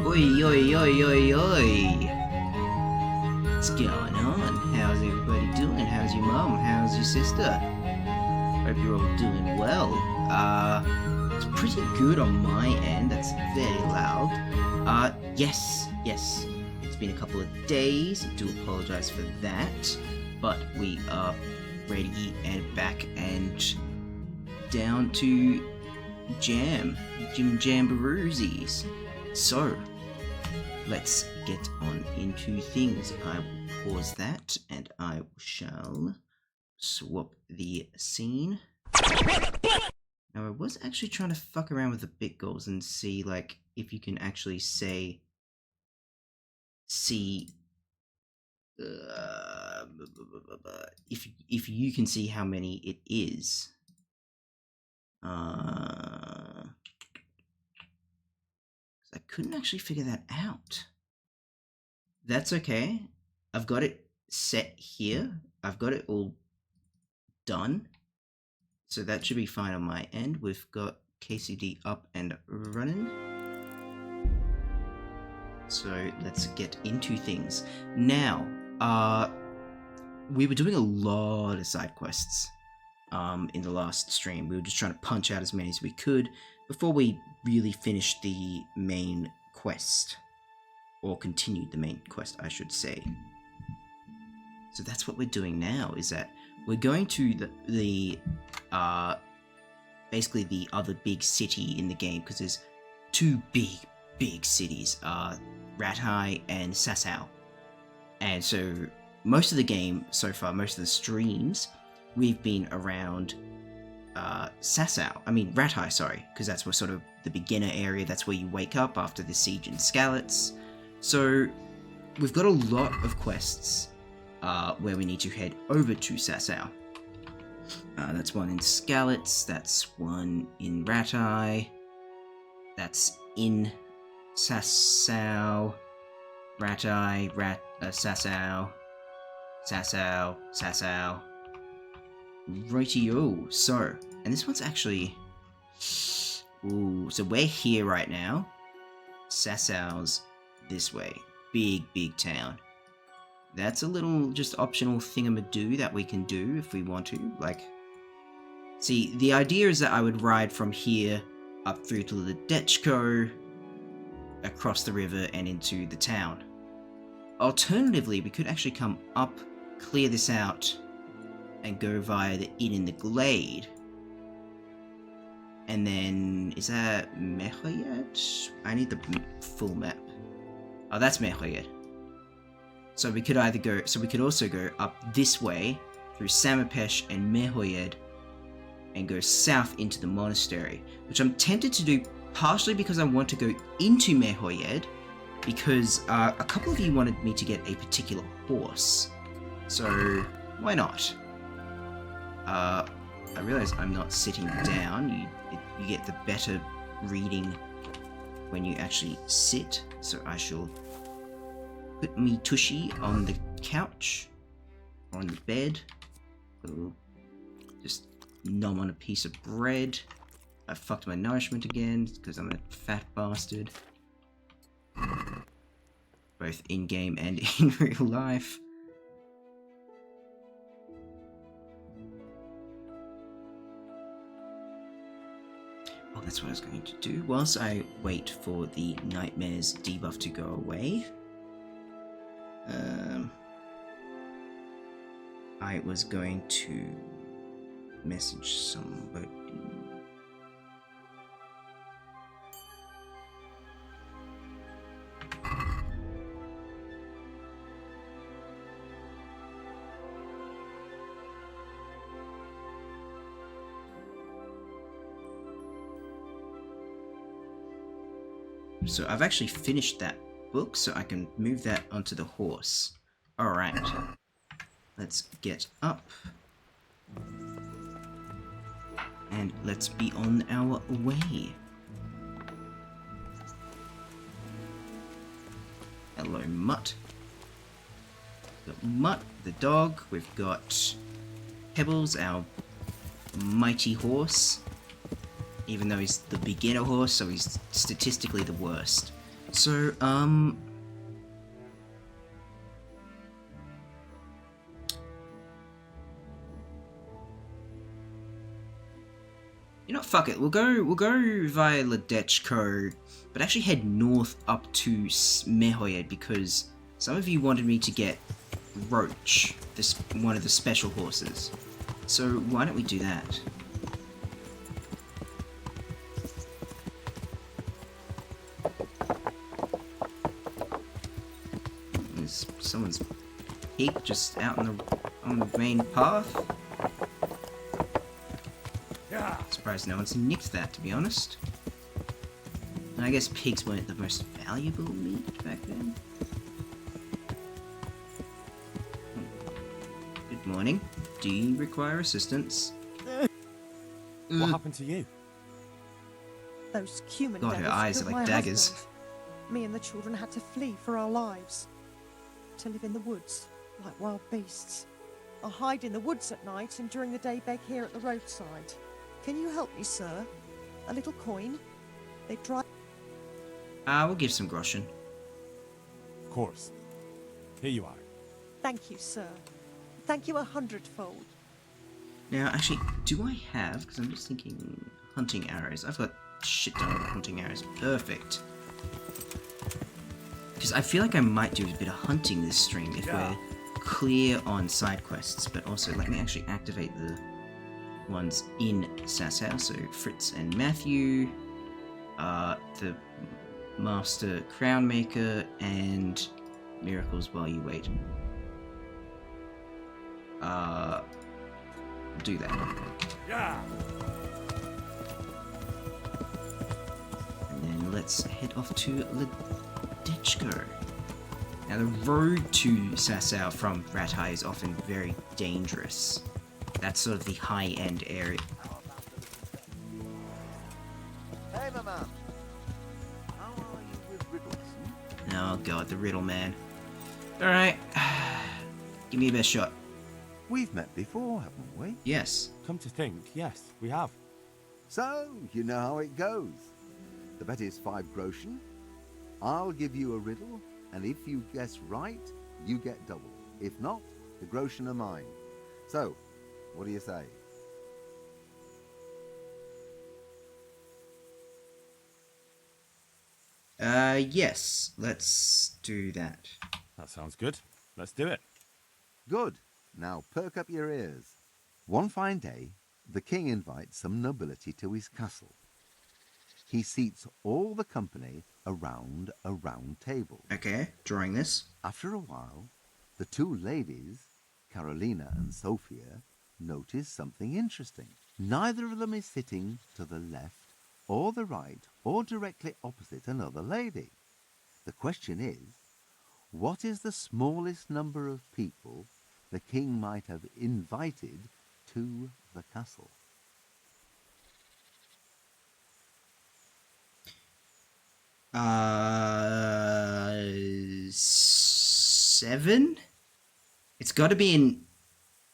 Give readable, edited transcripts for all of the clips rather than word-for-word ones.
Oi, oi, oi, oi, oi. What's going on? How's everybody doing? How's your mom? How's your sister? Hope you're all doing well. It's pretty good on my end. That's very loud. Yes. It's been a couple of days. I do apologize for that. But we are ready and back and down to Jim Jambaroozies. So, let's get on into things. I will pause that and I shall swap the scene. Now, I was actually trying to fuck around with the bit goals and see, like, if you can actually see if you can see how many it is. I couldn't actually figure that out. That's okay. I've got it set here. I've got it all done. So that should be fine on my end. We've got KCD up and running. So let's get into things. Now, we were doing a lot of side quests in the last stream. We were just trying to punch out as many as we could before we really finished the main quest. Or continued the main quest, I should say. So that's what we're doing now, is that we're going to the basically the other big city in the game, because there's two big cities, Rathai and Sasau. And so most of the game so far, most of the streams, we've been around Rathai, sorry, because that's where sort of the beginner area, that's where you wake up after the siege in Skalitz. So we've got a lot of quests where we need to head over to Sasau. That's one in Skalitz, that's one in Rathai, that's in Sasau, Rathai, Sasau, Rightio. So, and this one's actually, so we're here right now. Sasau's this way. Big town. That's a little just optional thingamadoo that we can do if we want to. Like, see, the idea is that I would ride from here up through to the Dechko, across the river and into the town. Alternatively, we could actually come up, clear this out, and go via the inn in the glade. And then, is that Mehoyed? I need the full map. Oh, that's Mehoyed. So we could either go, so we could also go up this way through Samapesh and Mehoyed and go south into the monastery, which I'm tempted to do partially because I want to go into Mehoyed, because a couple of you wanted me to get a particular horse. So why not? I realize I'm not sitting down. You get the better reading when you actually sit. So I shall put me tushy on the couch or on the bed. Just nom on a piece of bread. I fucked my nourishment again because I'm a fat bastard. Both in-game and in real life. Oh, that's what I was going to do. Whilst I wait for the Nightmares debuff to go away, I was going to message somebody. So I've actually finished that book, so I can move that onto the horse. Alright. Let's get up. And let's be on our way. Hello, Mutt. We've got Mutt, the dog. We've got Pebbles, our mighty horse. Even though he's the beginner horse, so he's statistically the worst. So, you know, fuck it. We'll go via Ledechko, but actually head north up to Mehoyed because some of you wanted me to get Roach, this one of the special horses. So why don't we do that? There's someone's pig just out on the main path. Surprised no one's nicked that, to be honest. And I guess pigs weren't the most valuable meat back then. Good morning. Do you require assistance? What happened to you? Those human God, her devils eyes took are like my daggers. husband. Me and the children had to flee for our lives. To live in the woods, like wild beasts. I hide in the woods at night and during the day beg here at the roadside. Can you help me, sir? A little coin? They drive... We'll give some groschen. Of course. Here you are. Thank you, sir. Thank you 100-fold. Now, actually, do I have, because I'm just thinking, hunting arrows. I've got shit ton of hunting arrows. Perfect. Because I feel like I might do a bit of hunting this stream if we're clear on side quests, but also let me actually activate the ones in Sasau. So Fritz and Matthew, the Master Crown Maker, and Miracles While You Wait. Do that. Yeah. And then let's head off to Ledechko. Now the road to Sasau from Rathai is often very dangerous. That's sort of the high-end area. Hey, my man. How are you with riddles? Oh god, the riddle man. Alright. Give me a best shot. We've met before, haven't we? Yes. Come to think, yes, we have. So, you know how it goes. The bet is 5 groschen. I'll give you a riddle, and if you guess right, you get double. If not, the groschen are mine. So, what do you say? Yes. Let's do that. That sounds good. Let's do it. Good. Now perk up your ears. One fine day, the king invites some nobility to his castle. He seats all the company around a round table. Okay, drawing this. After a while, the 2 ladies, Carolina and Sophia, notice something interesting. Neither of them is sitting to the left or the right or directly opposite another lady. The question is, what is the smallest number of people the king might have invited to the castle? Seven? It's got to be an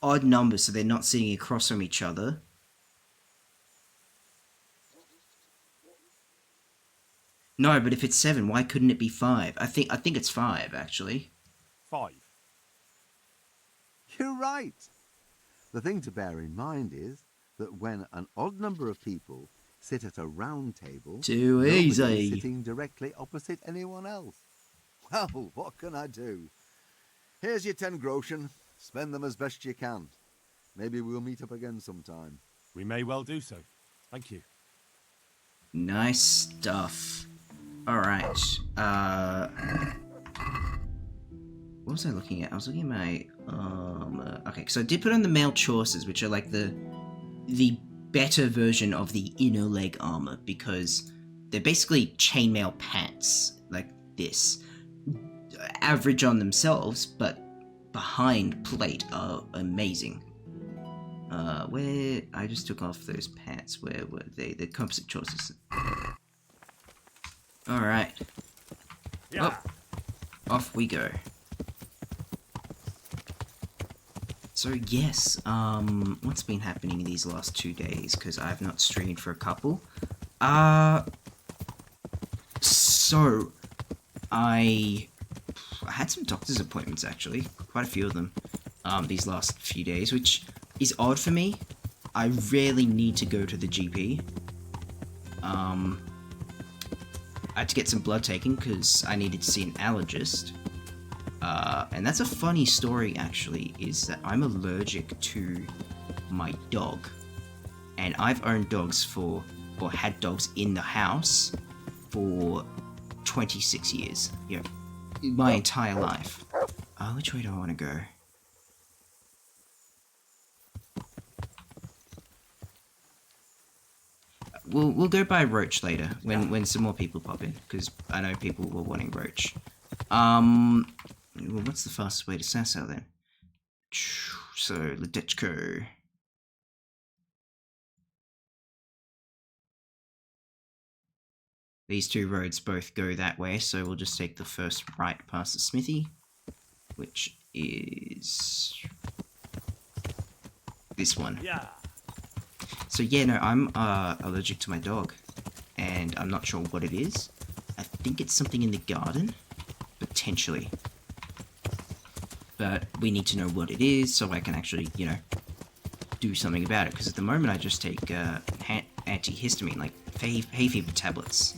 odd number so they're not sitting across from each other. No, but if it's 7, why couldn't it be 5? I think it's 5 actually. 5. You're right. The thing to bear in mind is that when an odd number of people sit at a round table, Too nobody's easy. sitting directly opposite anyone else. Well, what can I do? Here's your 10 groschen. Spend them as best you can. Maybe we'll meet up again sometime. We may well do so. Thank you. Nice stuff. Alright. What was I looking at? I was looking at my okay, so I did put on the male chaucers, which are like the better version of the inner leg armor, because they're basically chainmail pants like this. Average on themselves, but behind plate are amazing. Where I just took off those pants, where were they? The composite chaucers. Alright. Yeah. Oh, off we go. So yes, what's been happening in these last 2 days, because I've not streamed for a couple. So, I had some doctor's appointments, actually. Quite a few of them. These last few days, which is odd for me. I rarely need to go to the GP. I had to get some blood taken because I needed to see an allergist. And that's a funny story, actually, is that I'm allergic to my dog. And I've owned dogs or had dogs in the house for 26 years. You know, my entire life. Which way do I want to go? We'll go by Roach later, when some more people pop in, because I know people were wanting Roach. Well, what's the fastest way to Sasau then? So, Ledechko. These two roads both go that way, so we'll just take the first right past the smithy, which is this one. Yeah. So yeah, no, I'm allergic to my dog, and I'm not sure what it is. I think it's something in the garden, potentially. But we need to know what it is so I can actually, you know, do something about it. Because at the moment I just take antihistamine, like hay fever tablets.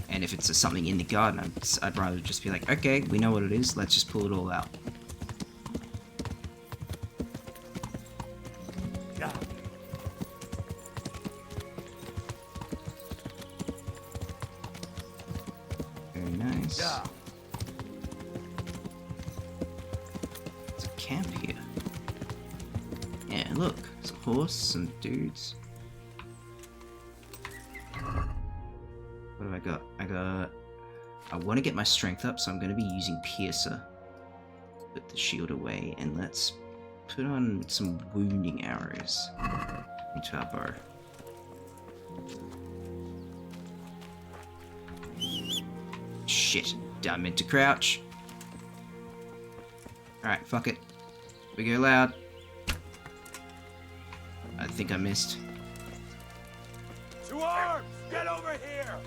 And if it's something in the garden, I'd rather just be like, okay, we know what it is, let's just pull it all out. Yeah. Very nice. Yeah. There's a camp here. Yeah, look, there's a horse, some dudes. What have I got? I want to get my strength up, so I'm going to be using Piercer. Put the shield away, and let's put on some wounding arrows into our bow. Shit, I meant to crouch. Alright, fuck it. We go loud. I think I missed. To arms! Get over here!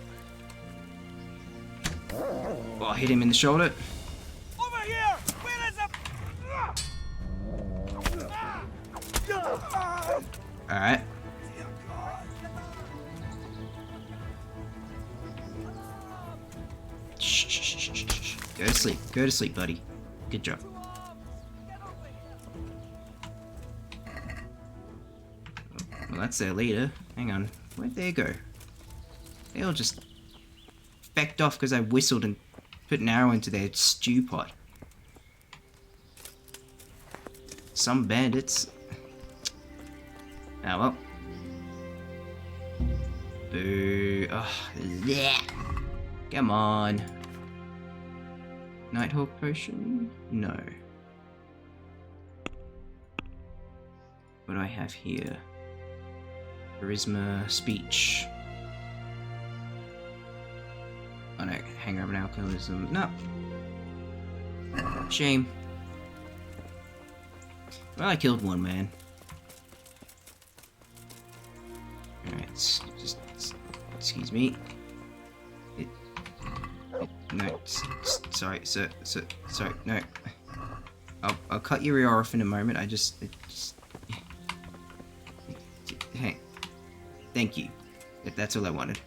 Oh, I hit him in the shoulder. Over here! Where is the... Alright. Shh, shh, shh, shh, shh. Go to sleep. Go to sleep, buddy. Good job. Well, that's their leader. Hang on. Where'd they go? They all just fecked off because I whistled and put an arrow into their stew pot. Some bandits. Oh well. Boo. Oh, bleh. Come on. Nighthawk potion? No. What do I have here? Charisma, speech. Oh no, hanger and alcoholism. No. Shame. Well, I killed one man. Alright, just excuse me. No, sorry, sir, sorry, no. I'll cut your ear off in a moment. Hey, thank you. That's all I wanted.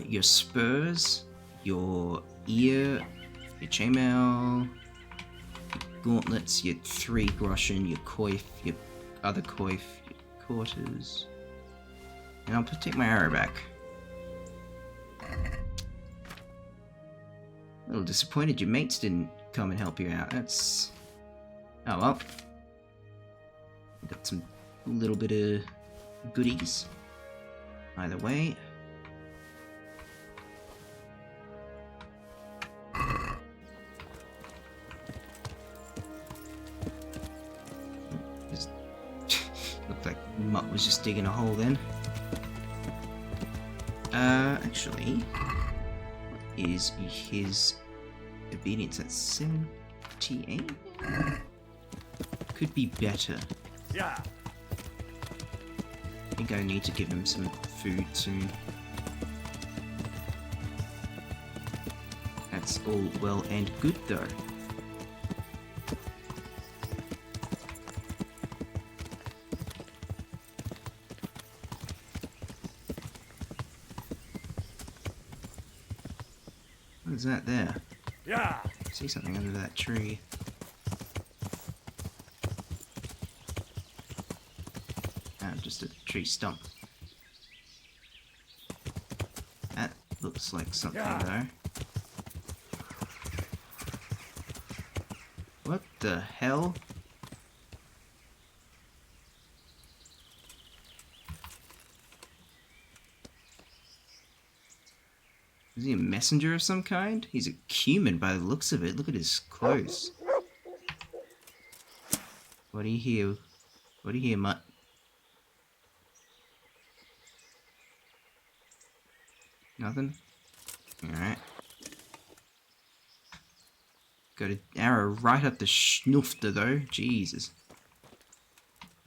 Your spurs, your ear, your chainmail, your gauntlets, your 3 groschen, your coif, your other coif, your quarters. And I'll take my arrow back. A little disappointed your mates didn't come and help you out. That's... Oh well. Got some little bit of goodies. Either way. Just looked like Mutt was just digging a hole then. Actually, what is his obedience at 78? Could be better. Yeah. I think I need to give him some food soon. That's all well and good though. What is that there? Yeah. I see something under that tree. Oh, just a tree stump. That looks like something though. What the hell? Is he a messenger of some kind? He's a human by the looks of it. Look at his clothes. What do you hear? What do you hear, mutt? Nothing? Alright. Got an arrow right up the schnoofter though. Jesus.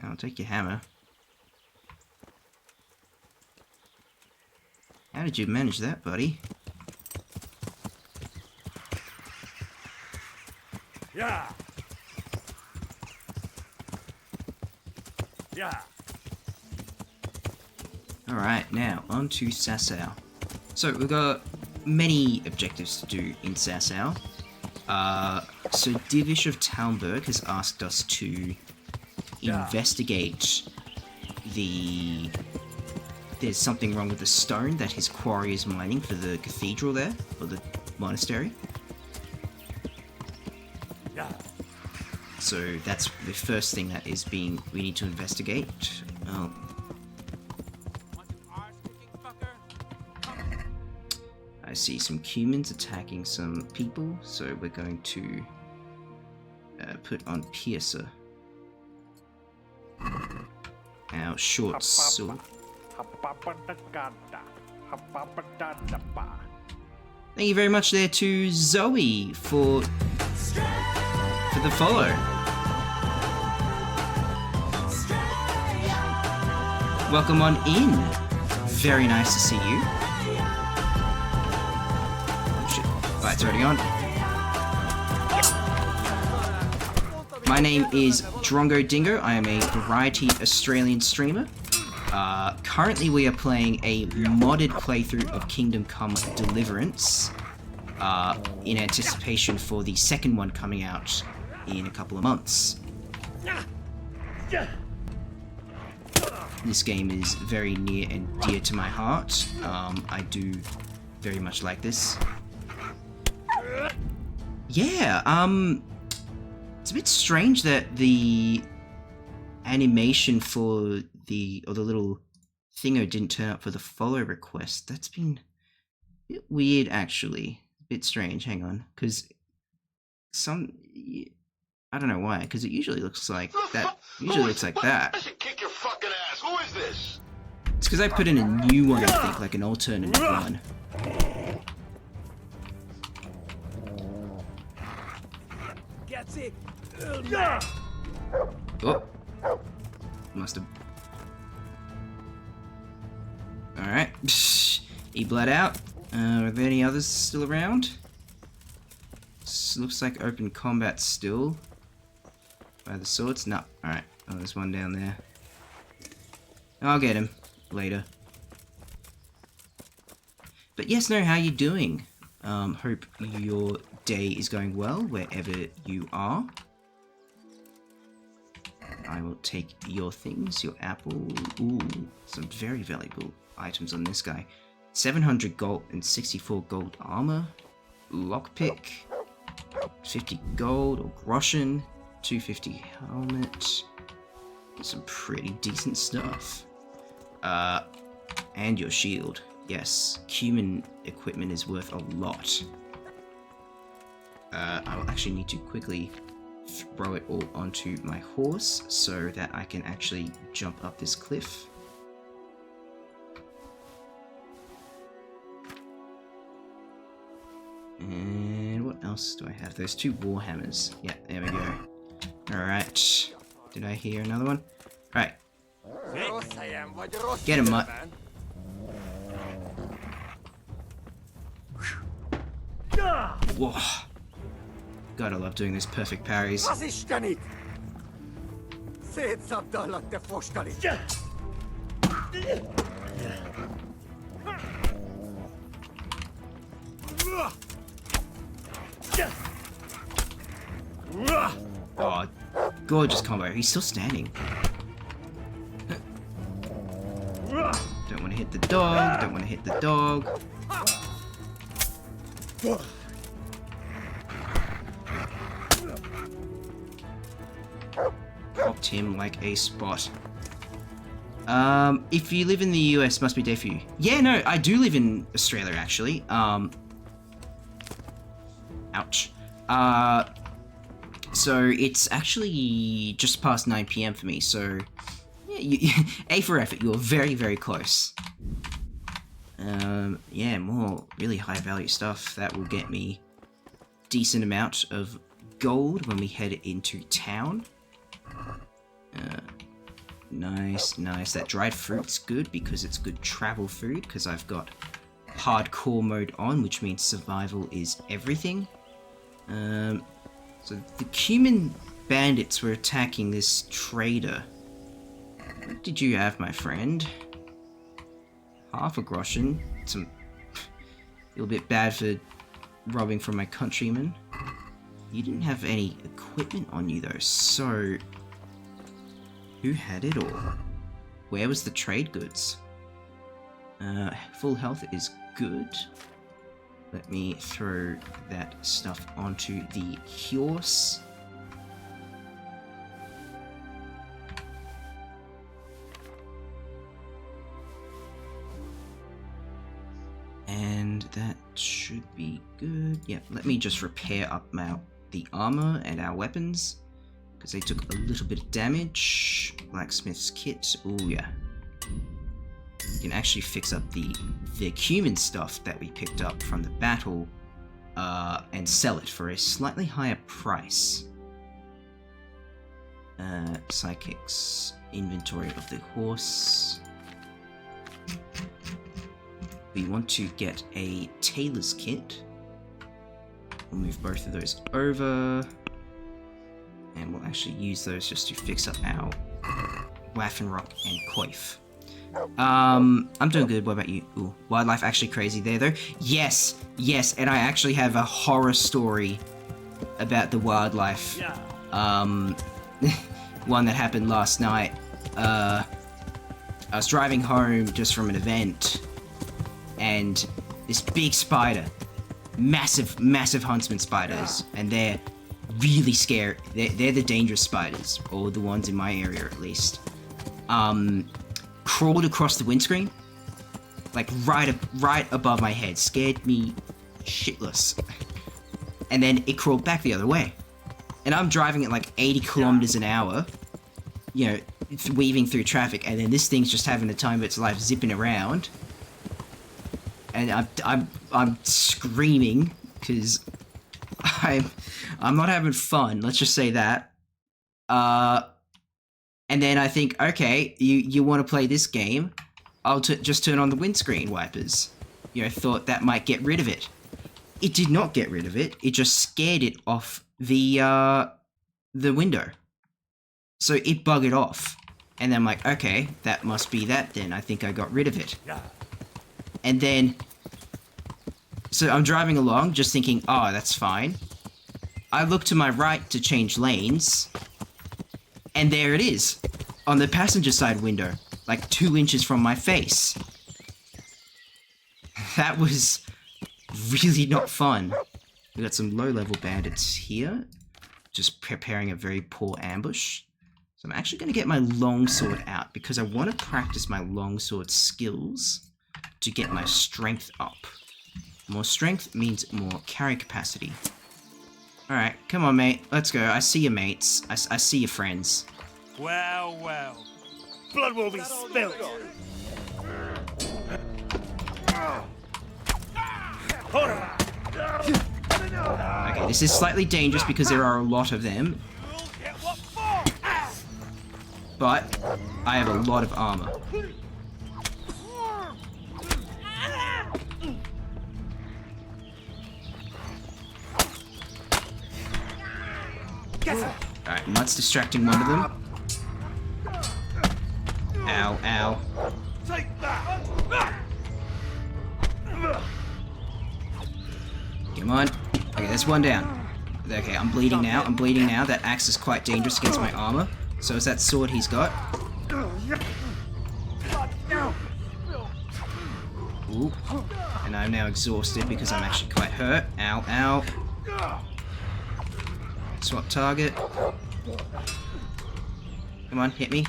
I'll take your hammer. How did you manage that, buddy? Yeah. Yeah. Alright, now on to Sasau. So we've got many objectives to do in Sasau. So Divish of Talmberg has asked us to investigate there's something wrong with the stone that his quarry is mining for the cathedral there, or the monastery. Yeah. So that's the first thing that is we need to investigate. Oh. I see some humans attacking some people, so we're going to put on Piercer. Our short sword. Thank you very much there to Zoe for the follow. Welcome on in. Very nice to see you. Oh shit, light's already on. My name is Drongo Dingo. I am a variety Australian streamer. Currently we are playing a modded playthrough of Kingdom Come Deliverance in anticipation for the second one coming out in a couple of months. This game is very near and dear to my heart. I do very much like this. Yeah, it's a bit strange that the animation for the little thingo didn't turn up for the follow request. That's been a bit weird, actually. A bit strange. Hang on, because I don't know why. Because it usually looks like that. Usually looks like that. I should kick your fucking ass. Who is this? It's because I put in a new one. I think, like an alternative one. Gets it. Oh, must have. Alright. He bled out. Are there any others still around? Looks like open combat still. By the swords? No. Alright. Oh, there's one down there. I'll get him later. But yes, no, how you doing? Hope your day is going well wherever you are. I will take your things, your apple. Ooh, some very valuable items on this guy. 700 gold and 64 gold armor. Lockpick. 50 gold or groschen. 250 helmet. Some pretty decent stuff. And your shield. Yes, human equipment is worth a lot. I will actually need to quickly throw it all onto my horse so that I can actually jump up this cliff. And what else do I have? Those two warhammers. Yeah, there we go. Alright. Did I hear another one? Alright. Get him, mutt. Whoa. God, I love doing those perfect parries. Was ist denn nicht? Seht's ab, da lag der Vorstand. Oh, gorgeous combo. He's still standing. Don't want to hit the dog. Don't want to hit the dog. Popped him like a spot. If you live in the US, must be day for you. Yeah, no, I do live in Australia, actually. Ouch. So it's actually just past 9 PM for me, so... Yeah, A for effort, you're very, very close. Yeah, more really high value stuff. That will get me decent amount of gold when we head into town. Nice, nice. That dried fruit's good because it's good travel food, because I've got hardcore mode on, which means survival is everything. So the Cuman bandits were attacking this trader. What did you have, my friend? Half a groschen. Some... a little bit bad for robbing from my countrymen. You didn't have any equipment on you though, so... who had it all? Where was the trade goods? Full health is good. Let me throw that stuff onto the horse. And that should be good. Yeah, let me just repair up the armor and our weapons, because they took a little bit of damage. Blacksmith's kit. Oh yeah. You can actually fix up the Cuman stuff that we picked up from the battle and sell it for a slightly higher price. Psychics, inventory of the horse. We want to get a tailor's kit. We'll move both of those over. And we'll actually use those just to fix up our Waffenrock and Coif. I'm doing good. What about you? Ooh, wildlife actually crazy there though. Yes, yes, and I actually have a horror story about the wildlife. One that happened last night. I was driving home just from an event, and this big spider, massive huntsman spiders, and they're really scary. They're the dangerous spiders, or the ones in my area at least. Crawled across the windscreen, like right above my head, scared me shitless. And then it crawled back the other way. And I'm driving at like 80 kilometers an hour, you know, weaving through traffic, and then this thing's just having the time of its life zipping around. And I'm screaming because I'm not having fun. Let's just say that. And then I think, okay, you want to play this game? I'll just turn on the windscreen wipers. You know, thought that might get rid of it. It did not get rid of it. It just scared it off the window. So it buggered off. And then I'm like, okay, that must be that then. I think I got rid of it. And then, so I'm driving along just thinking, oh, that's fine. I look to my right to change lanes. And there it is, on the passenger side window, like 2 inches from my face. That was really not fun. We got some low-level bandits here, just preparing a very poor ambush. So I'm actually going to get my longsword out, because I want to practice my longsword skills to get my strength up. More strength means more carry capacity. Alright, come on, mate. Let's go. I see your mates. I see your friends. Well, well. Blood will be spilled. Okay, this is slightly dangerous because there are a lot of them. But I have a lot of armor. it's distracting one of them. Ow, ow. Take that! Come on. Okay, there's one down. Okay, I'm bleeding now. I'm bleeding now. That axe is quite dangerous against my armor. So is that sword he's got. Ooh. And I'm now exhausted because I'm actually quite hurt. Ow, ow. Swap target. Come on, hit me.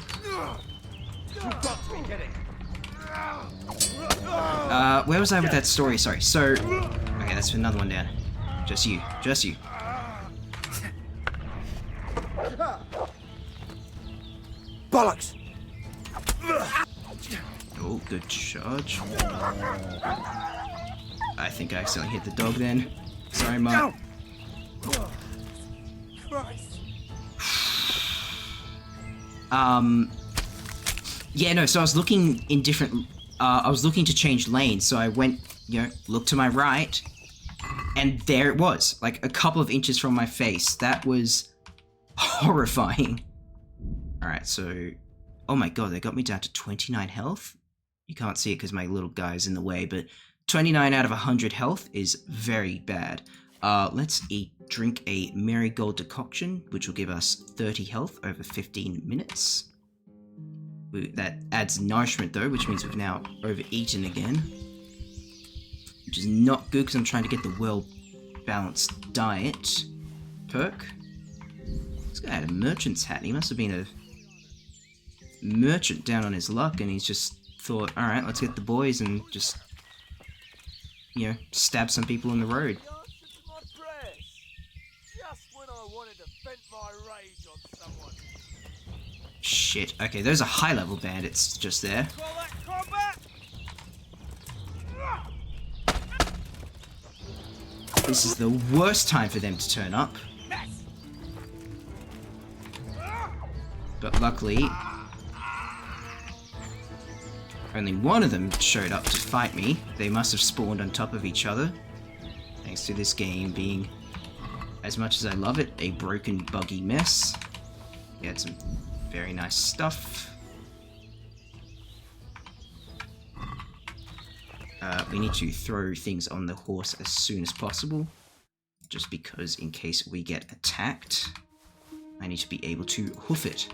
Where was I with that story? Sorry. So, okay, that's another one down. Just you. Just you. Bollocks! Oh, good charge. I think I accidentally hit the dog then. Sorry, Mark. Christ. Yeah, no, so I was looking in different, I was looking to change lanes, so I went, you know, looked to my right, and there it was, like a couple of inches from my face. That was horrifying. Alright, so, oh my god, they got me down to 29 health? You can't see it because my little guy's in the way, but 29 out of 100 health is very bad. Let's drink a marigold decoction, which will give us 30 health over 15 minutes. That adds nourishment though, which means we've now overeaten again. Which is not good because I'm trying to get the well-balanced diet. Perk. This guy had a merchant's hat. He must have been a merchant down on his luck and he's just thought, alright, let's get the boys and just, you know, stab some people in the road. Shit. Okay, those are high-level bandits just there. This is the worst time for them to turn up. But luckily, only one of them showed up to fight me. They must have spawned on top of each other. Thanks to this game being, as much as I love it, a broken, buggy mess. We had some very nice stuff. We need to throw things on the horse as soon as possible, just because in case we get attacked, I need to be able to hoof it.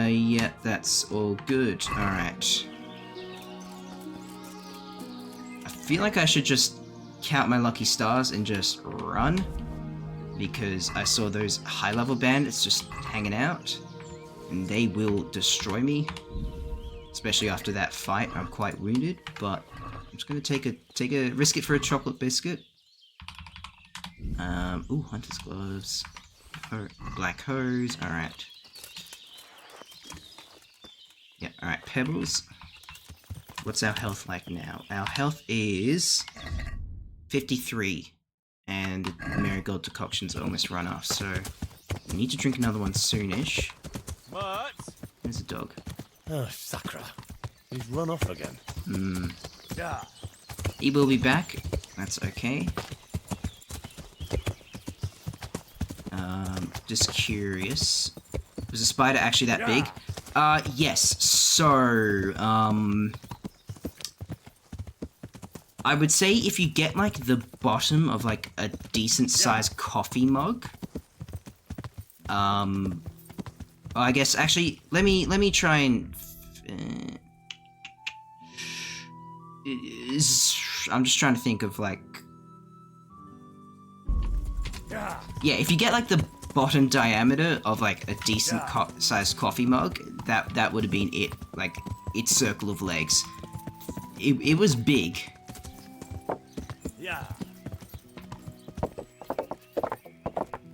Yeah, that's all good. Alright. I feel like I should just count my lucky stars and just run, because I saw those high-level bandits just hanging out, and they will destroy me, especially after that fight. I'm quite wounded, but I'm just gonna risk it for a chocolate biscuit. Ooh, hunter's gloves, black hose. All right. Yeah, all right. Pebbles. What's our health like now? Our health is 53. And the marigold decoction's almost run off, so we need to drink another one soonish. What? There's a dog. Oh, Sakra. He's run off again. Yeah. He will be back. That's okay. Just curious. Was the spider actually that big? Yes. So, I would say if you get like the bottom of like a decent sized coffee mug, I guess actually let me try and I'm just trying to think of like, yeah, if you get like the bottom diameter of like a decent sized coffee mug, that would have been it, like its circle of legs. It was big. Yeah.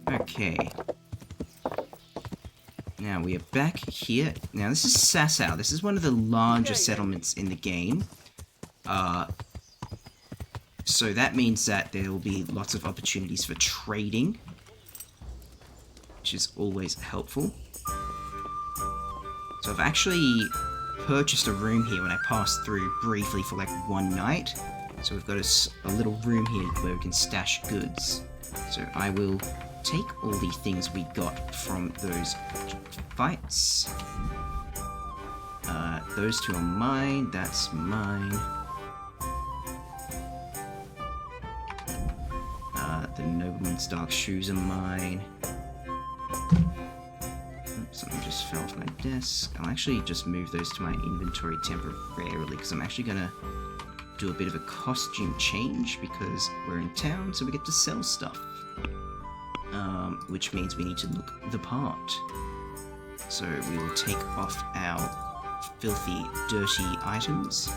Okay. Now we are back here. Now this is Sasau. This is one of the larger settlements in the game. So that means that there will be lots of opportunities for trading, which is always helpful. So I've actually purchased a room here when I passed through briefly for like one night. So we've got a little room here where we can stash goods. So I will take all the things we got from those fights. Those two are mine, that's mine. The nobleman's dark shoes are mine. Oops, something just fell off my desk. I'll actually just move those to my inventory temporarily because I'm actually gonna do a bit of a costume change because we're in town, so we get to sell stuff. Which means we need to look the part. So we will take off our filthy, dirty items.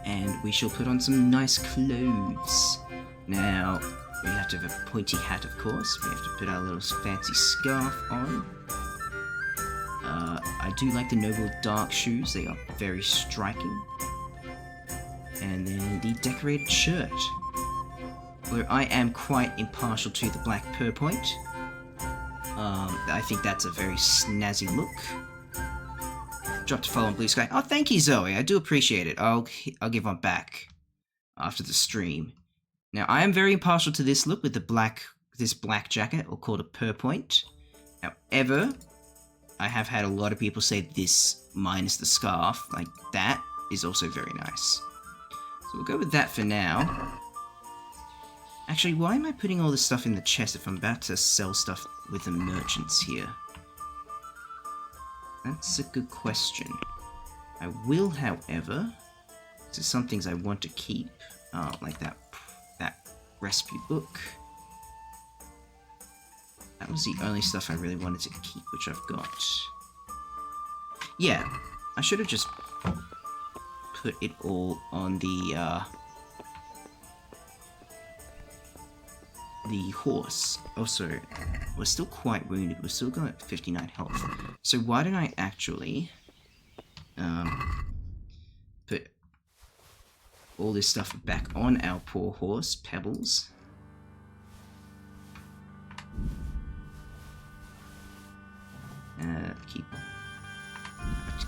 And we shall put on some nice clothes. Now, we have to have a pointy hat, of course. We have to put our little fancy scarf on. I do like the noble dark shoes. They are very striking. And then the decorated shirt, where I am quite impartial to the black purpoint. I think that's a very snazzy look. Dropped a follow on Blue Sky. Oh, thank you, Zoe. I do appreciate it. I'll give one back after the stream. Now, I am very impartial to this look with this black jacket, or called a purpoint. However, I have had a lot of people say this minus the scarf, like that, is also very nice. So we'll go with that for now. Actually, why am I putting all this stuff in the chest if I'm about to sell stuff with the merchants here? That's a good question. I will, however, there's some things I want to keep, like that recipe book. That was the only stuff I really wanted to keep, which I've got. Yeah, I should have just put it all on the horse. Also, we're still quite wounded. We're still going at 59 health. So why don't I actually put all this stuff back on our poor horse, Pebbles.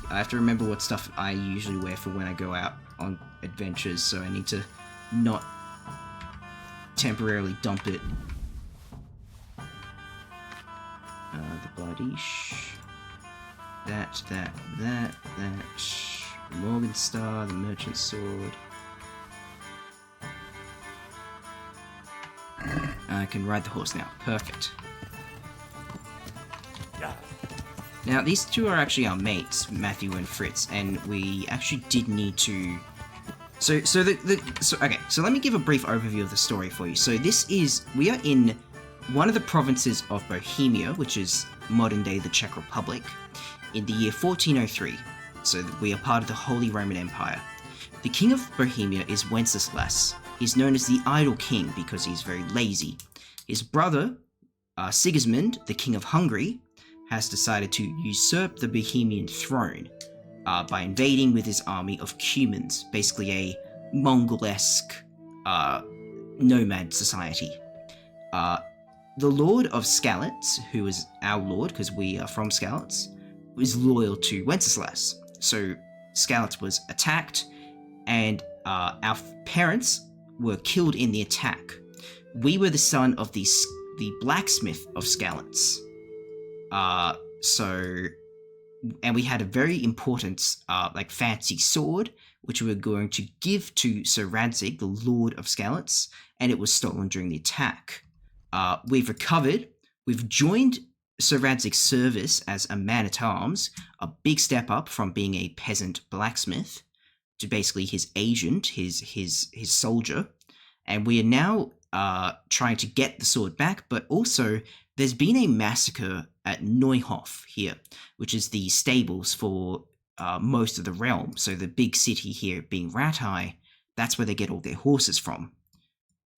I have to remember what stuff I usually wear for when I go out on adventures, so I need to not temporarily dump it. The Bloodish. That. Morgan Star, the Merchant Sword. I can ride the horse now. Perfect. Now, these two are actually our mates, Matthew and Fritz, and we actually did need to... So let me give a brief overview of the story for you. So we are in one of the provinces of Bohemia, which is modern-day the Czech Republic, in the year 1403. So we are part of the Holy Roman Empire. The king of Bohemia is Wenceslas. He's known as the Idle King because he's very lazy. His brother, Sigismund, the king of Hungary, has decided to usurp the Bohemian throne by invading with his army of Cumans, basically a Mongol-esque nomad society. The Lord of Skalitz, who is our lord because we are from Skalitz, is loyal to Wenceslas. So Skalitz was attacked, and our parents were killed in the attack. We were the son of the blacksmith of Skalitz. And we had a very important, fancy sword, which we were going to give to Sir Radzig, the Lord of Skalitz, and it was stolen during the attack. We've recovered. We've joined Sir Radzig's service as a man-at-arms, a big step up from being a peasant blacksmith to basically his agent, his soldier, and we are now trying to get the sword back, but also there's been a massacre at Neuhof here, which is the stables for most of the realm. So the big city here being Rathai, that's where they get all their horses from.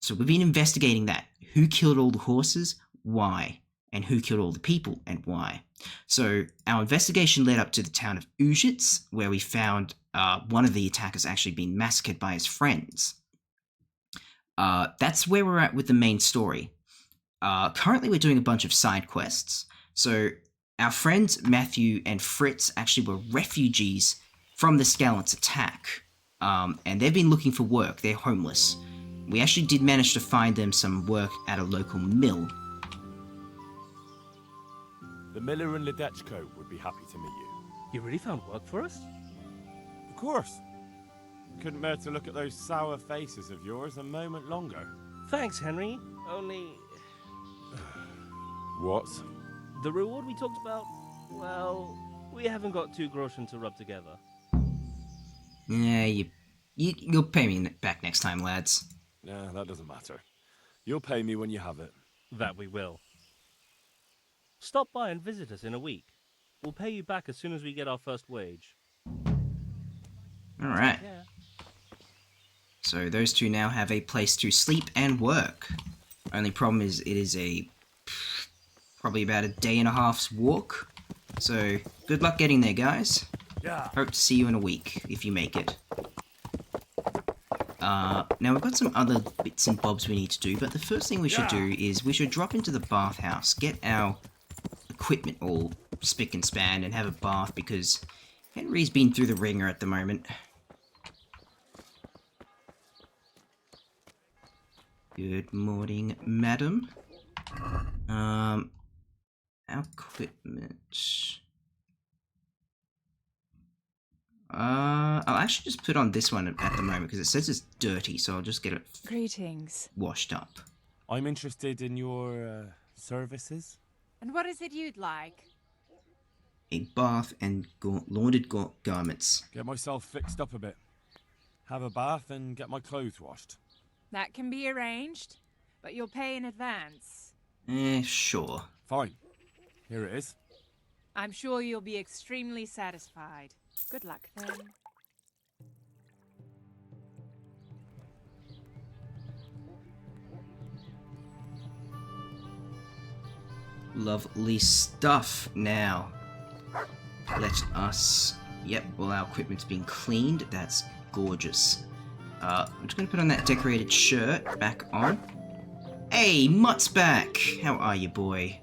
So we've been investigating that. Who killed all the horses? Why? And who killed all the people and why? So our investigation led up to the town of Ujitz, where we found one of the attackers actually being massacred by his friends. That's where we're at with the main story. Currently we're doing a bunch of side quests. So our friends Matthew and Fritz actually were refugees from the Scallants' attack. And they've been looking for work. They're homeless. We actually did manage to find them some work at a local mill. The miller and Ledechko would be happy to meet you. You really found work for us? Of course. Couldn't bear to look at those sour faces of yours a moment longer. Thanks, Henry. Only... What? the reward we talked about, well, we haven't got 2 groschen to rub together. Yeah, you'll pay me back next time, lads. Nah, that doesn't matter. You'll pay me when you have it. That we will. Stop by and visit us in a week. We'll pay you back as soon as we get our first wage. Alright. Yeah. So those two now have a place to sleep and work. Only problem is it is probably about a day and a half's walk. So good luck getting there, guys. Yeah. Hope to see you in a week, if you make it. Now we've got some other bits and bobs we need to do, but the first thing we should do is we should drop into the bathhouse, get our equipment all spick and span, and have a bath, because Henry's been through the ringer at the moment. Good morning, madam. Our equipment... I'll actually just put on this one at the moment because it says it's dirty, so I'll just get it Greetings. washed up. I'm interested in your services. And what is it you'd like? A bath and laundered garments. Get myself fixed up a bit. Have a bath and get my clothes washed. That can be arranged, but you'll pay in advance. Sure. Fine. Here it is. I'm sure you'll be extremely satisfied. Good luck then. Lovely stuff. Now, let us... Yep, all our equipment's been cleaned. That's gorgeous. I'm just going to put on that decorated shirt back on. Hey, Mutt's back! How are you, boy?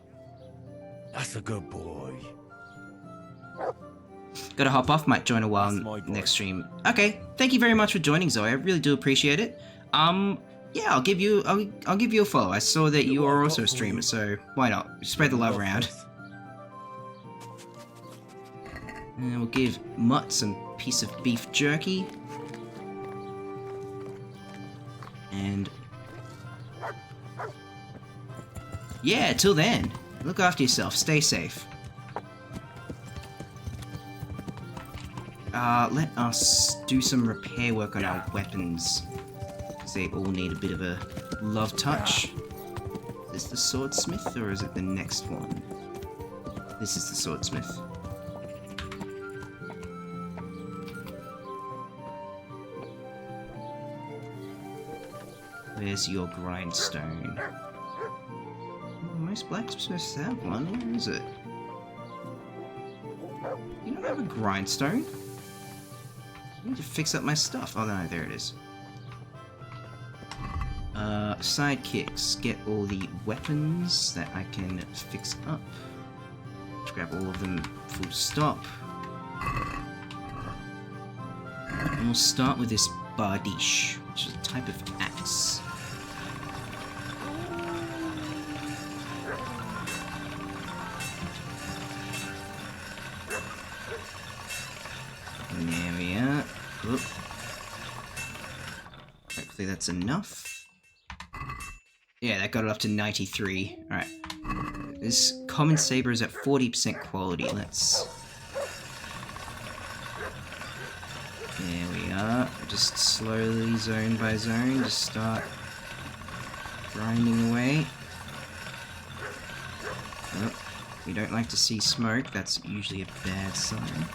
That's a good boy. Gotta hop off, might join a while That's my boy. next stream. Okay, thank you very much for joining, Zoe. I really do appreciate it. Yeah, I'll give you a follow. I saw that you are also a streamer, so why not? Spread the love around. And we'll give Mutt some piece of beef jerky. And yeah, till then, look after yourself. Stay safe. Let us do some repair work on our weapons. Because they all need a bit of a love touch. Is this the swordsmith, or is it the next one? This is the swordsmith. Where's your grindstone? Most blacksmiths have one. Where is it? You don't have a grindstone? I need to fix up my stuff. Oh, no, there it is. Sidekicks. Get all the weapons that I can fix up. Let's grab all of them full stop. And we'll start with this bardiche, which is a type of axe. And there we are. Oop. Hopefully that's enough. Yeah, that got it up to 93. Alright. This common saber is at 40% quality. Let's... There we are. Just slowly, zone by zone, just start grinding away. Oh, we don't like to see smoke. That's usually a bad sign.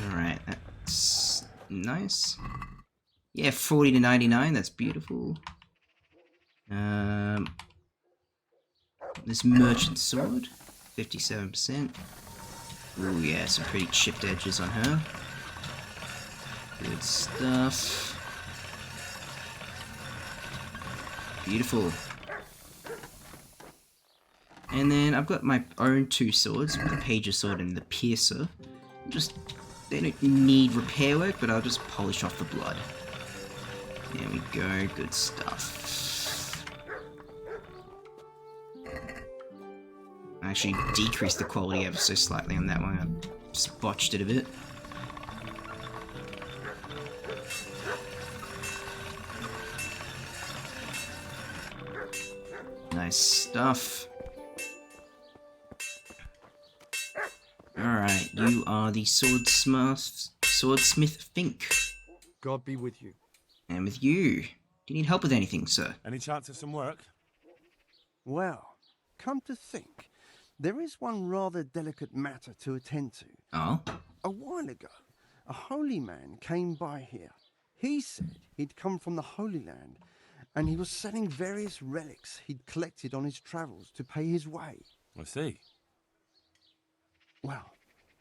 Alright, that's nice. Yeah, 40 to 99, that's beautiful. This merchant sword, 57%. Ooh, yeah, some pretty chipped edges on her. Good stuff. Beautiful. And then I've got my own two swords, the Pager sword and the Piercer. They don't need repair work, but I'll just polish off the blood. There we go, good stuff. I actually decreased the quality ever so slightly on that one, I just botched it a bit. Nice stuff. Alright, you are the swordsmith Fink. God be with you. And with you. Do you need help with anything, sir? Any chance of some work? Well, come to think, there is one rather delicate matter to attend to. Oh? A while ago, a holy man came by here. He said he'd come from the Holy Land, and he was selling various relics he'd collected on his travels to pay his way. I see. Well,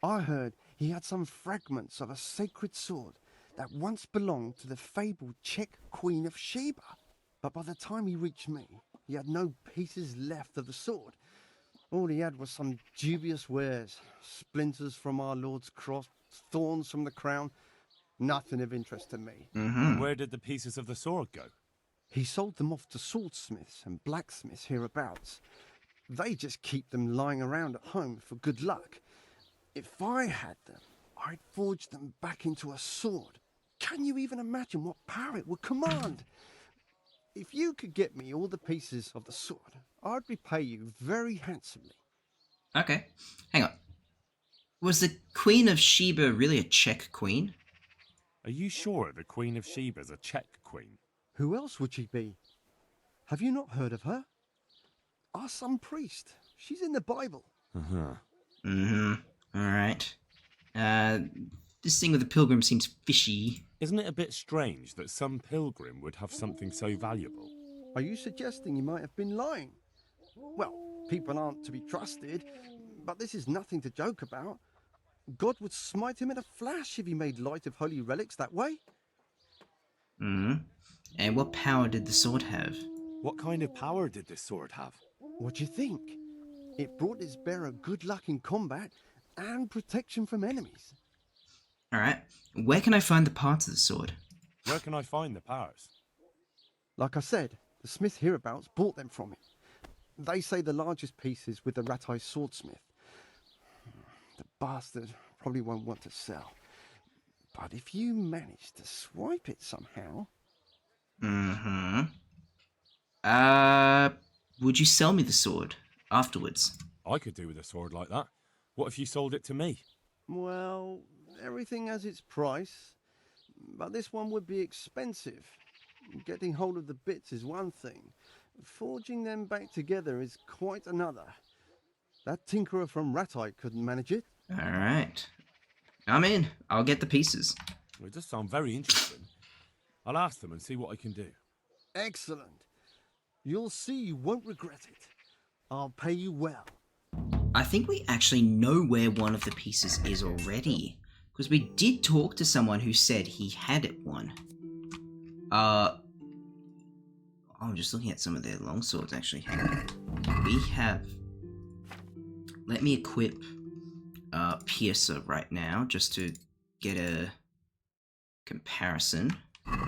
I heard he had some fragments of a sacred sword that once belonged to the fabled Czech Queen of Sheba. But by the time he reached me, he had no pieces left of the sword. All he had was some dubious wares, splinters from our Lord's cross, thorns from the crown, nothing of interest to me. Mm-hmm. Where did the pieces of the sword go? He sold them off to swordsmiths and blacksmiths hereabouts. They just keep them lying around at home for good luck. If I had them, I'd forge them back into a sword. Can you even imagine what power it would command? If you could get me all the pieces of the sword, I'd repay you very handsomely. Okay, hang on. Was the Queen of Sheba really a Czech queen? Are you sure the Queen of Sheba's a Czech queen? Who else would she be? Have you not heard of her? Our some priest. She's in the Bible. Uh-huh. Mm-hmm. Alright. This thing with the pilgrim seems fishy. Isn't it a bit strange that some pilgrim would have something so valuable? Are you suggesting he might have been lying? Well, people aren't to be trusted, but this is nothing to joke about. God would smite him in a flash if he made light of holy relics that way. Mm-hmm. And what power did the sword have? What kind of power did this sword have? What do you think? It brought its bearer good luck in combat and protection from enemies. Alright. Where can I find the parts of the sword? Where can I find the powers? Like I said, the smith hereabouts bought them from him. They say the largest piece is with the rat-eyed swordsmith. The bastard probably won't want to sell. But if you manage to swipe it somehow... Mm-hmm. Would you sell me the sword afterwards? I could do with a sword like that. What if you sold it to me? Well, everything has its price. But this one would be expensive. Getting hold of the bits is one thing. Forging them back together is quite another. That tinkerer from Ratite couldn't manage it. Alright. I'm in. I'll get the pieces. It does sound very interesting. I'll ask them and see what I can do. Excellent. You'll see you won't regret it. I'll pay you well. I think we actually know where one of the pieces is already. Because we did talk to someone who said he had it one. I'm just looking at some of their longswords actually. Hang on. We have... Let me equip Piercer right now, just to get a comparison. Good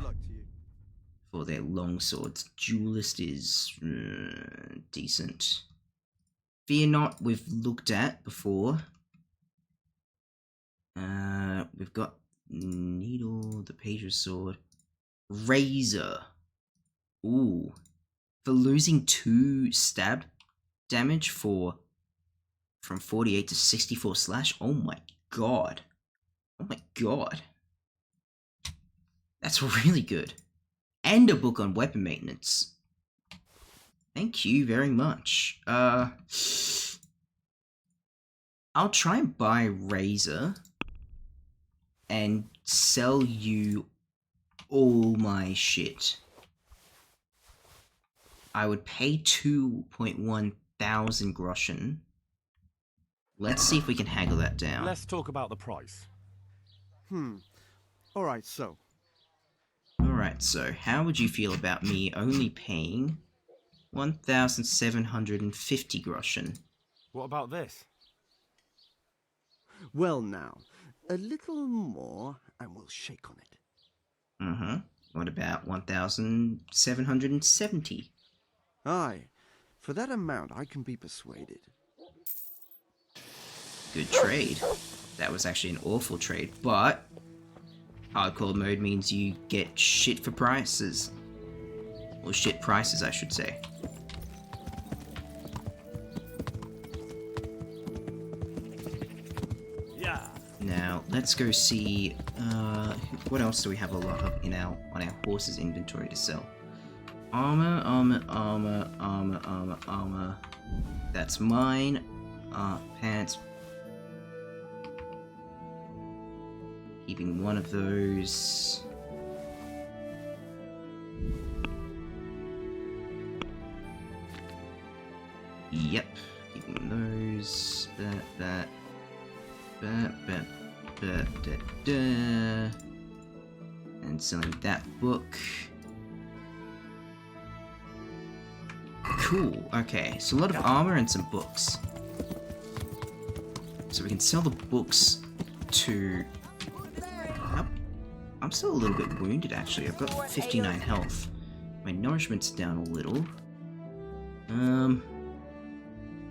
luck to you. For their longswords. Duelist is decent. Fear Not we've looked at before. We've got Needle, the Pager's sword. Razor. Ooh. For losing 2 stab damage from 48 to 64 slash. Oh my god. Oh my god. That's really good. And a book on weapon maintenance. Thank you very much. I'll try and buy Razor and sell you all my shit. I would pay 2.1 thousand groschen. Let's see if we can haggle that down. Let's talk about the price. Alright, so. Alright, so how would you feel about me only paying 1,750 Groschen. What about this? Well now, a little more and we'll shake on it. Mm-hmm. What about 1,770? Aye, for that amount I can be persuaded. Good trade. That was actually an awful trade, but hardcore mode means you get shit for prices. Or shit prices, I should say. Yeah. Now, let's go see, what else do we have a lot of on our horse's inventory to sell? Armor. That's mine. Pants. Keeping one of those. Yep, keeping those. That. And selling that book. Cool, okay, so a lot of armor and some books. So we can sell the books to... I'm still a little bit wounded actually, I've got 59 health. My nourishment's down a little. Why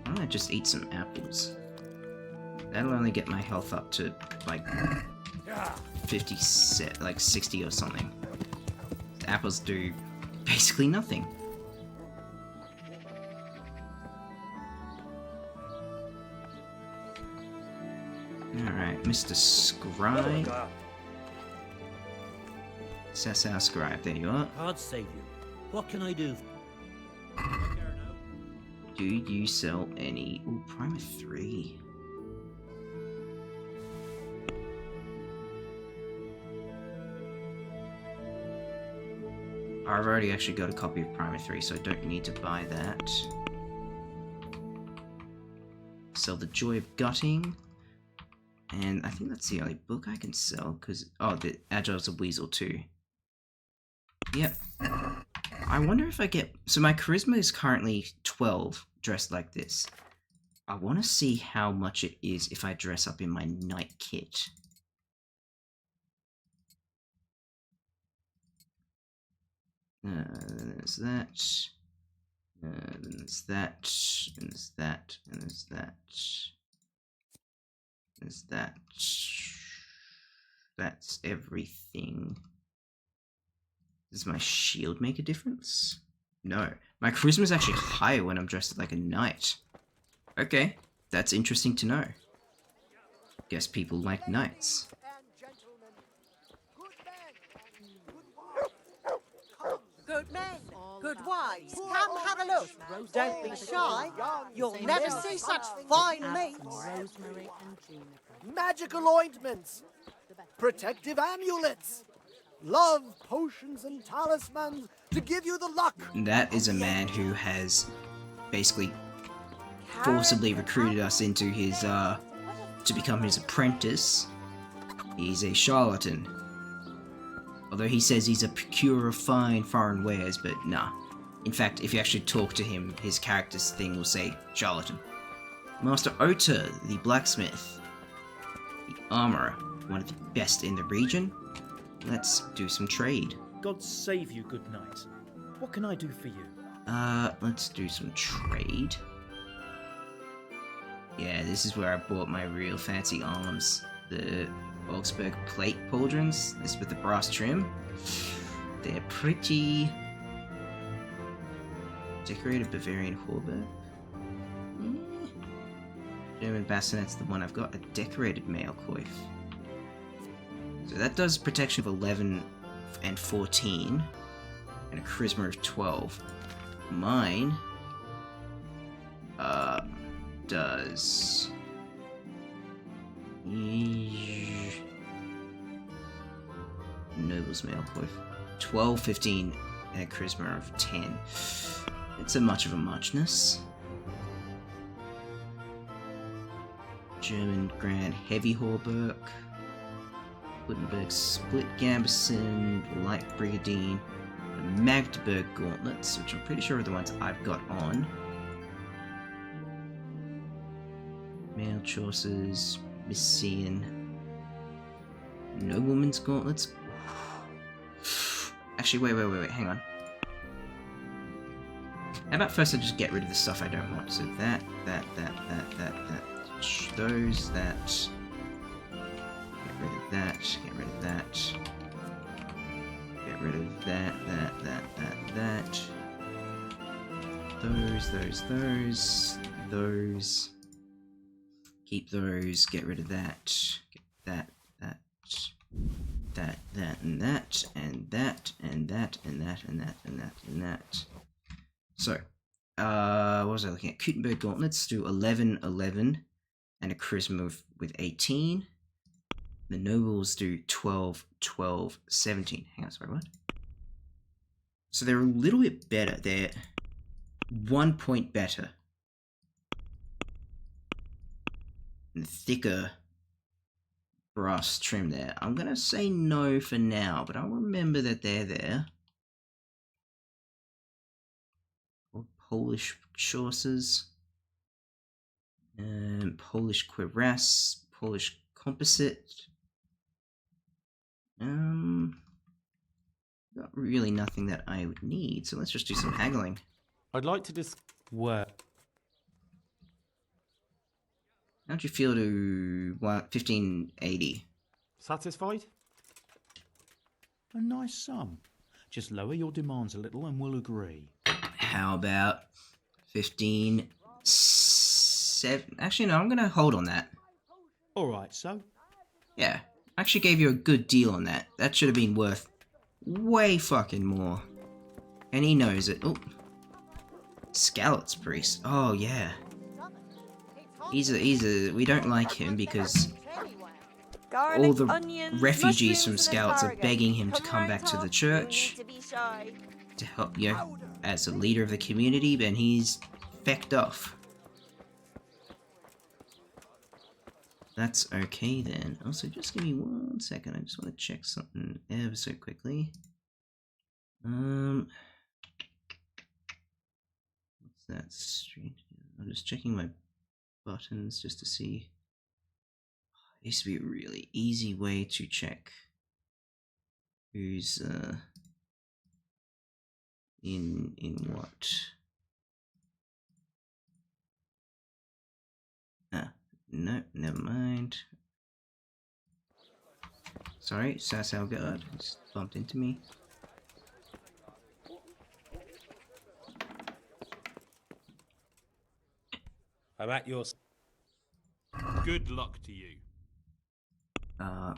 don't I just eat some apples? That'll only get my health up to like 50, like 60 or something. The apples do basically nothing. Alright, Mr. Scribe. Sasau Scribe, there you are. Hard save you. What can I do? Do you sell any? Ooh, Primer 3. I've already actually got a copy of Primer 3, so I don't need to buy that. Sell the Joy of Gutting. And I think that's the only book I can sell, because... Oh, the Agile's a Weasel too. Yep. I wonder if I get... So my Charisma is currently 12, dressed like this. I want to see how much it is if I dress up in my Knight kit. There's that. Then there's that. And there's that. And there's that. There's that. That's everything. Does my shield make a difference? No. My charisma is actually higher when I'm dressed like a knight. Okay, that's interesting to know. Guess people like knights. Good men, good wives, come have a look. Don't be shy. You'll never see such fine meat. Magical ointments, protective amulets, love potions and talismans to give you the luck. That is a man who has basically forcibly recruited us into his, to become his apprentice. He's a charlatan. Although he says he's a procurer of fine foreign wares, but nah. In fact, if you actually talk to him, his character's thing will say charlatan. Master Ota, the blacksmith. The armorer, one of the best in the region. Let's do some trade. God save you, good knight. What can I do for you? Let's do some trade. Yeah, this is where I bought my real fancy arms. The Augsburg plate pauldrons, this with the brass trim. They're pretty... Decorated Bavarian hauberk. German bassinet's the one I've got. A decorated mail coif. So that does protection of 11 and 14. And a charisma of 12. Mine... does... Noble's mail coif. 12, 15, and a charisma of 10. It's a much of a muchness. German Grand Heavy Hauberk. Wittenberg Split Gambesson, Light Brigadine, Magdeburg gauntlets, which I'm pretty sure are the ones I've got on. Male Chaucers, Messian. Nobleman's gauntlets. Actually, wait, hang on. How about first I just get rid of the stuff I don't want? So that. Those, that. Get rid of that, get rid of that. Get rid of that. Those. Keep those, get rid of that. Get that, and that, and that, and that, and that, and that, and that, and that. So, what was I looking at? Gutenberg gauntlets do 11, 11, and a charisma with 18. The nobles do 12, 12, 17. Hang on, sorry, what? So they're a little bit better. They're 1 point better. And thicker brass trim there. I'm going to say no for now, but I'll remember that they're there. Polish Chaucers, Polish Cuirass, Polish Composite. Got really nothing that I would need, so let's just do some haggling. I'd like to just... Where? How'd you feel to 1580? Satisfied? A nice sum. Just lower your demands a little and we'll agree. How about 15... Actually, no, I'm gonna hold on that. Alright, so? Yeah, I actually gave you a good deal on that. That should have been worth way fucking more. And he knows it. Oh. Scallops priest. Oh, yeah. He's a, we don't like him because all the refugees from Scouts are begging him to come back to the church to help, you know, as a leader of the community, but he's fecked off. That's okay then. Also, just give me 1 second. I just want to check something ever so quickly. What's that? I'm just checking my buttons just to see. It used to be a really easy way to check who's in what. No, never mind. Sorry, Sasau guard just bumped into me. I'm at your... Good luck to you.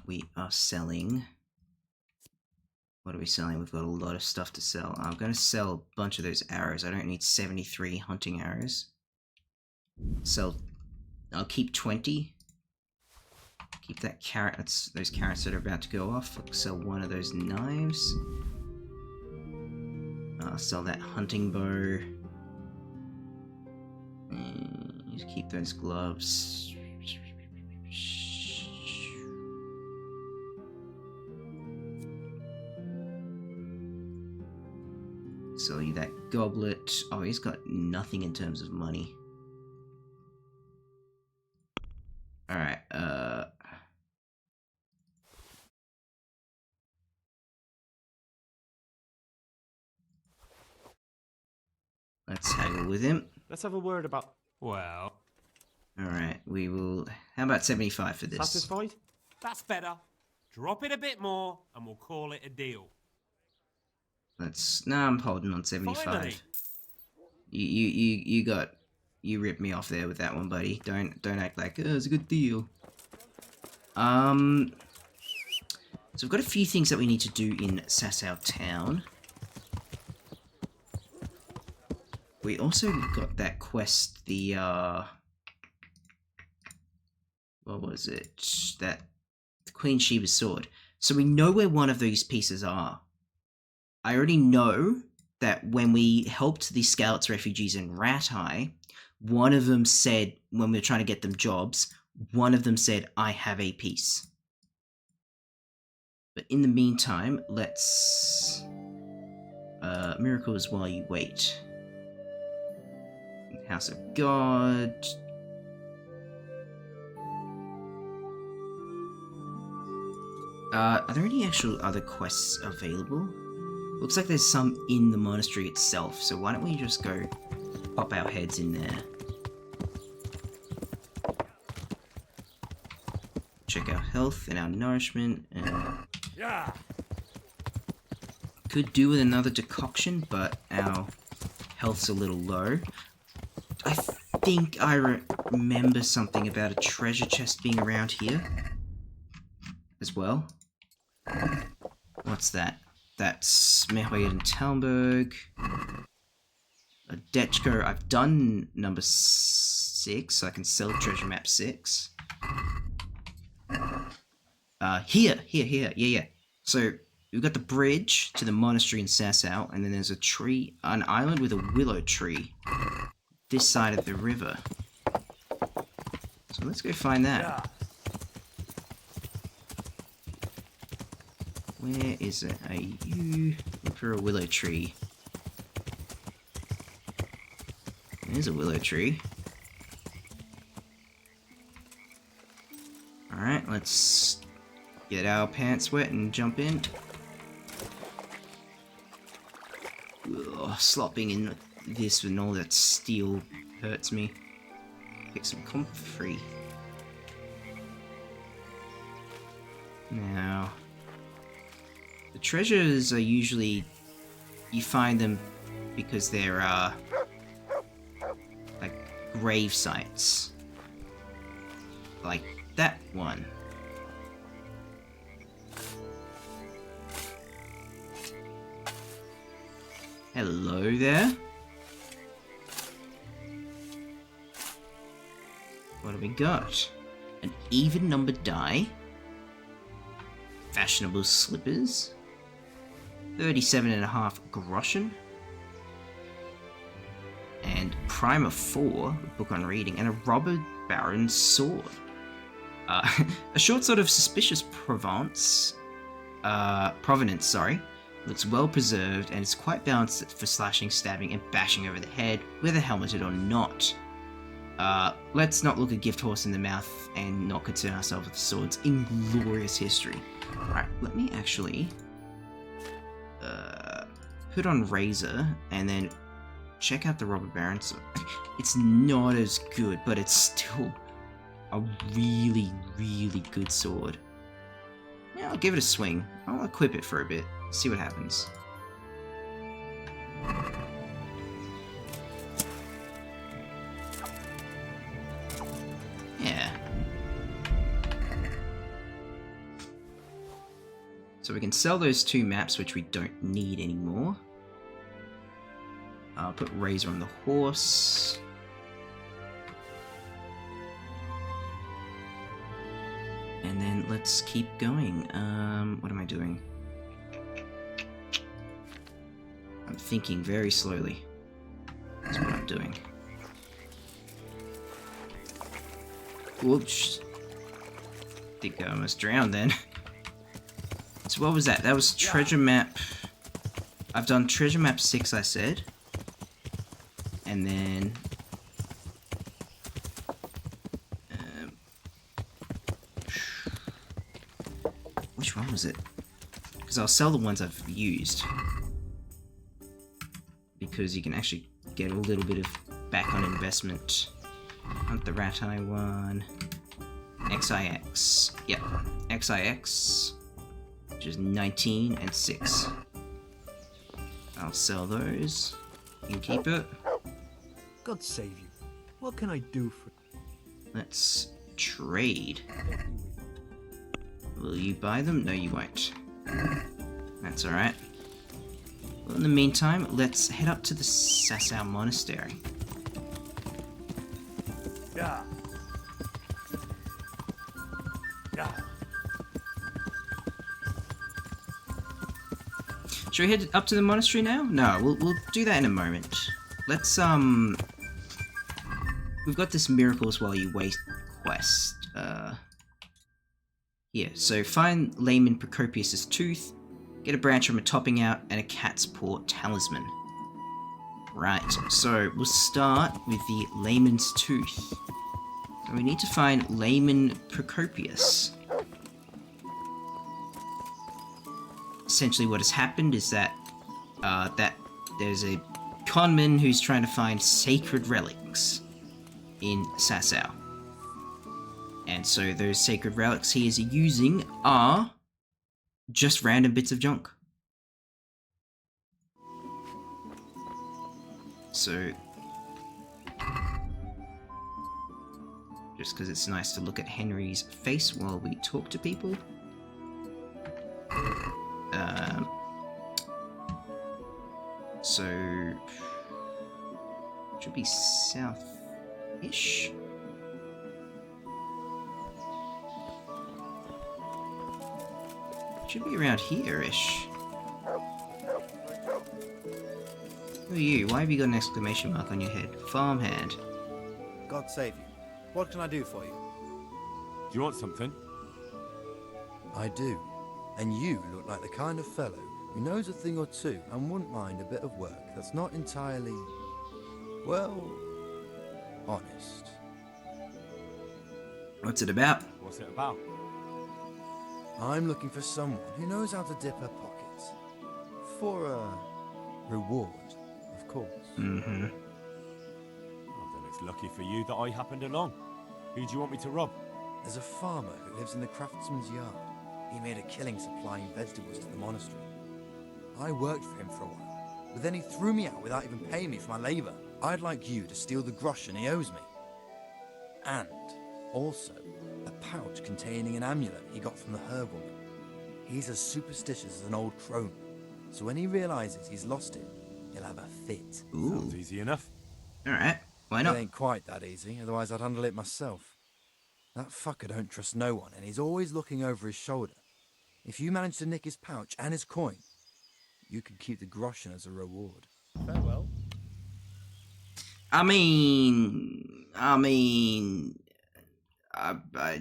We are selling. What are we selling? We've got a lot of stuff to sell. I'm going to sell a bunch of those arrows. I don't need 73 hunting arrows. I'll keep 20. Keep that carrot. That's those carrots that are about to go off. I'll sell one of those knives. I'll sell that hunting bow. And just keep those gloves. Sell you that goblet. Oh, he's got nothing in terms of money. Alright, let's haggle with him. Let's have a word about... Well... Alright, we will... How about 75 for this? Satisfied? That's better. Drop it a bit more and we'll call it a deal. No, I'm holding on 75. Finally. You ripped me off there with that one, buddy. Don't act like, oh, it's a good deal. So we've got a few things that we need to do in Sasau town. We also got that quest, the, what was it? The Queen Sheba's sword. So we know where one of those pieces are. I already know that when we helped the Scouts refugees in Ratai, one of them said, when we were trying to get them jobs, one of them said, I have a piece. But in the meantime, let's... Miracles while you wait. House of God. Are there any actual other quests available? Looks like there's some in the monastery itself, so why don't we just go pop our heads in there. Check our health and our nourishment. Yeah. Could do with another decoction, but our health's a little low. I think I remember something about a treasure chest being around here as well. What's that? That's Mehoy and Talmberg. A Dechko. I've done number 6, so I can sell treasure map 6. Here. Yeah. So we've got the bridge to the monastery in Sasau, and then there's a tree, an island with a willow tree. This side of the river. So let's go find that. Yeah. Where is it? Are you? Look for a willow tree. There's a willow tree. Alright, let's get our pants wet and jump in. Ugh, slopping in this with all that steel hurts me. Get some comfrey. Now, the treasures are usually, you find them because they're like grave sites, like that one. Hello there. What have we got? An even numbered die. Fashionable slippers. 37.5 groschen. And Primer 4, a book on reading, and a robber baron's sword. A short sort of suspicious provenance, looks well preserved and is quite balanced for slashing, stabbing, and bashing over the head, whether helmeted or not. Let's not look a gift horse in the mouth and not concern ourselves with the sword's inglorious history. Alright, let me actually put on Razor and then check out the robber baron sword. It's not as good, but it's still a really, really good sword. Yeah, I'll give it a swing. I'll equip it for a bit, see what happens. Yeah. So we can sell those 2 maps, which we don't need anymore. I'll put Razor on the horse. And then let's keep going. What am I doing? I'm thinking very slowly. That's what I'm doing. Whoops. I think I almost drowned then. So what was that? That was treasure map. I've done treasure map 6, I said. And then which one was it? Because I'll sell the ones I've used, because you can actually get a little bit of back on investment. Hunt the rat eye one. XIX. Yep. XIX, which is 19 and 6. I'll sell those. You can keep it. God save you. What can I do for you? Let's trade. Will you buy them? No, you won't. That's alright. Well, in the meantime, let's head up to the Sasau Monastery. Yeah. Yeah. Should we head up to the monastery now? No, we'll do that in a moment. Let's, we've got this Miracles While You Wait quest. Yeah, so find Layman Procopius's tooth, Get a branch from a topping out and a cat's paw talisman. Right, so we'll start with the layman's tooth. And we need to find Layman Procopius. Essentially what has happened is that there's a conman who's trying to find sacred relics in Sasau. And so those sacred relics he is using are just random bits of junk. So, just because it's nice to look at Henry's face while we talk to people. So, should be south-ish. Should be around here-ish. Who are you? Why have you got an exclamation mark on your head? Farmhand. God save you. What can I do for you? Do you want something? I do. And you look like the kind of fellow who knows a thing or two and wouldn't mind a bit of work that's not entirely, well, honest. What's it about? What's it about? I'm looking for someone who knows how to dip her pockets. For a reward, of course. Mm-hmm. Well, then it's lucky for you that I happened along. Who do you want me to rob? There's a farmer who lives in the craftsman's yard. He made a killing supplying vegetables to the monastery. I worked for him for a while, but then he threw me out without even paying me for my labor. I'd like you to steal the groschen he owes me. And also a pouch containing an amulet he got from the herb woman. He's as superstitious as an old crone, so when he realizes he's lost it, he'll have a fit. Ooh. Sounds easy enough. Alright, why not? It ain't quite that easy, otherwise I'd handle it myself. That fucker don't trust no one, and he's always looking over his shoulder. If you manage to nick his pouch and his coin, you can keep the groschen as a reward. Farewell. I mean,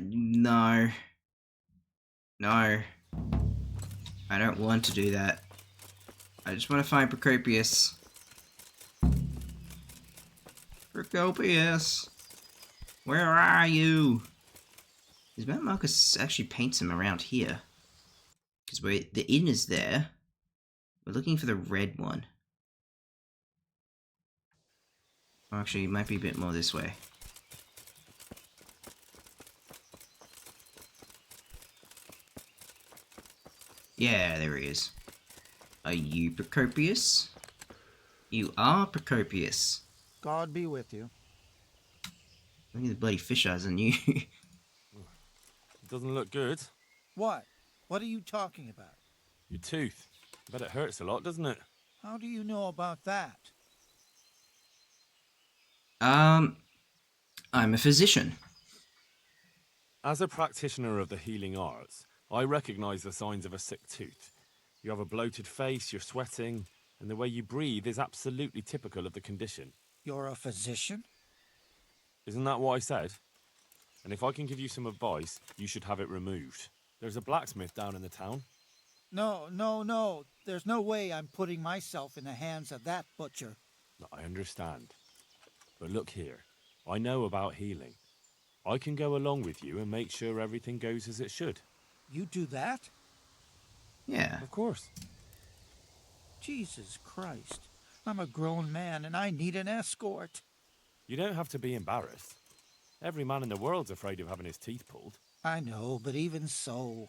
no. No. I don't want to do that. I just want to find Procopius. Procopius! Where are you? Because Mount Marcus actually paints him around here. Because the inn is there. We're looking for the red one. Or actually, it might be a bit more this way. Yeah, there he is. Are you Procopius? You are Procopius. God be with you. Look at the bloody fish eyes on you. It doesn't look good. What? What are you talking about? Your tooth. I bet it hurts a lot, doesn't it? How do you know about that? I'm a physician. As a practitioner of the healing arts, I recognize the signs of a sick tooth. You have a bloated face, you're sweating, and the way you breathe is absolutely typical of the condition. You're a physician? Isn't that what I said? And if I can give you some advice, you should have it removed. There's a blacksmith down in the town. No. There's no way I'm putting myself in the hands of that butcher. I understand. But look here, I know about healing. I can go along with you and make sure everything goes as it should. You do that? Yeah. Of course. Jesus Christ. I'm a grown man and I need an escort. You don't have to be embarrassed. Every man in the world's afraid of having his teeth pulled. I know, but even so.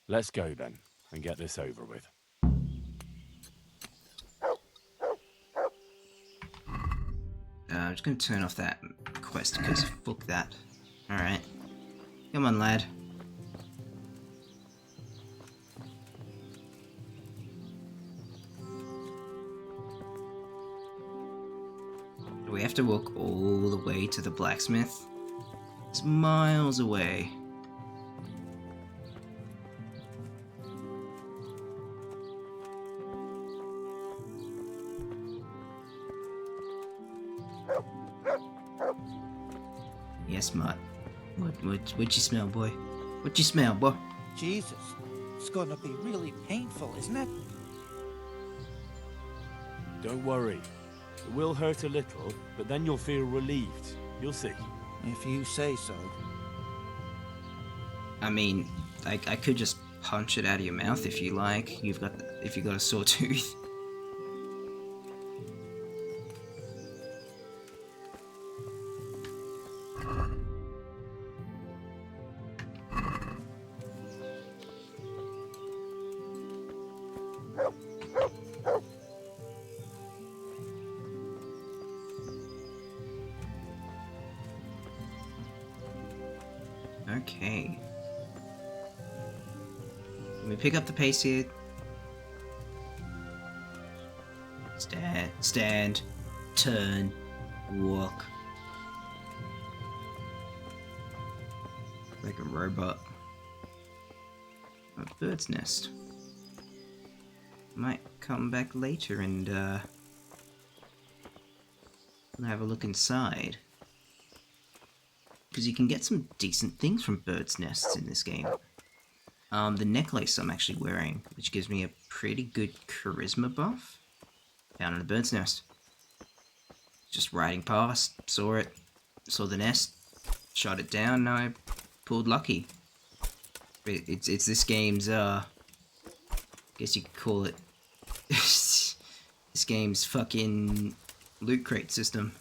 Let's go then, and get this over with. I'm just gonna turn off that quest because fuck that. Alright. Come on, lad. Do we have to walk all the way to the blacksmith? It's miles away. Yes, Mutt. What'd you smell, boy? What'd you smell, boy? Jesus. It's gonna be really painful, isn't it? Don't worry. It will hurt a little, but then you'll feel relieved. You'll see. If you say so. I mean, I could just punch it out of your mouth if you like. If you've got a sore tooth. Okay. Let me pick up the pace here. Stand, turn, walk. Like a robot. A bird's nest. Might come back later and have a look inside. Because you can get some decent things from birds' nests in this game. The necklace I'm actually wearing, which gives me a pretty good charisma buff, found in a bird's nest. Just riding past, saw it, saw the nest, shot it down, and I pulled lucky. It's this game's, I guess you could call it, this game's fucking loot crate system.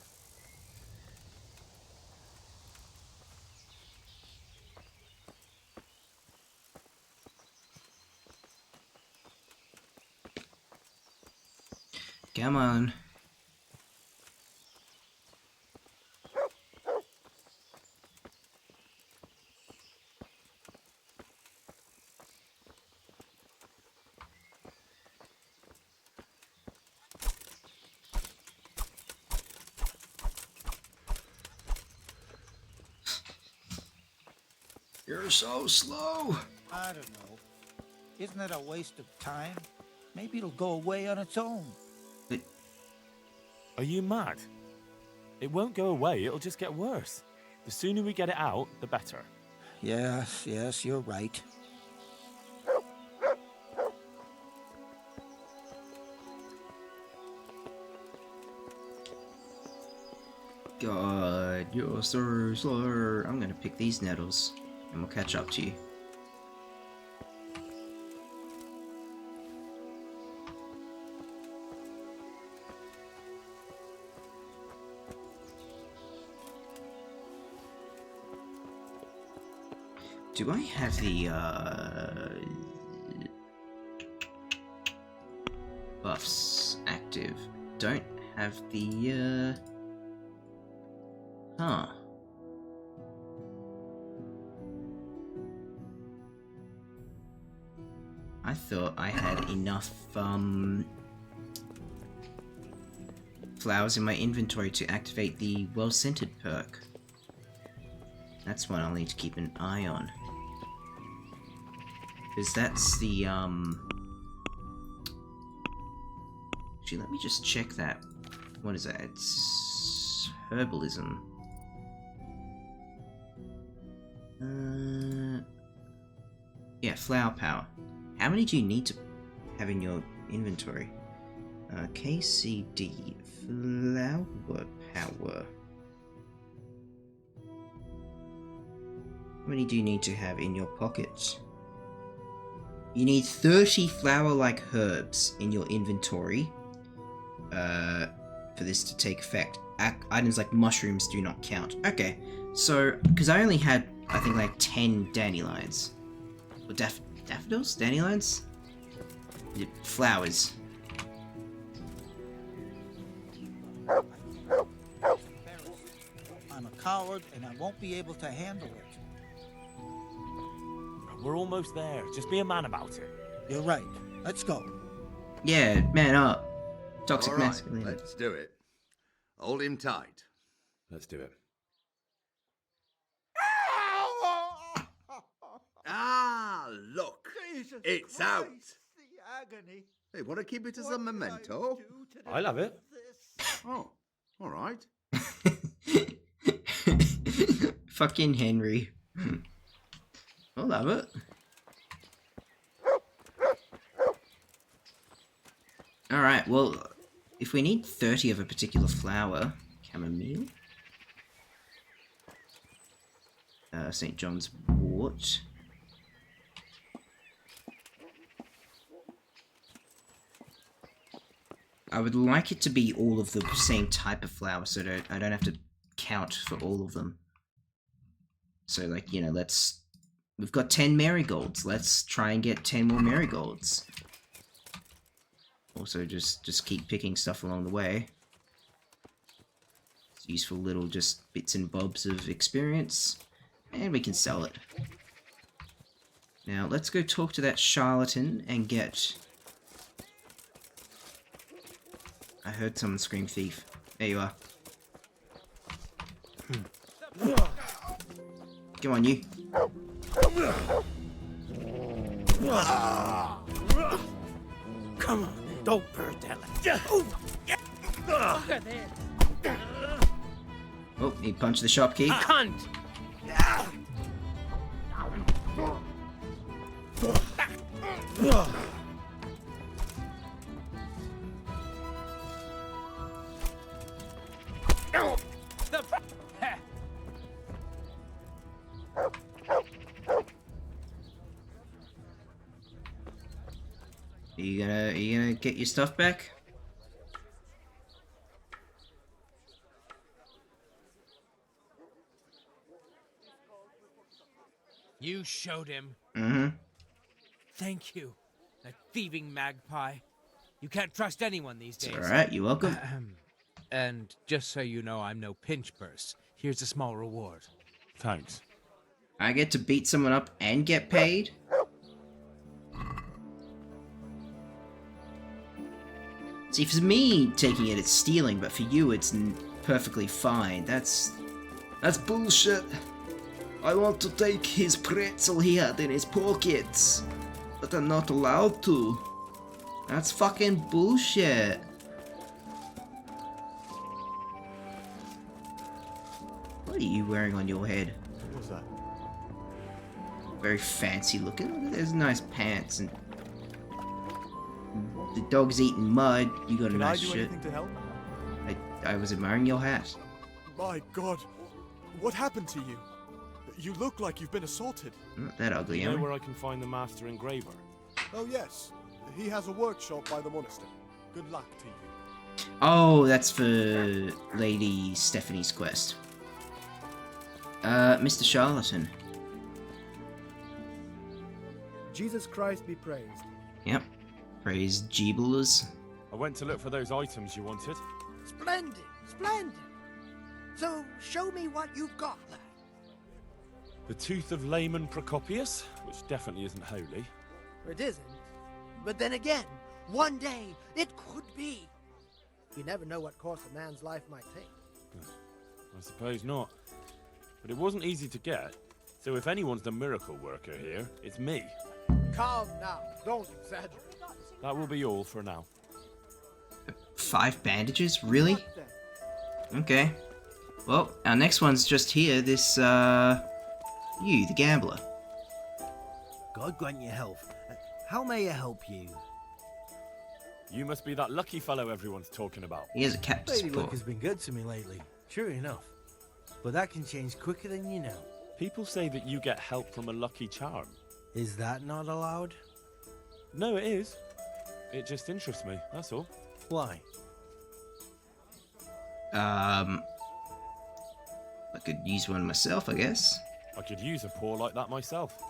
Come on. You're so slow. I don't know. Isn't it a waste of time? Maybe it'll go away on its own. Are you mad? It won't go away, it'll just get worse. The sooner we get it out, the better. Yes, you're right. God, you're so slow. I'm gonna pick these nettles, and we'll catch up to you. Do I have the, buffs active? Don't have the, huh. I thought I had enough, flowers in my inventory to activate the well-scented perk. That's one I'll need to keep an eye on. Because that's the, Actually, let me just check that. What is that? It's herbalism. Yeah, flower power. How many do you need to have in your inventory? KCD. Flower power. How many do you need to have in your pockets? You need 30 flower-like herbs in your inventory for this to take effect. Items like mushrooms do not count. Okay, so, because I only had, I think, like 10 dandelions. Or daffodils? Dandelions? Yeah, flowers. I'm a coward and I won't be able to handle it. We're almost there. Just be a man about it. You're right. Let's go. Yeah, man up. Toxic masculinity. Let's do it. Hold him tight. Let's do it. Ah, look. Jesus It's Christ, out. The agony. Hey, want to keep it as a memento? I love it. Oh, all right. Fucking Henry. I'll love it. Alright, well, if we need 30 of a particular flower, chamomile, St. John's wort, I would like it to be all of the same type of flower so that I don't have to count for all of them. So, like, you know, we've got 10 marigolds, let's try and get 10 more marigolds. Also, just keep picking stuff along the way. It's useful little just bits and bobs of experience, and we can sell it. Now, let's go talk to that charlatan and get... I heard someone scream thief. There you are. Come on, you. Come on, don't burn that. Oh, he punched the shopkeep. Cunt! Are you gonna get your stuff back? You showed him. Mm-hmm. Thank you. That thieving magpie. You can't trust anyone these days. It's alright, you're welcome. And just so you know, I'm no pinch purse. Here's a small reward. Thanks. I get to beat someone up and get paid? See, for me, taking it, it's stealing, but for you, it's perfectly fine. That's bullshit. I want to take his pretzel he had in his pockets, but I'm not allowed to. That's fucking bullshit. What are you wearing on your head? What was that? Very fancy looking. There's nice pants and the dog's eating mud. You got a nice shirt. Can I do anything to help? I was admiring your hat. My God, what happened to you? You look like you've been assaulted. Not that ugly, You know where I can find the master engraver? Oh yes, he has a workshop by the monastery. Good luck to you. Oh, that's for Lady Stephanie's quest. Mr. Charlatan. Jesus Christ be praised. Yep. Praise Jeebles. I went to look for those items you wanted. Splendid, splendid. So, show me what you've got, lad. The tooth of layman Procopius, which definitely isn't holy. It isn't. But then again, one day, it could be. You never know what course a man's life might take. I suppose not. But it wasn't easy to get, so if anyone's the miracle worker here, it's me. Calm now, don't exaggerate. That will be all for now. 5 bandages? Really? Okay. Well, our next one's just here, this, you, the gambler. God grant you health. How may I help you? You must be that lucky fellow everyone's talking about. He has a cat to Lady support. luck has been good to me lately, sure enough. But that can change quicker than you know. People say that you get help from a lucky charm. Is that not allowed? No, it is. It just interests me, that's all. Why? I could use one myself, I guess. I could use a paw like that myself.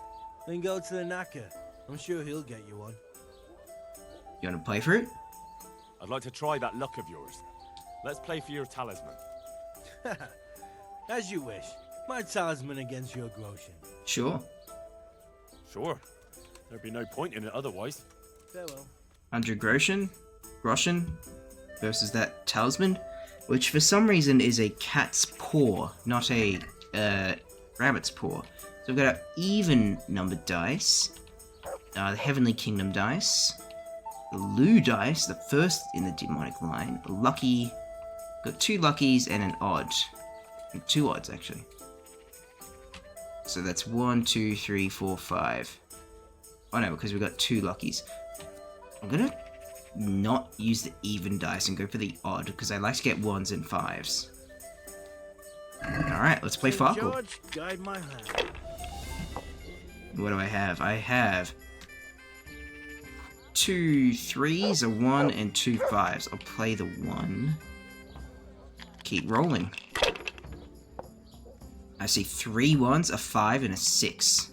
Then go to the knacker. I'm sure he'll get you one. You want to play for it? I'd like to try that luck of yours. Let's play for your talisman. As you wish. My talisman against your groschen. Sure. Sure. There'd be no point in it otherwise. Farewell. 100 groschen versus that talisman, which for some reason is a cat's paw, not a rabbit's paw. So we've got our even numbered dice, the Heavenly Kingdom dice, the Lou dice, the first in the demonic line, a lucky, got 2 luckies and an odd, and 2 odds actually. So that's 1, 2, 3, 4, 5. Oh no, because we've got 2 luckies. I'm gonna not use the even dice and go for the odd, because I like to get 1s and 5s. Alright, let's play St. Farkle. George, guide my hand. What do I have? I have 2 3s, a 1, and 2 5s. I'll play the 1. Keep rolling. I see 3 1s, a 5, and a 6.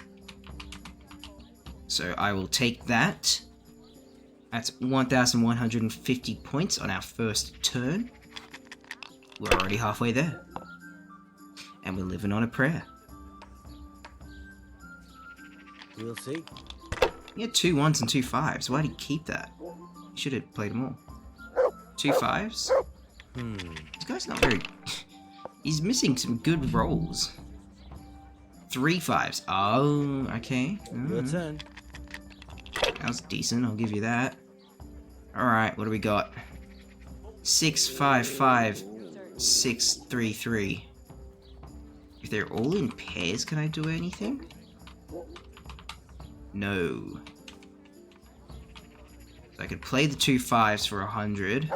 So I will take that. That's 1,150 points on our first turn. We're already halfway there. And we're living on a prayer. We'll see. You had 2 1s and 2 5s. Why did he keep that? He should have played them all. 2 5s? This guy's not very... He's missing some good rolls. 3 5s. Oh, okay. Your turn. That was decent, I'll give you that. Alright, what do we got? 6 5 5 6 3 3. If they're all in pairs, can I do anything? No. So I could play the 2 5s for 100.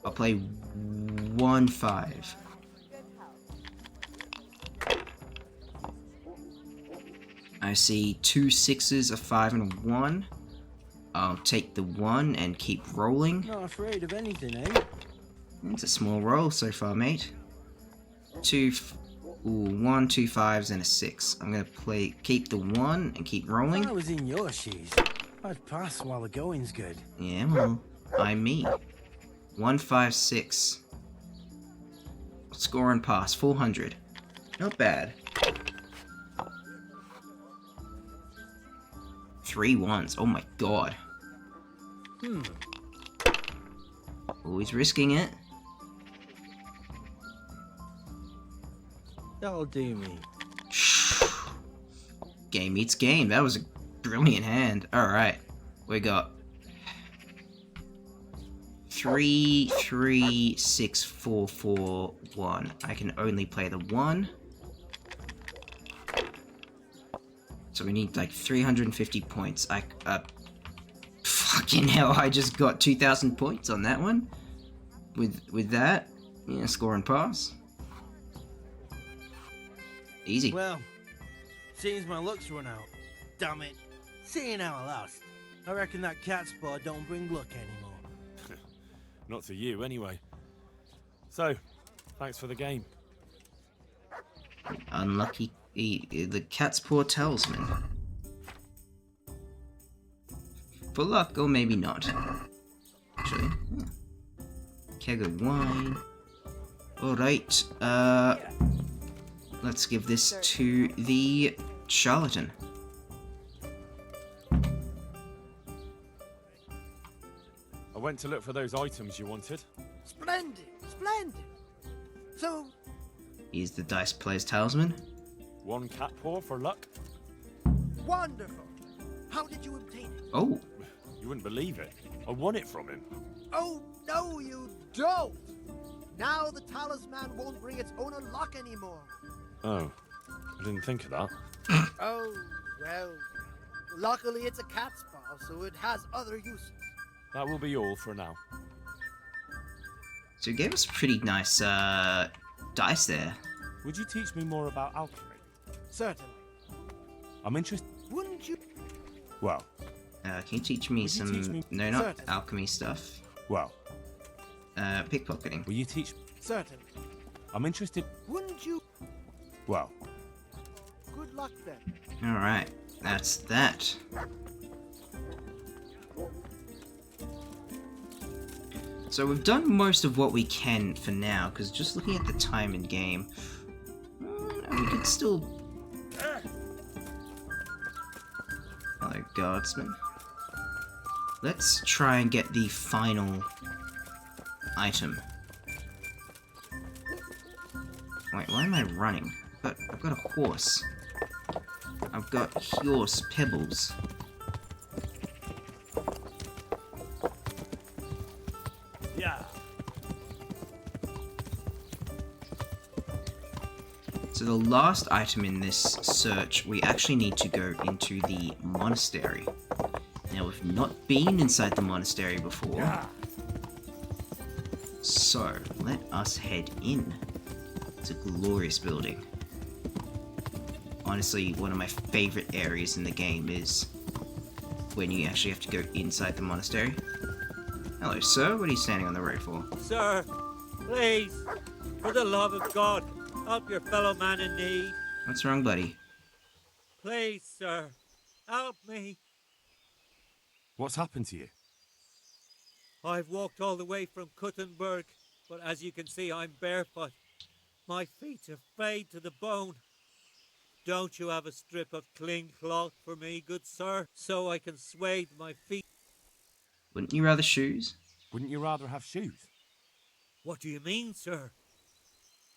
I'll play 1 5. I see 2 6s, a 5, and a 1. I'll take the 1 and keep rolling. Not afraid of anything, eh? It's a small roll so far, mate. 1 2 5s and a 6. I'm gonna keep the 1 and keep rolling. If I was in your shoes, I'd pass while the going's good. Yeah, well, I'm me. 1 5 6. Score and pass 400. Not bad. 3 1s. Oh my god. Always risking it. That'll do me. Game eats game. That was a brilliant hand. Alright. We got 3 3 6 4 4 1. I can only play the 1. So we need like 350 points. Fucking hell, I just got 2,000 points on that one. With that, yeah, score and pass. Easy. Well, seems my luck's run out. Damn it. Seeing how I lost, I reckon that cat spot don't bring luck anymore. Not to you, anyway. So, thanks for the game. Unlucky. The cat's paw talisman. For luck, or maybe not. Actually, yeah. Keg of wine. Alright, let's give this to the charlatan. I went to look for those items you wanted. Splendid, splendid. So, Here's the dice player's talisman. 1 cat paw for luck. wonderful. How did you obtain it? Oh. You wouldn't believe it. I won it from him. Oh, no, you don't. Now the talisman won't bring its owner luck anymore. Oh, I didn't think of that. Oh, well, luckily it's a cat's paw, so it has other uses. That will be all for now. So it gave us pretty nice dice there. Would you teach me more about alchemy? Certainly. I'm interested. Wouldn't you? Well. Can you teach me some... No, not Certainly. Alchemy stuff. Well. Pickpocketing. Will you teach... Certainly. I'm interested... Wouldn't you? Well. Good luck then. Alright, that's that. So we've done most of what we can for now, because just looking at the time in game, we could still... Hello, guardsman. Let's try and get the final item. Wait, why am I running? I've got a horse. I've got horse pebbles. Yeah. So the last item in this search, we actually need to go into the monastery. Now, we've not been inside the monastery before. So, let us head in. It's a glorious building. Honestly, one of my favorite areas in the game is when you actually have to go inside the monastery. Hello, sir. What are you standing on the road for? Sir, please, for the love of God, help your fellow man in need. What's wrong, buddy? Please, sir, help me. What's happened to you? I've walked all the way from Kuttenberg, but as you can see, I'm barefoot. My feet are frayed to the bone. Don't you have a strip of clean cloth for me, good sir, so I can swathe my feet? Wouldn't you rather shoes? Wouldn't you rather have shoes? What do you mean, sir?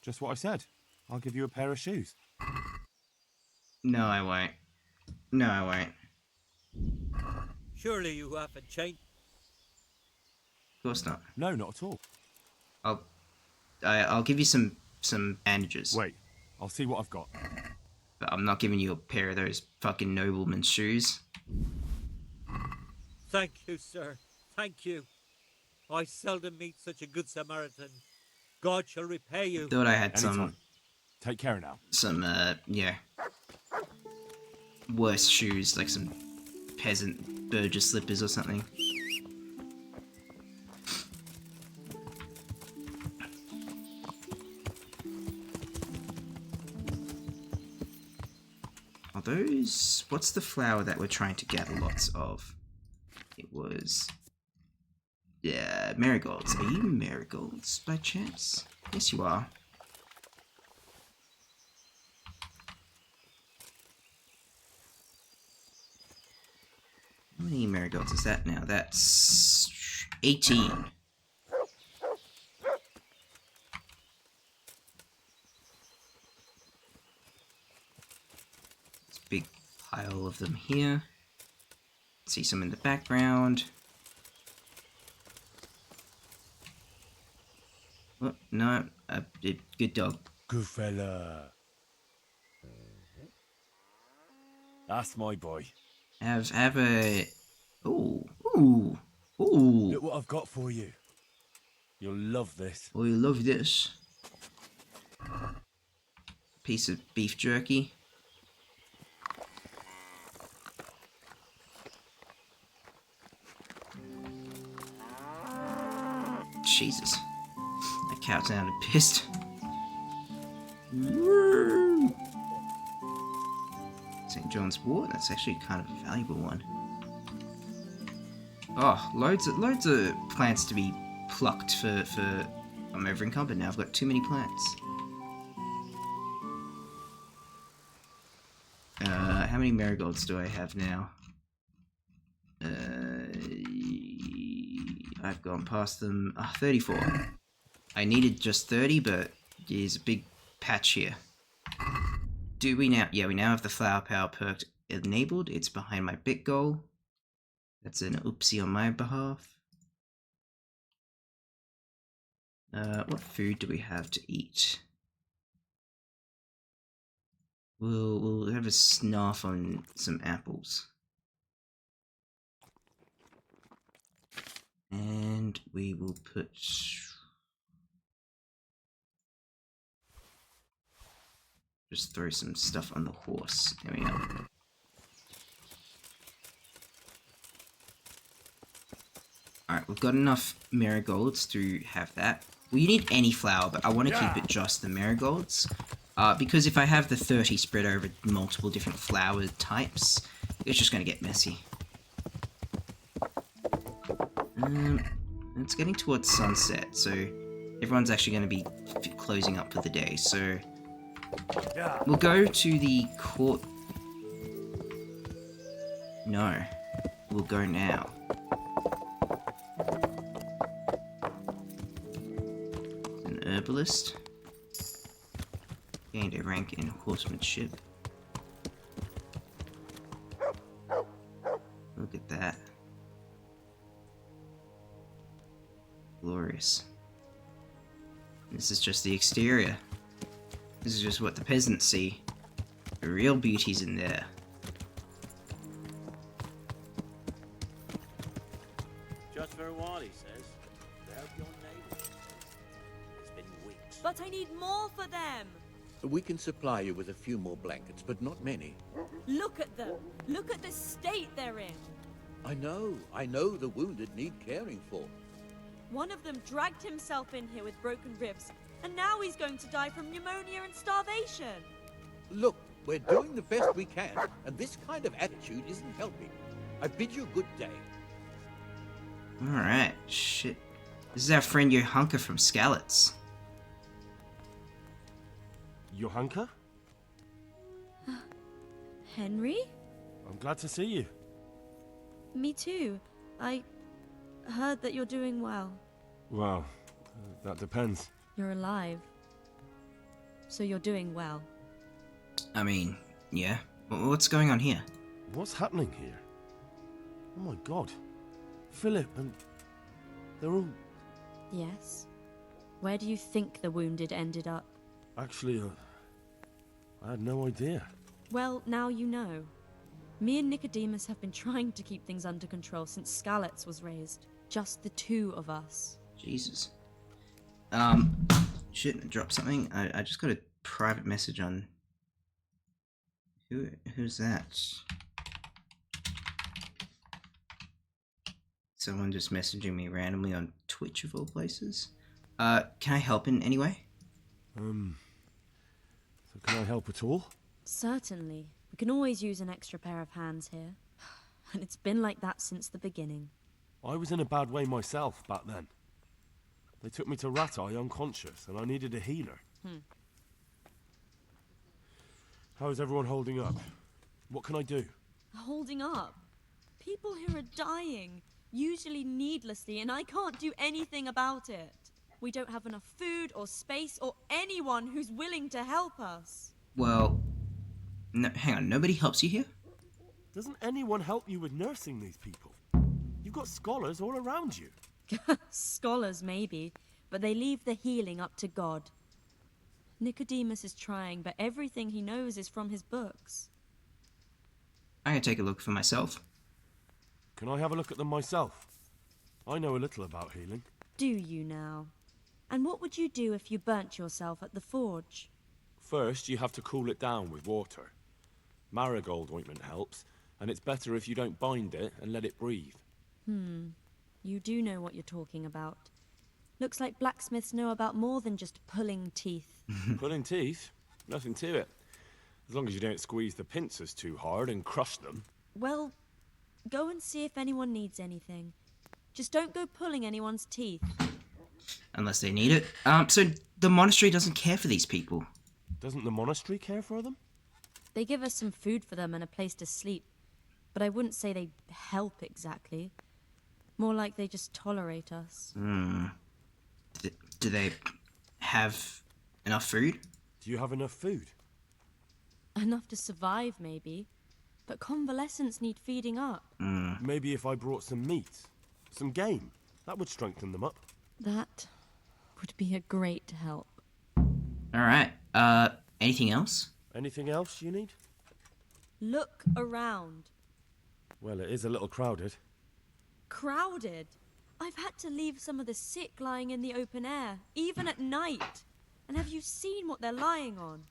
Just what I said. I'll give you a pair of shoes. No, I won't. No, I won't. Surely you haven't changed. Of course not. No, not at all. I'll give you some bandages. Wait, I'll see what I've got. But I'm not giving you a pair of those fucking nobleman's shoes. Thank you, sir. Thank you. I seldom meet such a good Samaritan. God shall repay you. Thought I had Anytime. some... Take care now. Some, yeah. Worse shoes, like some peasant burgess slippers or something. Are those... What's the flower that we're trying to get lots of? It was... Yeah, marigolds. Are you marigolds by chance? Yes, you are. How many marigolds is that now? That's 18. There's a big pile of them here. See some in the background. Oh, no, good dog. Good fella. That's my boy. Have a... Ooh. Look what I've got for you. You'll love this. Oh, you'll love this. Piece of beef jerky. Jesus. That cow sounded pissed. St. John's wort, that's actually kind of a valuable one. Oh, loads of plants to be plucked for I'm over encumbered now. I've got too many plants. How many marigolds do I have now? I've gone past them. 34. I needed just 30, but there's a big patch here. Do we now? Yeah, we now have the flower power perk enabled. It's behind my bit goal. That's an oopsie on my behalf. What food do we have to eat? We'll have a snuff on some apples. And we will put... Just throw some stuff on the horse. There we go. Alright, we've got enough marigolds to have that. Well, you need any flower, but I want to keep it just the marigolds. Because if I have the 30 spread over multiple different flower types, it's just going to get messy. It's getting towards sunset, so everyone's actually going to be closing up for the day, so... We'll go to the court... No. We'll go now. An herbalist. Gained a rank in horsemanship. Look at that. Glorious. This is just the exterior. This is just what the peasants see. The real beauty's in there. for a while, he says. To help your neighbours. It's been weeks. But I need more for them. We can supply you with a few more blankets, but not many. Look at them. Look at the state they're in. I know the wounded need caring for. One of them dragged himself in here with broken ribs, and now he's going to die from pneumonia and starvation. Look, we're doing the best we can, and this kind of attitude isn't helping. I bid you a good day. Alright, shit. This is our friend Johanka from Skalitz. Johanka? Henry? I'm glad to see you. Me too. I heard that you're doing well. Well, that depends. You're alive. So you're doing well. I mean, yeah. What's going on here? What's happening here? Oh my god. Philip and... they're all... Yes? Where do you think the wounded ended up? Actually, I had no idea. Well, now you know. Me and Nicodemus have been trying to keep things under control since Skalitz was raised. Just the two of us. Jesus. Shit, I dropped something. I just got a private message on... Who's that? Someone just messaging me randomly on Twitch of all places. Can I help in any way? So can I help at all? Certainly. We can always use an extra pair of hands here. And it's been like that since the beginning. I was in a bad way myself back then. They took me to Ratai unconscious, and I needed a healer. How is everyone holding up? What can I do? Holding up? People here are dying, usually needlessly, and I can't do anything about it. We don't have enough food or space or anyone who's willing to help us. Well, no, hang on, nobody helps you here? Doesn't anyone help you with nursing these people? You've got scholars all around you. Scholars, maybe, but they leave the healing up to God. Nicodemus is trying, but everything he knows is from his books. I can take a look for myself. Can I have a look at them myself? I know a little about healing. Do you now? And what would you do if you burnt yourself at the forge? First, you have to cool it down with water. Marigold ointment helps, and it's better if you don't bind it and let it breathe. You do know what you're talking about. Looks like blacksmiths know about more than just pulling teeth. Pulling teeth? Nothing to it. As long as you don't squeeze the pincers too hard and crush them. Well, go and see if anyone needs anything. Just don't go pulling anyone's teeth. Unless they need it. So the monastery doesn't care for these people? Doesn't the monastery care for them? They give us some food for them and a place to sleep. But I wouldn't say they help exactly. More like they just tolerate us. Do they have enough food? Do you have enough food? Enough to survive, maybe. But convalescents need feeding up. Maybe if I brought some meat, some game, that would strengthen them up. That would be a great help. Alright, anything else? Anything else you need? Look around. Well, it is a little crowded. Crowded? I've had to leave some of the sick lying in the open air, even at night. And have you seen what they're lying on?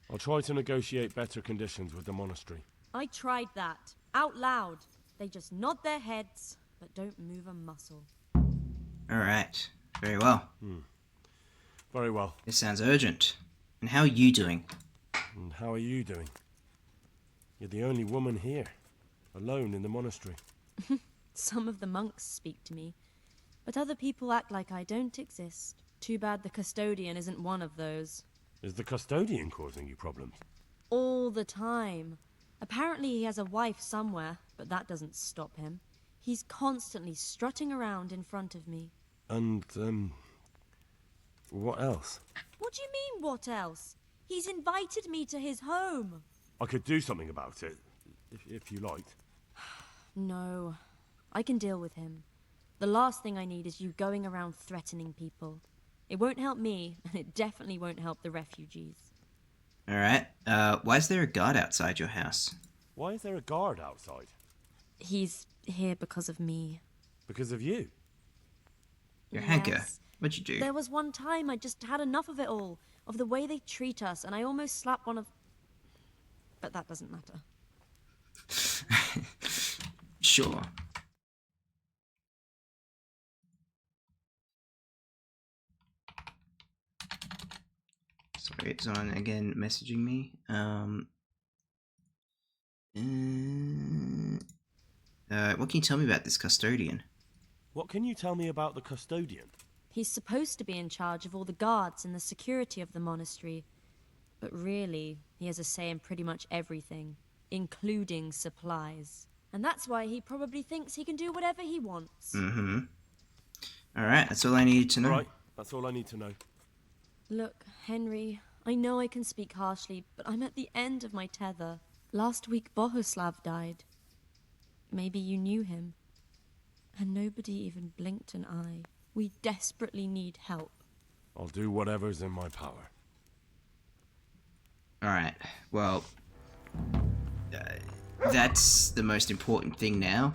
I'll try to negotiate better conditions with the monastery. I tried that, out loud. They just nod their heads, but don't move a muscle. Alright, very well. Very well. This sounds urgent. And how are you doing? And how are you doing? You're the only woman here, alone in the monastery. Some of the monks speak to me, but other people act like I don't exist. Too bad the custodian isn't one of those. Is the custodian causing you problems? All the time. Apparently he has a wife somewhere, but that doesn't stop him. He's constantly strutting around in front of me. And, what else? What do you mean, what else? He's invited me to his home. I could do something about it, if you liked. No, I can deal with him. The last thing I need is you going around threatening people. It won't help me, and it definitely won't help the refugees. Alright, why is there a guard outside your house? Why is there a guard outside? He's here because of me. Because of you? Your hacker. Yes. What'd you do? There was one time I just had enough of it all, of the way they treat us, and I almost slapped one of... But that doesn't matter. Sure. Sorry, it's on again messaging me. What can you tell me about this custodian? What can you tell me about the custodian? He's supposed to be in charge of all the guards and the security of the monastery, but really, he has a say in pretty much everything, including supplies. And that's why he probably thinks he can do whatever he wants. Mm-hmm. Alright, that's all I needed to know. Alright, that's all I need to know. Look, Henry, I know I can speak harshly, but I'm at the end of my tether. Last week, Bohuslav died. Maybe you knew him. And nobody even blinked an eye. We desperately need help. I'll do whatever's in my power. Alright, well... that's the most important thing now.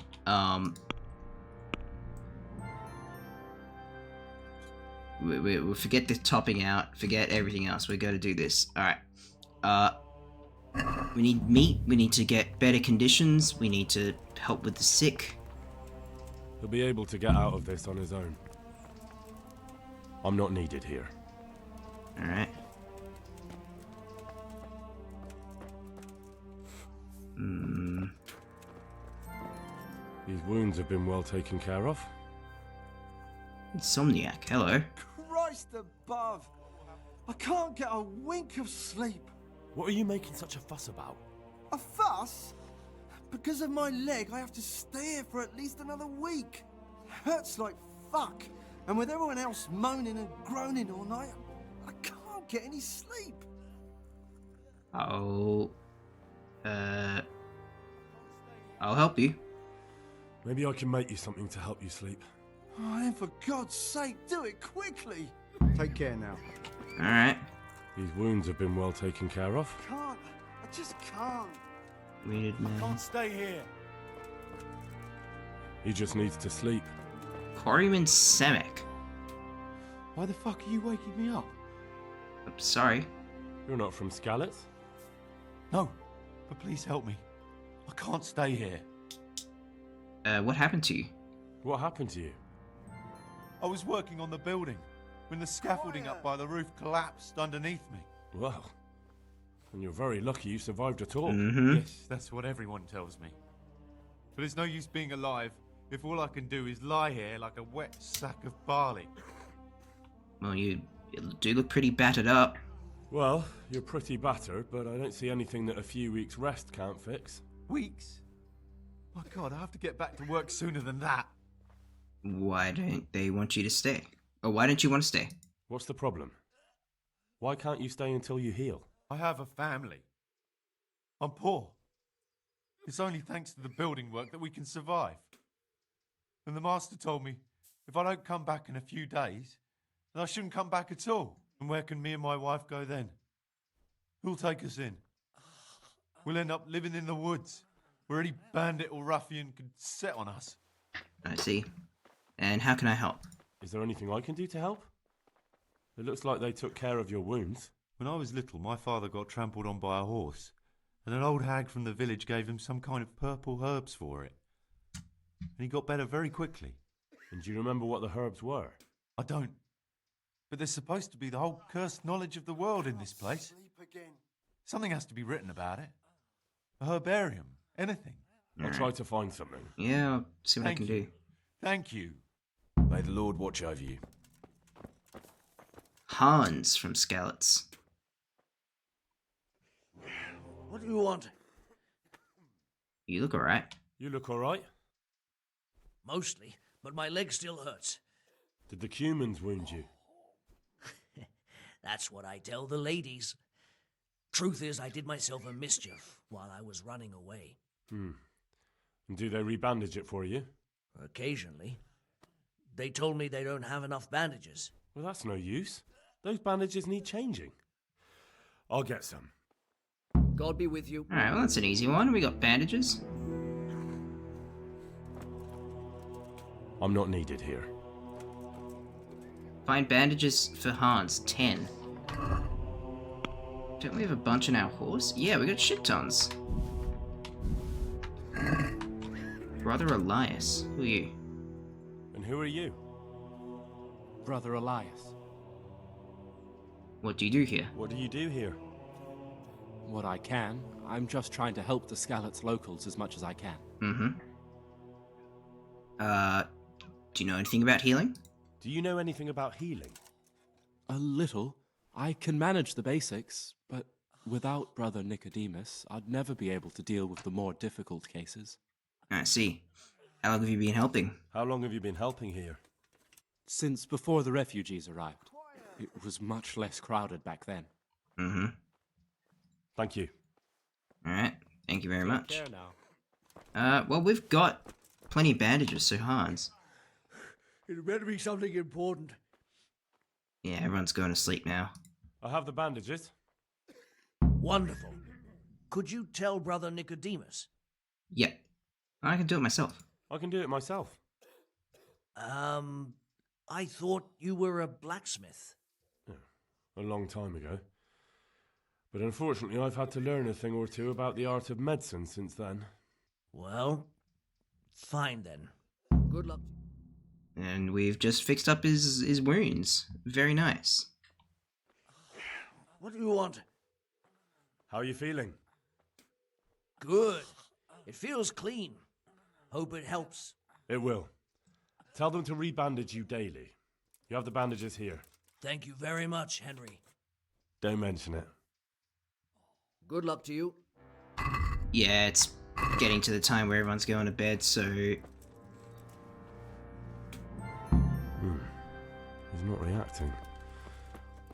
We'll forget the topping out, forget everything else. We're going to do this. Alright. We need meat, we need to get better conditions, we need to help with the sick. He'll be able to get out of this on his own. I'm not needed here. Alright. These wounds have been well taken care of. Insomniac, hello. Christ above! I can't get a wink of sleep. What are you making such a fuss about? A fuss? Because of my leg, I have to stay here for at least another week. Hurts like fuck. And with everyone else moaning and groaning all night, I can't get any sleep. I'll help you. Maybe I can make you something to help you sleep. Oh, and for God's sake, do it quickly. Take care now. Alright. These wounds have been well taken care of. Can't. I just can't. Weird man. Can't stay here. He just needs to sleep. Koriman Semek. Why the fuck are you waking me up? I'm sorry. You're not from Skalitz? No, but please help me. I can't stay here. What happened to you? What happened to you? I was working on the building when the scaffolding up by the roof collapsed underneath me. Well, and you're very lucky you survived at all. Mm-hmm. Yes, that's what everyone tells me. But it's no use being alive if all I can do is lie here like a wet sack of barley. Well, you do look pretty battered up. Well, you're pretty battered, but I don't see anything that a few weeks' rest can't fix. Weeks? My God, I have to get back to work sooner than that. Why don't they want you to stay? Or why don't you want to stay? What's the problem? Why can't you stay until you heal? I have a family. I'm poor. It's only thanks to the building work that we can survive. And the master told me if I don't come back in a few days, then I shouldn't come back at all. And where can me and my wife go then? Who'll take us in? We'll end up living in the woods, where any bandit or ruffian could set on us. I see. And how can I help? Is there anything I can do to help? It looks like they took care of your wounds. When I was little, my father got trampled on by a horse, and an old hag from the village gave him some kind of purple herbs for it. And he got better very quickly. And do you remember what the herbs were? I don't. But there's supposed to be the whole cursed knowledge of the world in this place. Something has to be written about it. A herbarium. Anything. I'll try to find something. Yeah, I'll see what I can do. Thank you. May the Lord watch over you. Hans from Skalitz. What do you want? You look alright. You look alright? Mostly, but my leg still hurts. Did the Cumans wound you? That's what I tell the ladies. Truth is, I did myself a mischief while I was running away. And do they rebandage it for you? Occasionally. They told me they don't have enough bandages. Well, that's no use. Those bandages need changing. I'll get some. God be with you. Alright, well that's an easy one. We got bandages. I'm not needed here. Find bandages for Hans, 10. Don't we have a bunch in our horse? Yeah, we got shit tons. Brother Elias, who are you? And who are you? Brother Elias. What do you do here? What do you do here? What I can. I'm just trying to help the Skalitz locals as much as I can. Mm-hmm. Do you know anything about healing? Do you know anything about healing? A little. I can manage the basics, but without Brother Nicodemus, I'd never be able to deal with the more difficult cases. I see. How long have you been helping? How long have you been helping here? Since before the refugees arrived. It was much less crowded back then. Mm-hmm. Thank you. Alright, thank you very much. Take care now. Well, we've got plenty of bandages, so Hans. It better be something important. Yeah, everyone's going to sleep now. I have the bandages. Wonderful. Could you tell Brother Nicodemus? Yeah, I can do it myself. I can do it myself. I thought you were a blacksmith. A long time ago. But unfortunately, I've had to learn a thing or two about the art of medicine since then. Well, fine then. Good luck. And we've just fixed up his wounds. Very nice. What do you want? How are you feeling? Good. It feels clean. Hope it helps. It will. Tell them to rebandage you daily. You have the bandages here. Thank you very much, Henry. Don't mention it. Good luck to you. Yeah, it's getting to the time where everyone's going to bed, so... He's not reacting.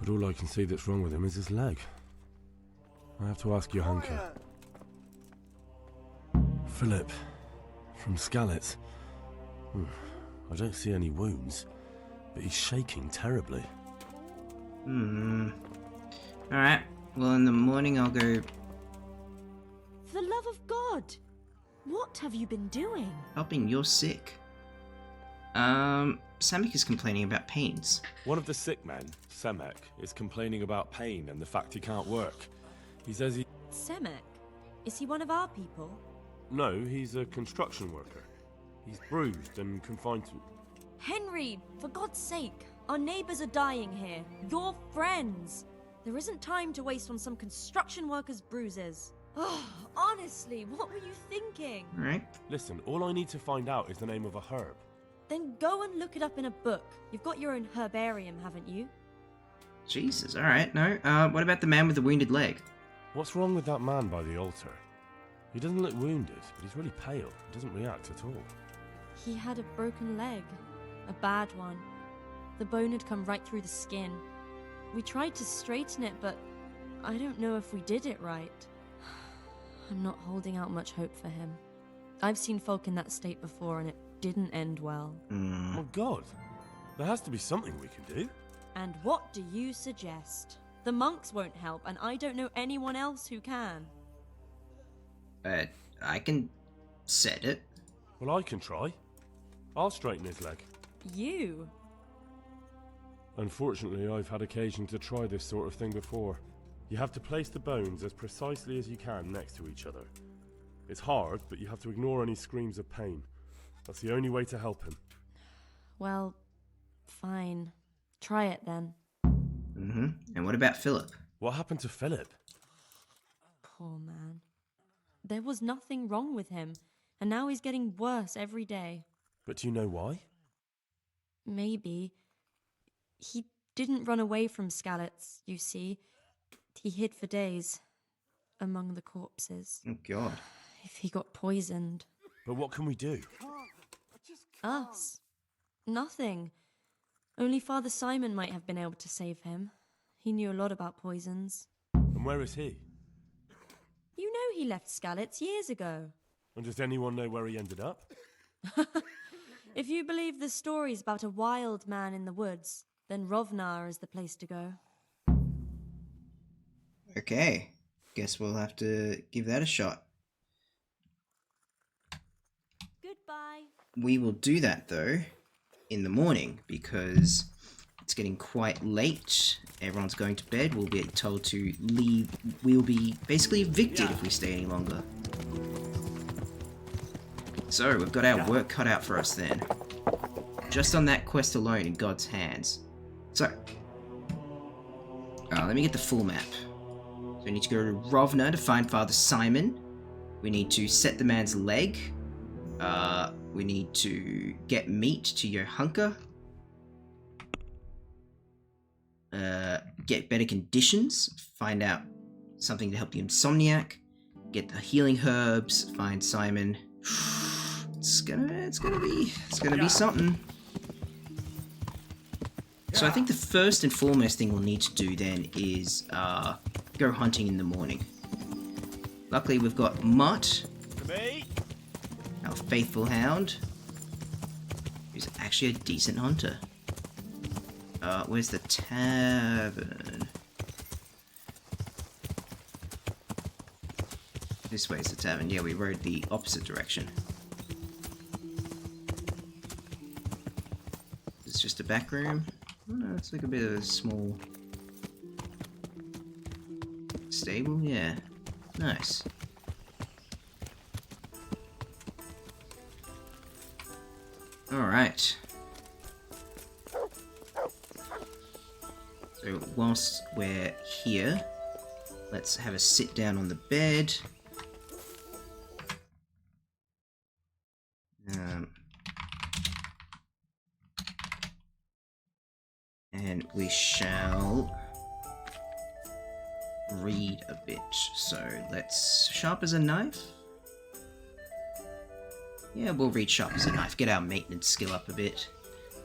But all I can see that's wrong with him is his leg. I have to ask Johanka. Philip, from Skalitz. I don't see any wounds, but he's shaking terribly. Alright, well in the morning I'll go... For the love of God! What have you been doing? Helping, you're sick. Samek is complaining about pains. One of the sick men, Semek, is complaining about pain and the fact he can't work. He says he... Semek? Is he one of our people? No, he's a construction worker. He's bruised and confined to... Henry, for God's sake, our neighbors are dying here. You're friends. There isn't time to waste on some construction worker's bruises. Oh, honestly, what were you thinking? Alright. Listen, all I need to find out is the name of a herb. Then go and look it up in a book. You've got your own herbarium, haven't you? Jesus, alright, no. What about the man with the wounded leg? What's wrong with that man by the altar? He doesn't look wounded, but he's really pale. He doesn't react at all. He had a broken leg. A bad one. The bone had come right through the skin. We tried to straighten it, but I don't know if we did it right. I'm not holding out much hope for him. I've seen folk in that state before, and it didn't end well. Oh God, there has to be something we can do. And what do you suggest? The monks won't help, and I don't know anyone else who can. I can set it. Well, I can try. I'll straighten his leg. You? Unfortunately, I've had occasion to try this sort of thing before. You have to place the bones as precisely as you can next to each other. It's hard, but you have to ignore any screams of pain. That's the only way to help him. Well, fine. Try it then. And what about Philip? What happened to Philip? Poor man. There was nothing wrong with him, and now he's getting worse every day. But do you know why? Maybe. He didn't run away from Skalitz, you see. He hid for days, among the corpses. Oh, God. If he got poisoned. But what can we do? Us? Nothing. Only Father Simon might have been able to save him. He knew a lot about poisons. And where is he? You know he left Skalitz years ago. And does anyone know where he ended up? If you believe the stories about a wild man in the woods, then Rovnar is the place to go. Okay. Guess we'll have to give that a shot. Goodbye. We will do that, though, in the morning because it's getting quite late. Everyone's going to bed. We'll be told to leave. We'll be basically evicted if we stay any longer. So we've got our work cut out for us then. Just on that quest alone in God's hands. So, let me get the full map. So we need to go to Rovna to find Father Simon. We need to set the man's leg. We need to get meat to Yohunka. Get better conditions. Find out something to help the insomniac. Get the healing herbs. Find Simon. It's gonna be something. So I think the first and foremost thing we'll need to do then is go hunting in the morning. Luckily we've got Mutt, our faithful hound, who's actually a decent hunter. Where's the tavern? This way's the tavern. Yeah, we rode the opposite direction. It's just a back room. Oh, no, it's like a bit of a small stable. Yeah, nice. All right. So whilst we're here, let's have a sit down on the bed. And we shall read a bit. So let's sharp as a knife. Yeah, we'll read sharp as a knife. Get our maintenance skill up a bit.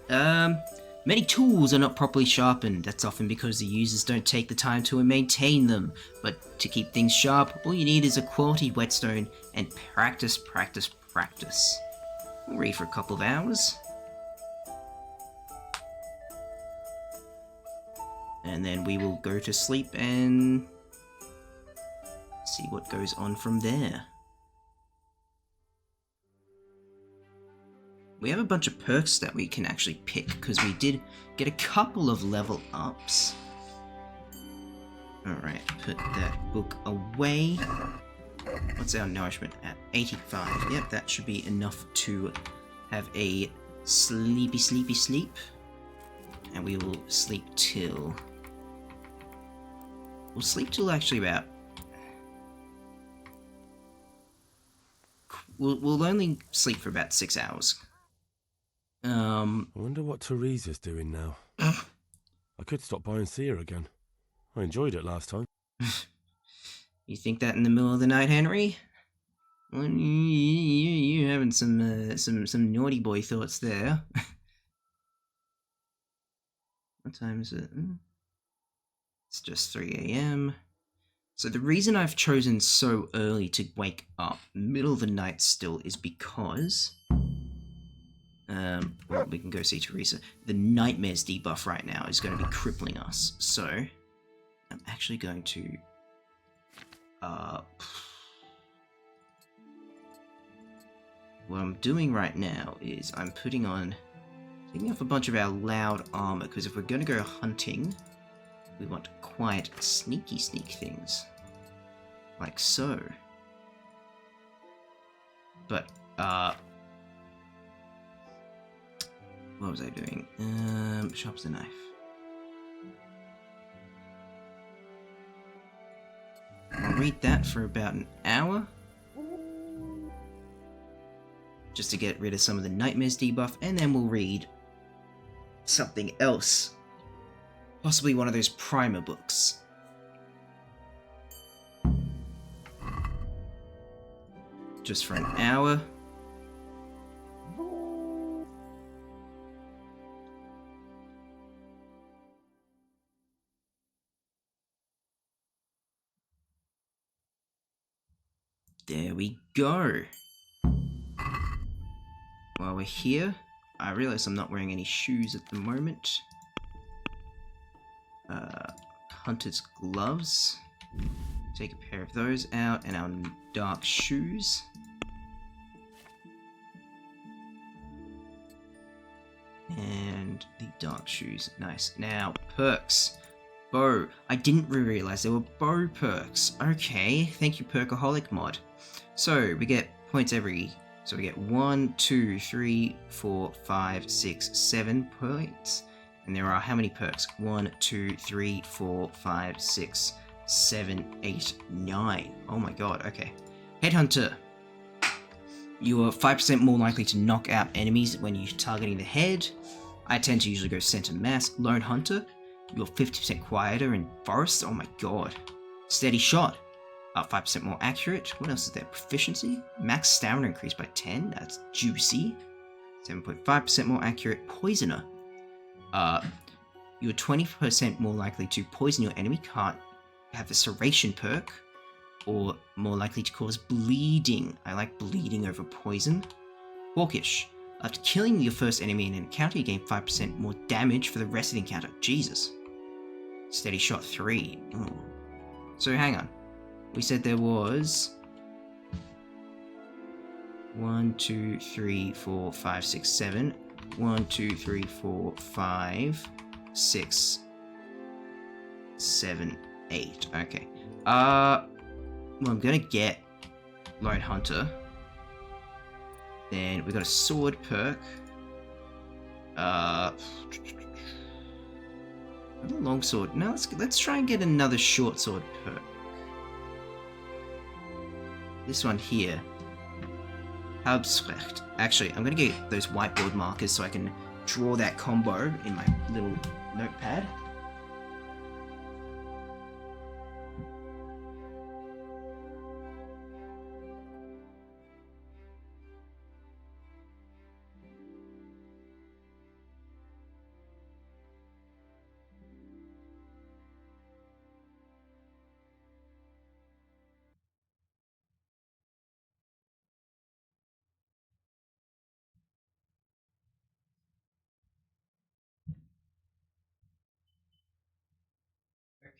Many tools are not properly sharpened. That's often because the users don't take the time to maintain them. But to keep things sharp, all you need is a quality whetstone and practice, practice, practice. We'll read for a couple of hours. And then we will go to sleep and see what goes on from there. We have a bunch of perks that we can actually pick, because we did get a couple of level ups. Alright, put that book away. What's our nourishment at? 85. Yep, that should be enough to have a sleepy, sleepy sleep. And we will sleep till... We'll sleep till actually about... We'll only sleep for about 6 hours. I wonder what Teresa's doing now. I could stop by and see her again. I enjoyed it last time. You think that in the middle of the night, Henry? Well, you're having some naughty boy thoughts there. What time is it? It's just 3 a.m. So the reason I've chosen so early to wake up, middle of the night still, is because... well, we can go see Teresa. The nightmares debuff right now is going to be crippling us. So, I'm actually going to... what I'm doing right now is I'm taking off a bunch of our loud armor, because if we're going to go hunting, we want quite sneaky things. Like so. But, what was I doing? Sharp as a knife. I'll read that for about an hour. Just to get rid of some of the nightmares debuff, and then we'll read something else. Possibly one of those primer books. Just for an hour. There we go. While we're here, I realize I'm not wearing any shoes at the moment. Hunter's gloves. Take a pair of those out, and our dark shoes. Top shoes. Nice. Now, perks. Bow. I didn't realize there were bow perks. Okay, thank you, Perkaholic mod. So, we get points every... So we get 1, 2, 3, 4, 5, 6, 7 points. And there are how many perks? 1, 2, 3, 4, 5, 6, 7, 8, 9. Oh my god, okay. Headhunter. You are 5% more likely to knock out enemies when you're targeting the head. I tend to usually go center mass. Lone Hunter. You're 50% quieter in forests. Oh my god. Steady Shot. 5% more accurate. What else is there? Proficiency. Max stamina increased by 10. That's juicy. 7.5% more accurate. Poisoner. You're 20% more likely to poison your enemy. Can't have the Serration perk. Or more likely to cause bleeding. I like bleeding over poison. Hawkish. After killing your first enemy in an encounter, you gain 5% more damage for the rest of the encounter. Jesus. Steady Shot 3. Oh. So hang on. We said there was 1, 2, 3, 4, 5, 6, 7. 1, 2, 3, 4, 5, 6, 7, 8. Okay. Well, I'm gonna get Lone Hunter. Then we got a sword perk. A long sword. No, let's try and get another short sword perk. This one here. Habsrecht. Actually, I'm gonna get those whiteboard markers so I can draw that combo in my little notepad.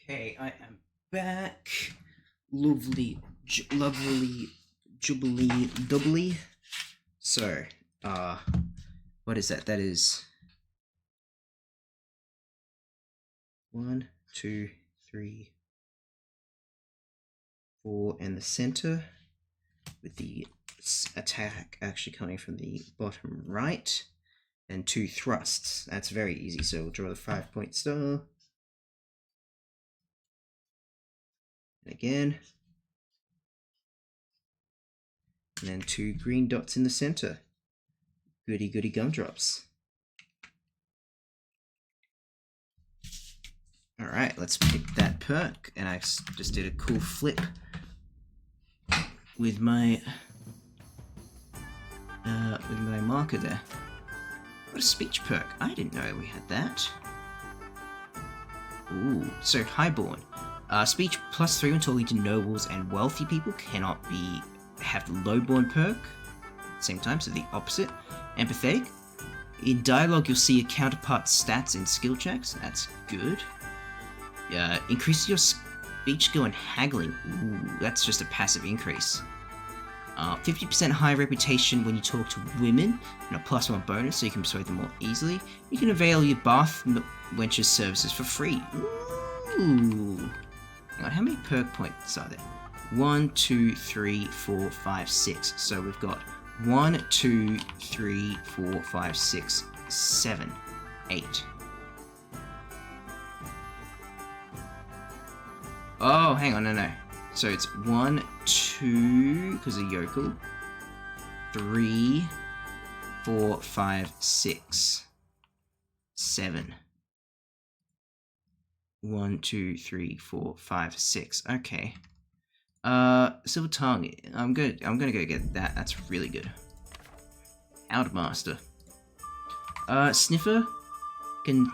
Okay, I am back. Lovely, jubilee, doubly. So, what is that? That is 1, 2, 3, 4 in the center, with the attack actually coming from the bottom right, and 2 thrusts. That's very easy. So we'll draw the 5-point star. Again, and then 2 green dots in the center. Goody goody gumdrops. Alright, let's pick that perk, and I just did a cool flip with my marker there. What a speech perk. I didn't know we had that. Ooh, so Highborn. Speech +3 when talking to nobles and wealthy people cannot have the Lowborn perk. Same time, so the opposite. Empathetic. In dialogue, you'll see your counterpart's stats in skill checks. That's good. Increases your speech skill and haggling. Ooh, that's just a passive increase. 50% higher reputation when you talk to women, and a +1 bonus so you can persuade them more easily. You can avail your bath wench's services for free. Ooh. Hang on, how many perk points are there? 1, 2, 3, 4, 5, 6. So we've got 1, 2, 3, 4, 5, 6, 7, 8. Oh, hang on, no. So it's 1, 2, because of yokel. 3, 4, 5, 6, 7. 1, 2, 3, 4, 5, 6. Okay. Silver Tongue. I'm gonna go get that. That's really good. Outmaster. Sniffer can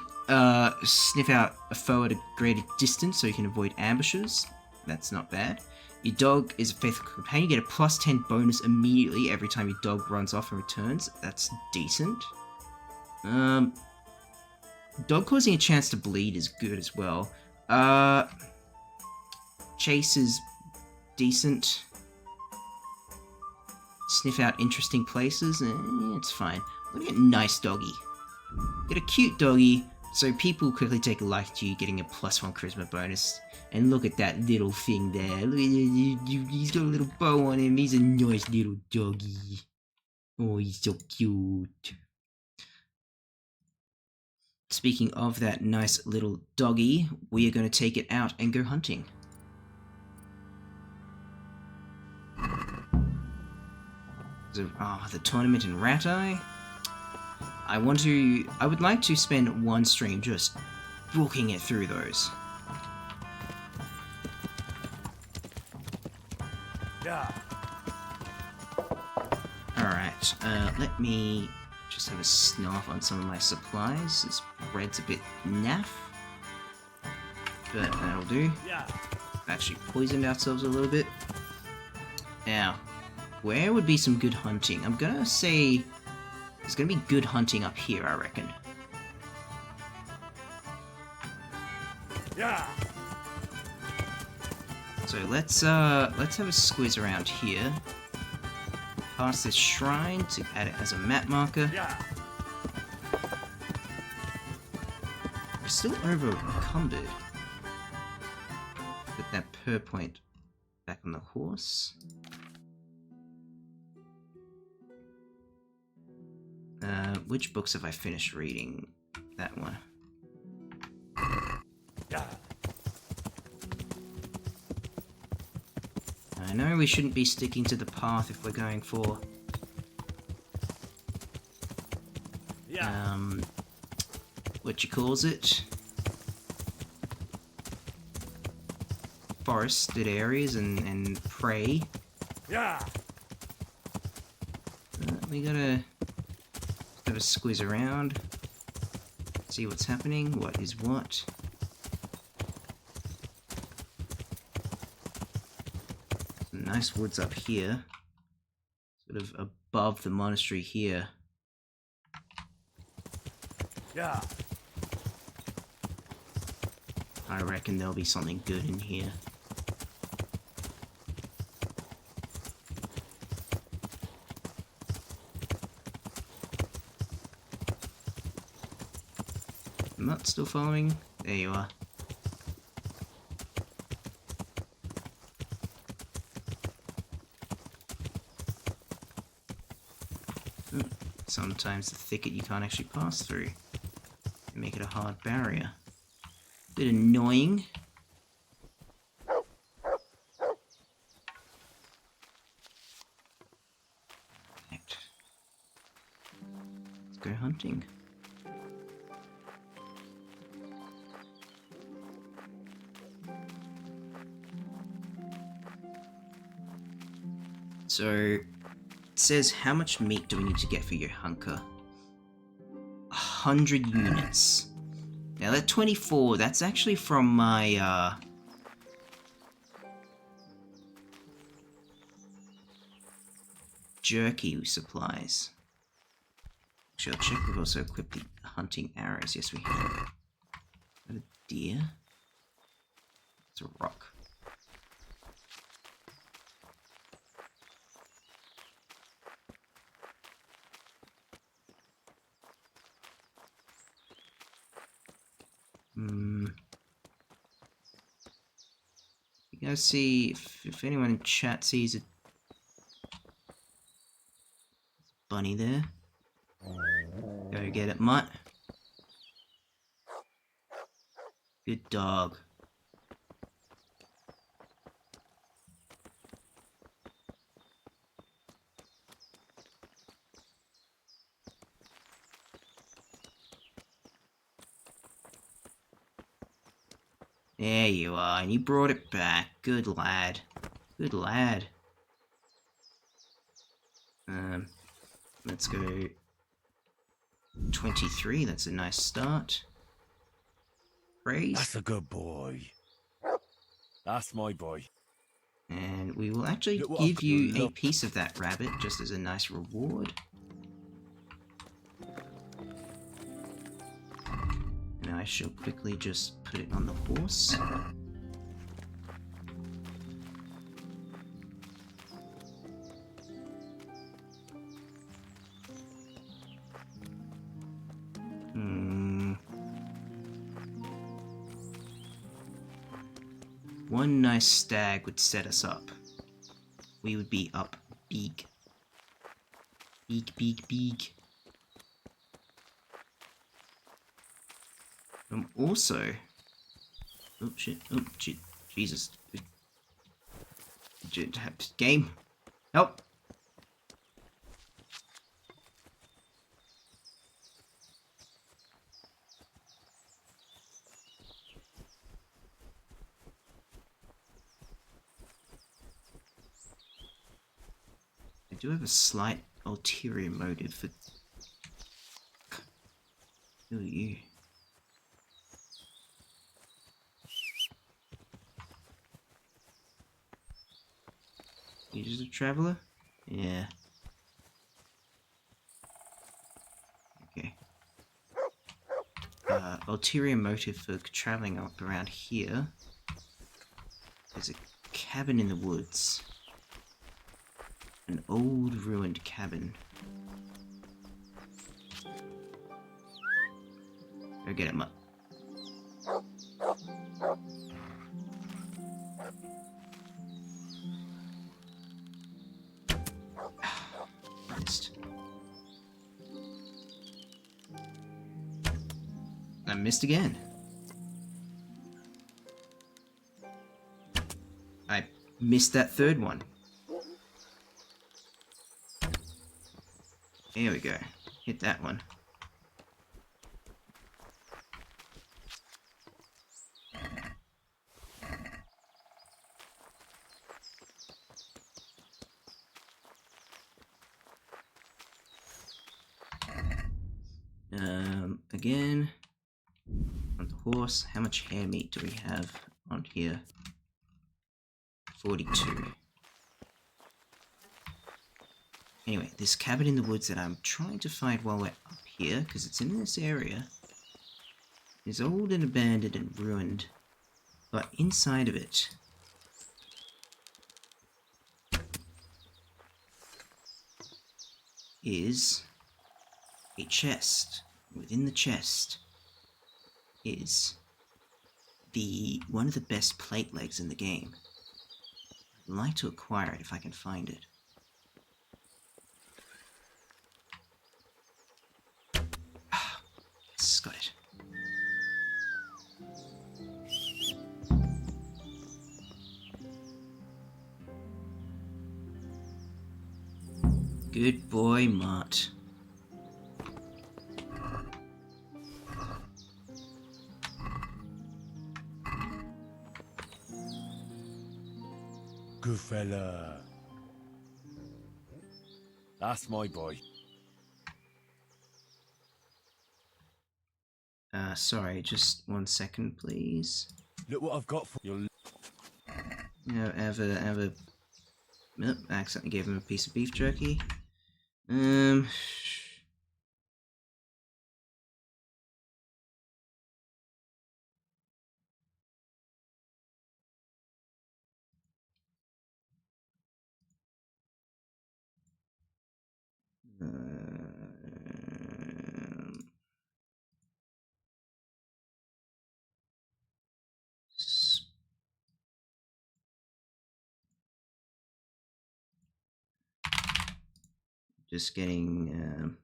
sniff out a foe at a greater distance so you can avoid ambushes. That's not bad. Your dog is a faithful companion. You get a +10 bonus immediately every time your dog runs off and returns. That's decent. Dog causing a chance to bleed is good as well. Chase is decent. Sniff out interesting places. It's fine. Let me get nice doggy. Get a cute doggy So people quickly take a like to you, getting a +1 charisma bonus. And look at that little thing there. Look at he's got a little bow on him. He's a nice little doggy. Oh, he's so cute. Speaking of that nice little doggy, we are going to take it out and go hunting. So, the tournament in Rat Eye. I would like to spend one stream just booking it through those. Yeah. Alright, let me just have a snuff on some of my supplies. This bread's a bit naff, but that'll do. Yeah. Actually poisoned ourselves a little bit. Now, where would be some good hunting? I'm gonna say there's gonna be good hunting up here, I reckon. Yeah. So let's have a squiz around here. Past this shrine to add it as a map marker. Yeah. We're still over encumbered. Put that per point back on the horse. Which books have I finished reading? That one. Yeah. I know we shouldn't be sticking to the path if we're going for what you calls it, forested areas and prey. Yeah. We gotta squeeze around, see what's happening, what is what. Some nice woods up here, sort of above the monastery here. Yeah. I reckon there'll be something good in here. I'm not still following. There you are. Sometimes the thicket you can't actually pass through. They make it a hard barrier. Bit annoying. Right. Let's go hunting. So, it says how much meat do we need to get for your hunker? 100 units. Now that 24, that's actually from my, jerky supplies. Actually, I'll check we've also equipped the hunting arrows. Yes, we have. Is that a deer? It's a rock. You guys see if anyone in chat sees a bunny there? Go get it, mutt. Good dog. There you are, and you brought it back. Good lad. Good lad. Let's go 23, that's a nice start. Praise. That's a good boy. That's my boy. And we will actually Look what give I've you a got. piece of that rabbit just as a nice reward. And I shall quickly just put it on the horse. one nice stag would set us up. We would be up big. Big. Also... Oh shit, oh shit, Jesus. Game, help! I do have a slight ulterior motive for... Who are you? You just a traveler? Yeah. Okay. Ulterior motive for traveling up around here. There's a cabin in the woods. An old ruined cabin. Go get him up. I missed again. I missed that third one. There we go. Hit that one. Again, on the horse, how much hair meat do we have on here? 42. Anyway, this cabin in the woods that I'm trying to find while we're up here, because it's in this area, is old and abandoned and ruined, but inside of it is a chest. Within the chest is one of the best plate legs in the game. I'd like to acquire it if I can find it. Yes, got it. Good boy, Mott. Good fella. That's my boy. Sorry, just 1 second, please. Look what I've got for you. No, Nope, I accidentally gave him a piece of beef jerky. Just getting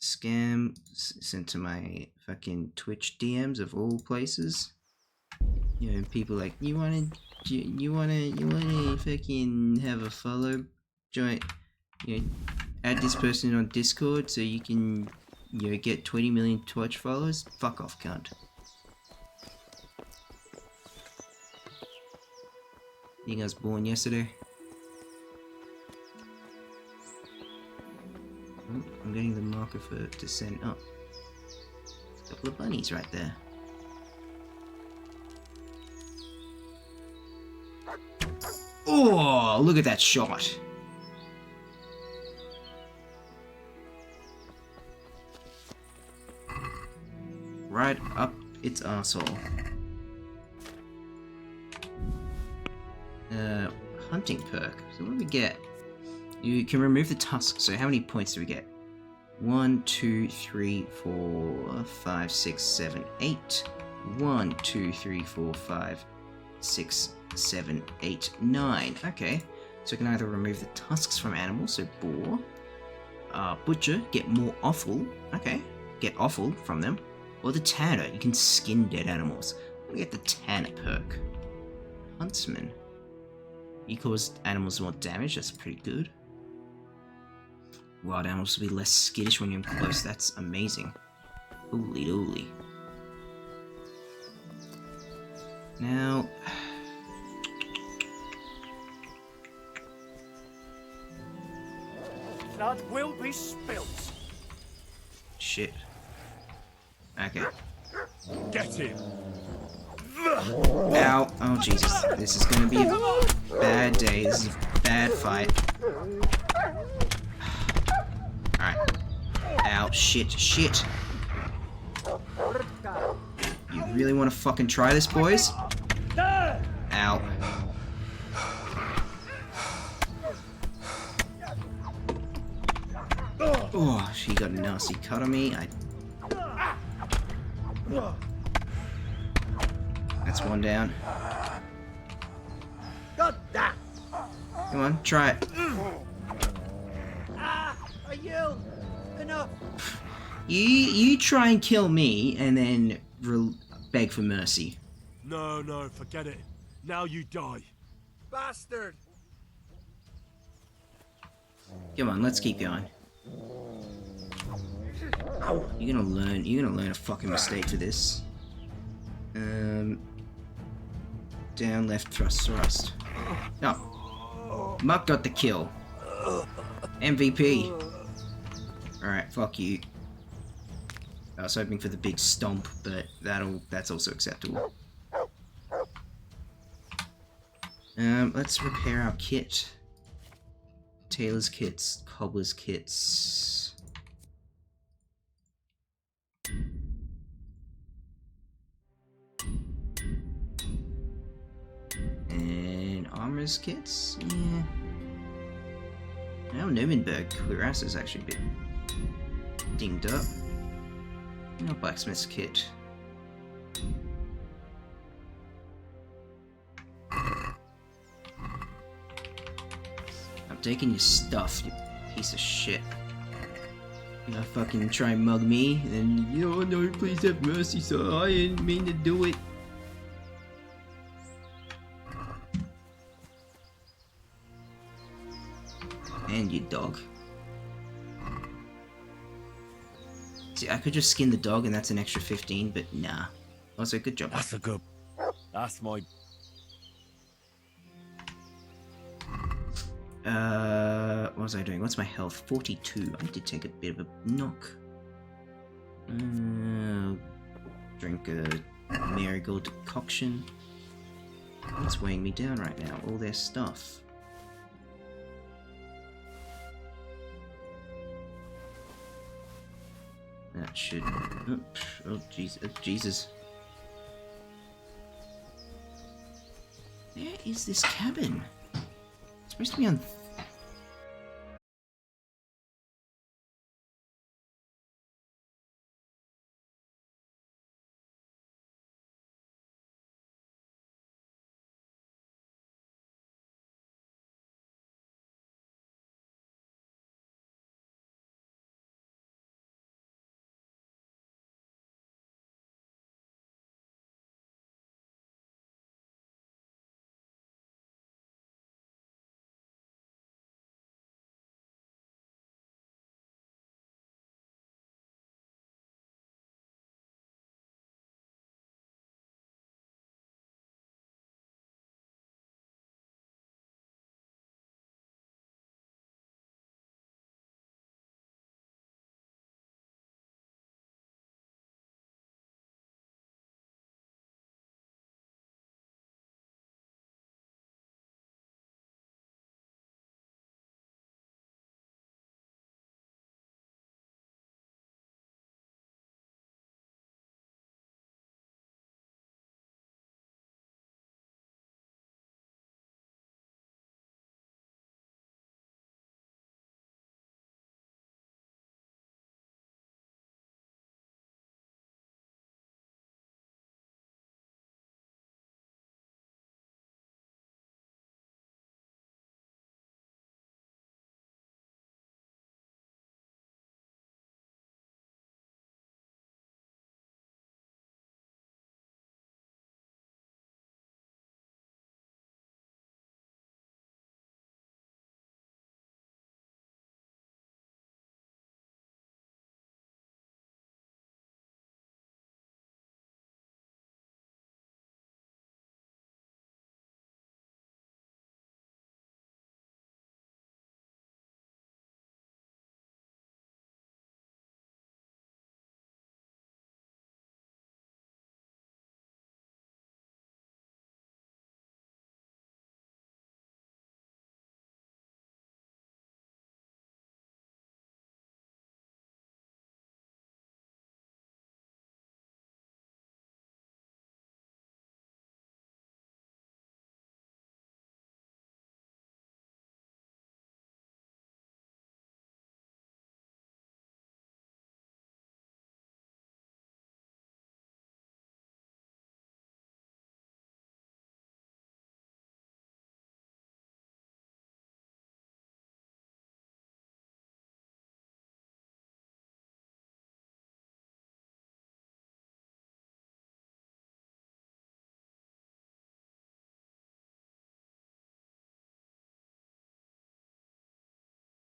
scam sent to my fucking Twitch DMs of all places. You know, people like, you wanna fucking have a follow, join, you know, add this person on Discord so you can, you know, get 20 million Twitch followers. Fuck off, cunt. You think I was born yesterday? Oh, I'm getting the marker for to send up. A couple of bunnies right there. Oh, look at that shot. Right up its arsehole. Hunting perk. So what do we get? You can remove the tusk. So how many points do we get? 1, 2, 3, 4, 5, 6, 7, 8. 1, 2, 3, 4, 5, 6, 7, 8, 9. Okay, so I can either remove the tusks from animals, so boar. Butcher, get more offal. Okay, get offal from them. Or the tanner, you can skin dead animals. We get the tanner perk. Huntsman, you cause animals more damage, that's pretty good. Wild animals will be less skittish when you're close, that's amazing. Holy dooly. Now... Blood will be spilt. Shit. Okay. Get him! Ow. Oh, Jesus. This is gonna be a bad day. This is a bad fight. Alright. Ow. Shit. Shit. You really want to fucking try this, boys? Ow. Oh, she got a nasty cut on me. That's one down. Got that. Come on, try it. I yelled. Enough. You try and kill me, and then beg for mercy. No, forget it. Now you die. Bastard. Come on, let's keep going. You're gonna learn a fucking mistake for this. Down, left, thrust. Oh. Muck got the kill. MVP. Alright, fuck you. I was hoping for the big stomp, but that's also acceptable. Let's repair our kit. Tailor's kits, cobbler's kits. And armor's kits? Yeah. Now Nuremberg cuirass is actually a bit dinged up. No blacksmith's kit. I'm taking your stuff, you piece of shit. You know, fucking try and mug me, and then, oh no, please have mercy, sir. I didn't mean to do it. And your dog. See, I could just skin the dog and that's an extra 15, but nah. Also, good job. That's my... What was I doing? What's my health? 42. I did take a bit of a knock. Drink a marigold decoction. What's weighing me down right now? All their stuff. That should... Oh, Jesus. Where is this cabin? It's supposed to be on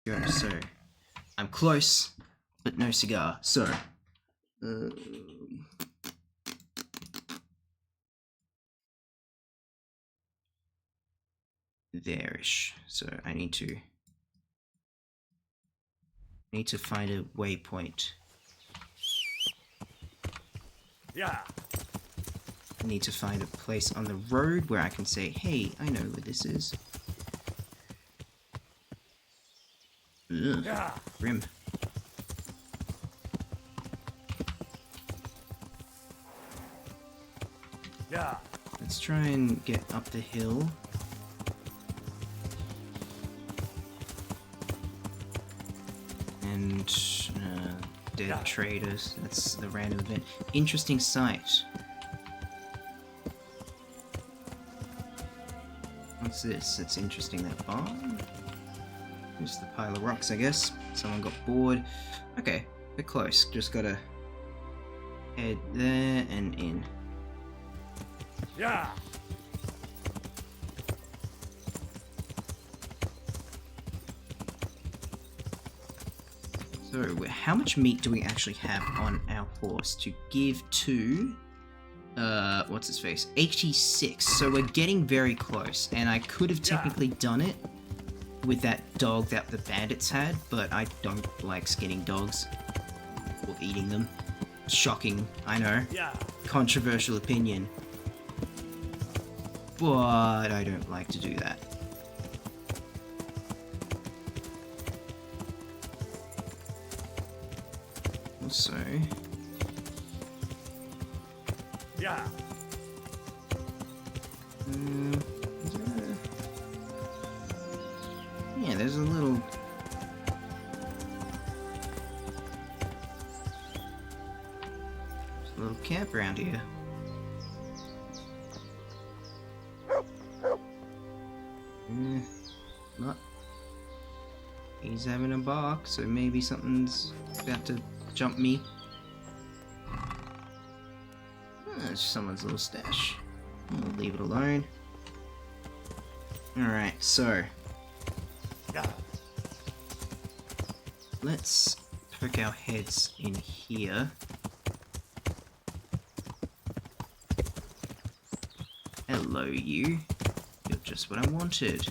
Go, so I'm close, but no cigar. So there-ish. So I need to find a waypoint. Yeah. I need to find a place on the road where I can say, hey, I know where this is. Ugh, Yeah. grim. Yeah. Let's try and get up the hill. And dead traders. That's the random event. Interesting sight. What's this? It's interesting, that barn. Just the pile of rocks, I guess. Someone got bored. Okay, we're close. Just gotta head there and in. Yeah. So, how much meat do we actually have on our horse to give to, what's his face? 86. So we're getting very close, and I could have technically done it with that dog that the bandits had, but I don't like skinning dogs or eating them. Shocking, I know. Yeah. Controversial opinion. But I don't like to do that. Also, yeah. Yeah, there's a little camp around here. Not. He's having a bark, so maybe something's about to jump me. It's someone's little stash. We'll leave it alone. Alright, so let's poke our heads in here. Hello, you. You're just what I wanted.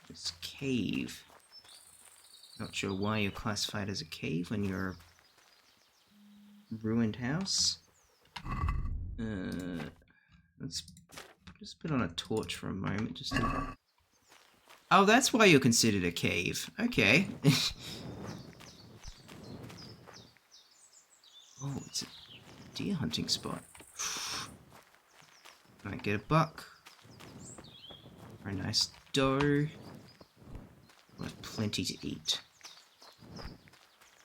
This cave. Not sure why you're classified as a cave when you're a ruined house. Let's just put on a torch for a moment, just to... Oh, that's why you're considered a cave. Okay. Oh, it's a deer hunting spot. Might get a buck. Or a nice doe. We'll have plenty to eat.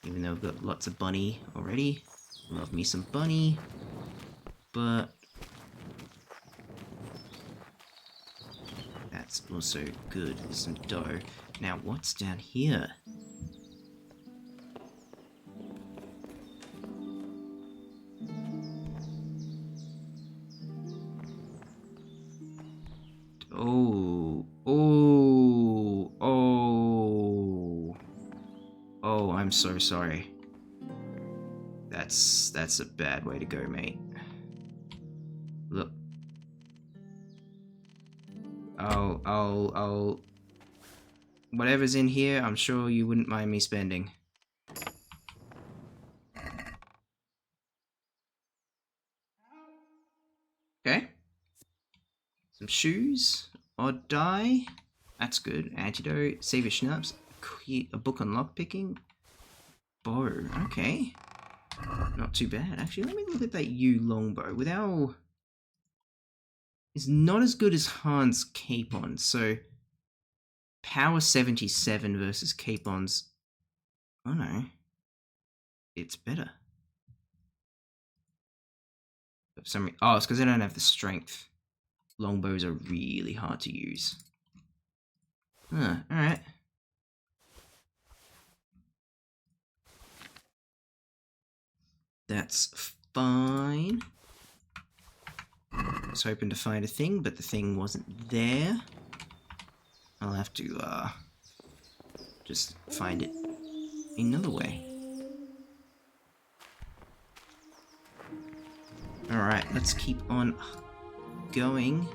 Even though we've got lots of bunny already. Love me some bunny. But that's also good. Some dough. Now, what's down here? Oh, I'm so sorry. That's a bad way to go, mate. Look. I'll whatever's in here, I'm sure you wouldn't mind me spending. Okay. Some shoes. Odd die. That's good. Antidote. Save your schnapps. A book on lockpicking. Bow. Okay. Not too bad. Actually, let me look at that yew longbow. With our... It's not as good as Han's capon. So, power 77 versus capon's... Oh no. It's better. For some reason... Oh, it's because I don't have the strength. Longbows are really hard to use. Huh, alright. That's fine. was hoping to find a thing, but the thing wasn't there. I'll have to, just find it another way. Alright, let's keep on going.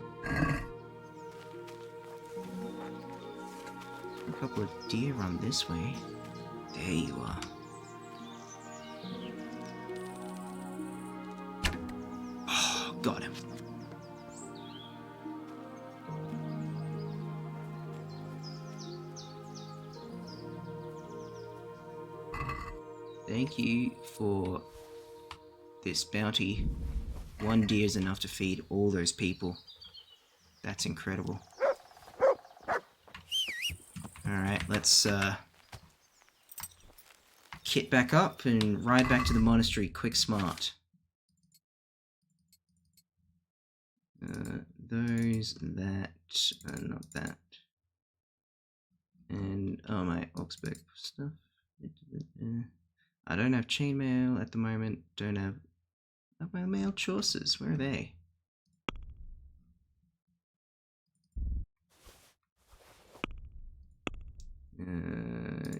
A couple of deer run this way. There you are. Oh, got him. Thank you for this bounty. 1 deer is enough to feed all those people. That's incredible. Alright, let's kit back up and ride back to the monastery quick smart. Those, that, not that. And, oh, my Augsburg stuff. I don't have chainmail at the moment, don't have my mail choices, where are they?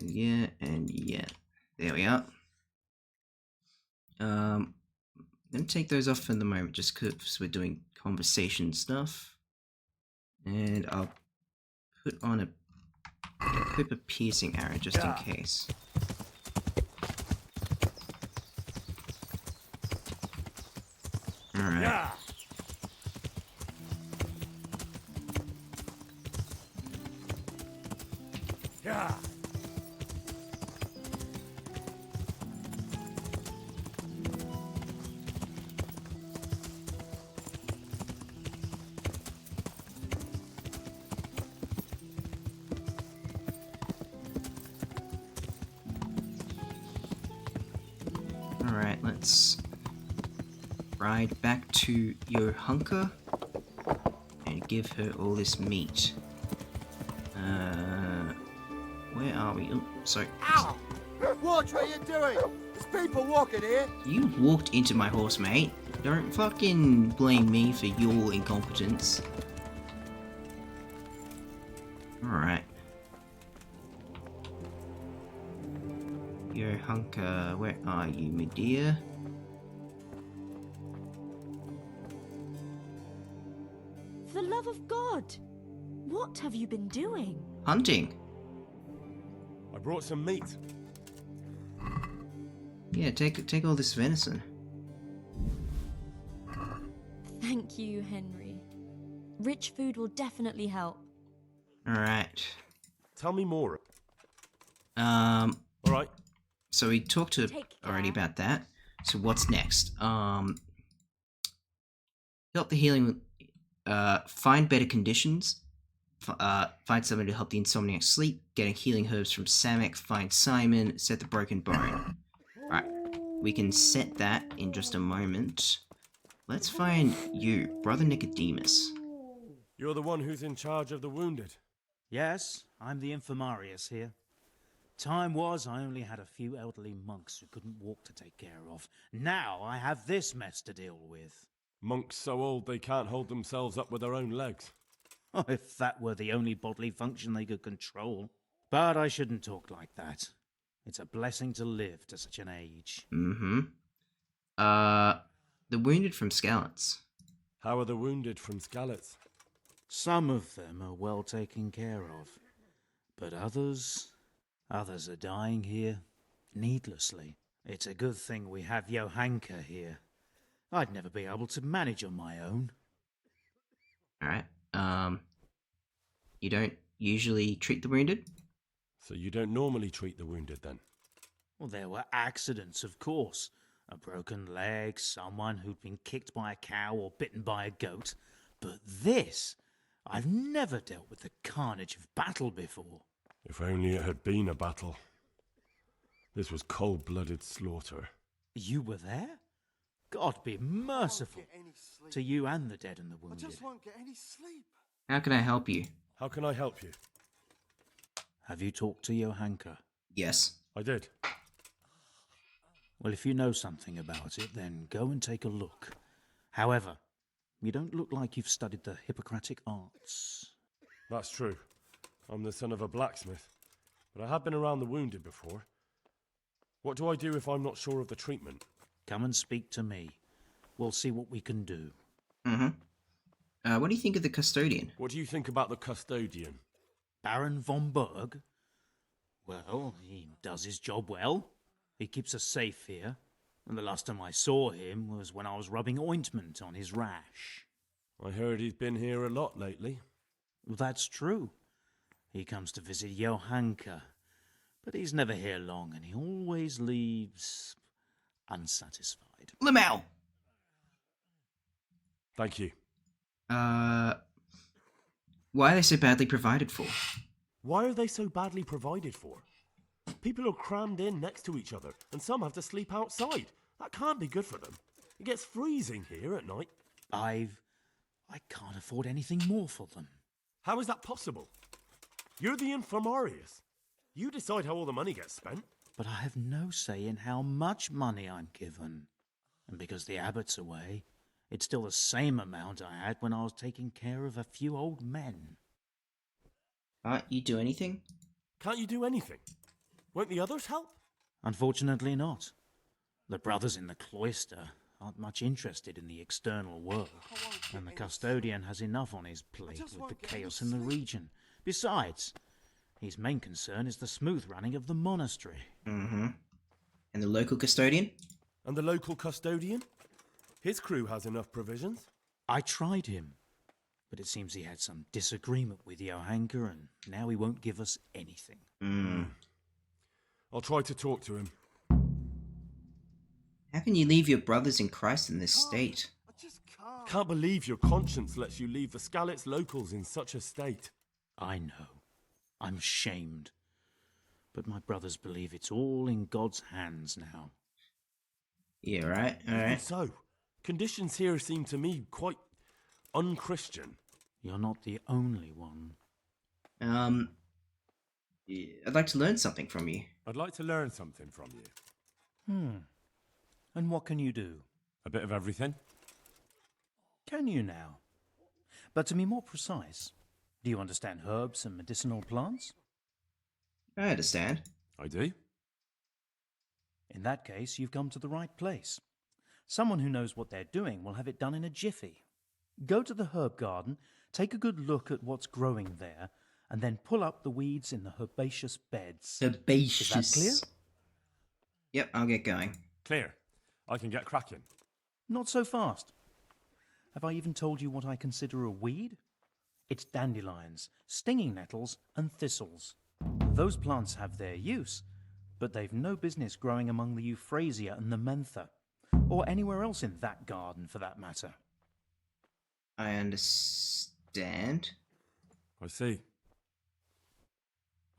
Yeah, and yeah. There we are. I'm gonna take those off for the moment, just because we're doing conversation stuff. And I'll put on equip a piercing arrow just in case. Alright. Yeah. Yeah. Alright, let's ride back to Johunka and give her all this meat. Where are we? Oh, sorry. Ow! Watch what you're doing! There's people walking here! You walked into my horse, mate. Don't fucking blame me for your incompetence. Alright. Johunka, where are you, my dear? For the love of God! What have you been doing? Hunting. I brought some meat. Yeah, take all this venison. Thank you, Henry. Rich food will definitely help. Alright. Tell me more. Alright. So we talked to already about that. So what's next? Help the healing, find better conditions. Find someone to help the insomniac sleep. Getting healing herbs from Samek. Find Simon. Set the broken bone. Right. We can set that in just a moment. Let's find you, Brother Nicodemus. You're the one who's in charge of the wounded. Yes, I'm the infirmarius here. Time was I only had a few elderly monks who couldn't walk to take care of. Now I have this mess to deal with. Monks so old they can't hold themselves up with their own legs. Oh, if that were the only bodily function they could control. But I shouldn't talk like that. It's a blessing to live to such an age. Mm-hmm. The wounded from Skalitz. How are the wounded from Skalitz? Some of them are well taken care of. But others are dying here, needlessly. It's a good thing we have Johunka here. I'd never be able to manage on my own. Alright. You don't usually treat the wounded? So you don't normally treat the wounded, then? Well, there were accidents, of course. A broken leg, someone who'd been kicked by a cow or bitten by a goat. But this, I've never dealt with the carnage of battle before. If only it had been a battle. This was cold-blooded slaughter. You were there? God be merciful to you and the dead and the wounded. I just won't get any sleep. How can I help you? How can I help you? Have you talked to Johunka? Yes. I did. Well, if you know something about it, then go and take a look. However, You don't look like you've studied the Hippocratic arts. That's true. I'm the son of a blacksmith, but I have been around the wounded before. What do I do if I'm not sure of the treatment? Come and speak to me. We'll see what we can do. What do you think of the custodian? What do you think about the custodian? Baron von Berg? Well, he does his job well. He keeps us safe here. And the last time I saw him was when I was rubbing ointment on his rash. I heard he's been here a lot lately. Well, that's true. He comes to visit Johanka. But he's never here long, and he always leaves unsatisfied. Lamau! Thank you. Why are they so badly provided for? Why are they so badly provided for? People are crammed in next to each other, and some have to sleep outside. That can't be good for them. It gets freezing here at night. I can't afford anything more for them. How is that possible? You're the infirmarius. You decide how all the money gets spent. But I have no say in how much money I'm given. And because the abbot's away, it's still the same amount I had when I was taking care of a few old men. Can't you do anything? Can't you do anything? Won't the others help? Unfortunately not. The brothers in the cloister aren't much interested in the external world, and the custodian has enough on his plate with the chaos in the region. Besides, his main concern is the smooth running of the monastery. And the local custodian? And the local custodian? His crew has enough provisions. I tried him, but it seems he had some disagreement with Johanka, and now he won't give us anything. I'll try to talk to him. How can you leave your brothers in Christ in this state? Can't believe your conscience lets you leave the Skalitz locals in such a state. I know. I'm ashamed. But my brothers believe it's all in God's hands now. Yeah, right, Even alright. so, conditions here seem to me quite unchristian. You're not the only one. I'd like to learn something from you. I'd like to learn something from you. And what can you do? A bit of everything. Can you now? But to be more precise, do you understand herbs and medicinal plants? I understand. I do. In that case, you've come to the right place. Someone who knows what they're doing will have it done in a jiffy. Go to the herb garden, take a good look at what's growing there, and then pull up the weeds in the herbaceous beds. Herbaceous. Is that clear? Yep, I'll get going. Clear. I can get cracking. Not so fast. Have I even told you what I consider a weed? It's dandelions, stinging nettles, and thistles. Those plants have their use, but they've no business growing among the euphrasia and the mentha, or anywhere else in that garden for that matter. I understand. I see.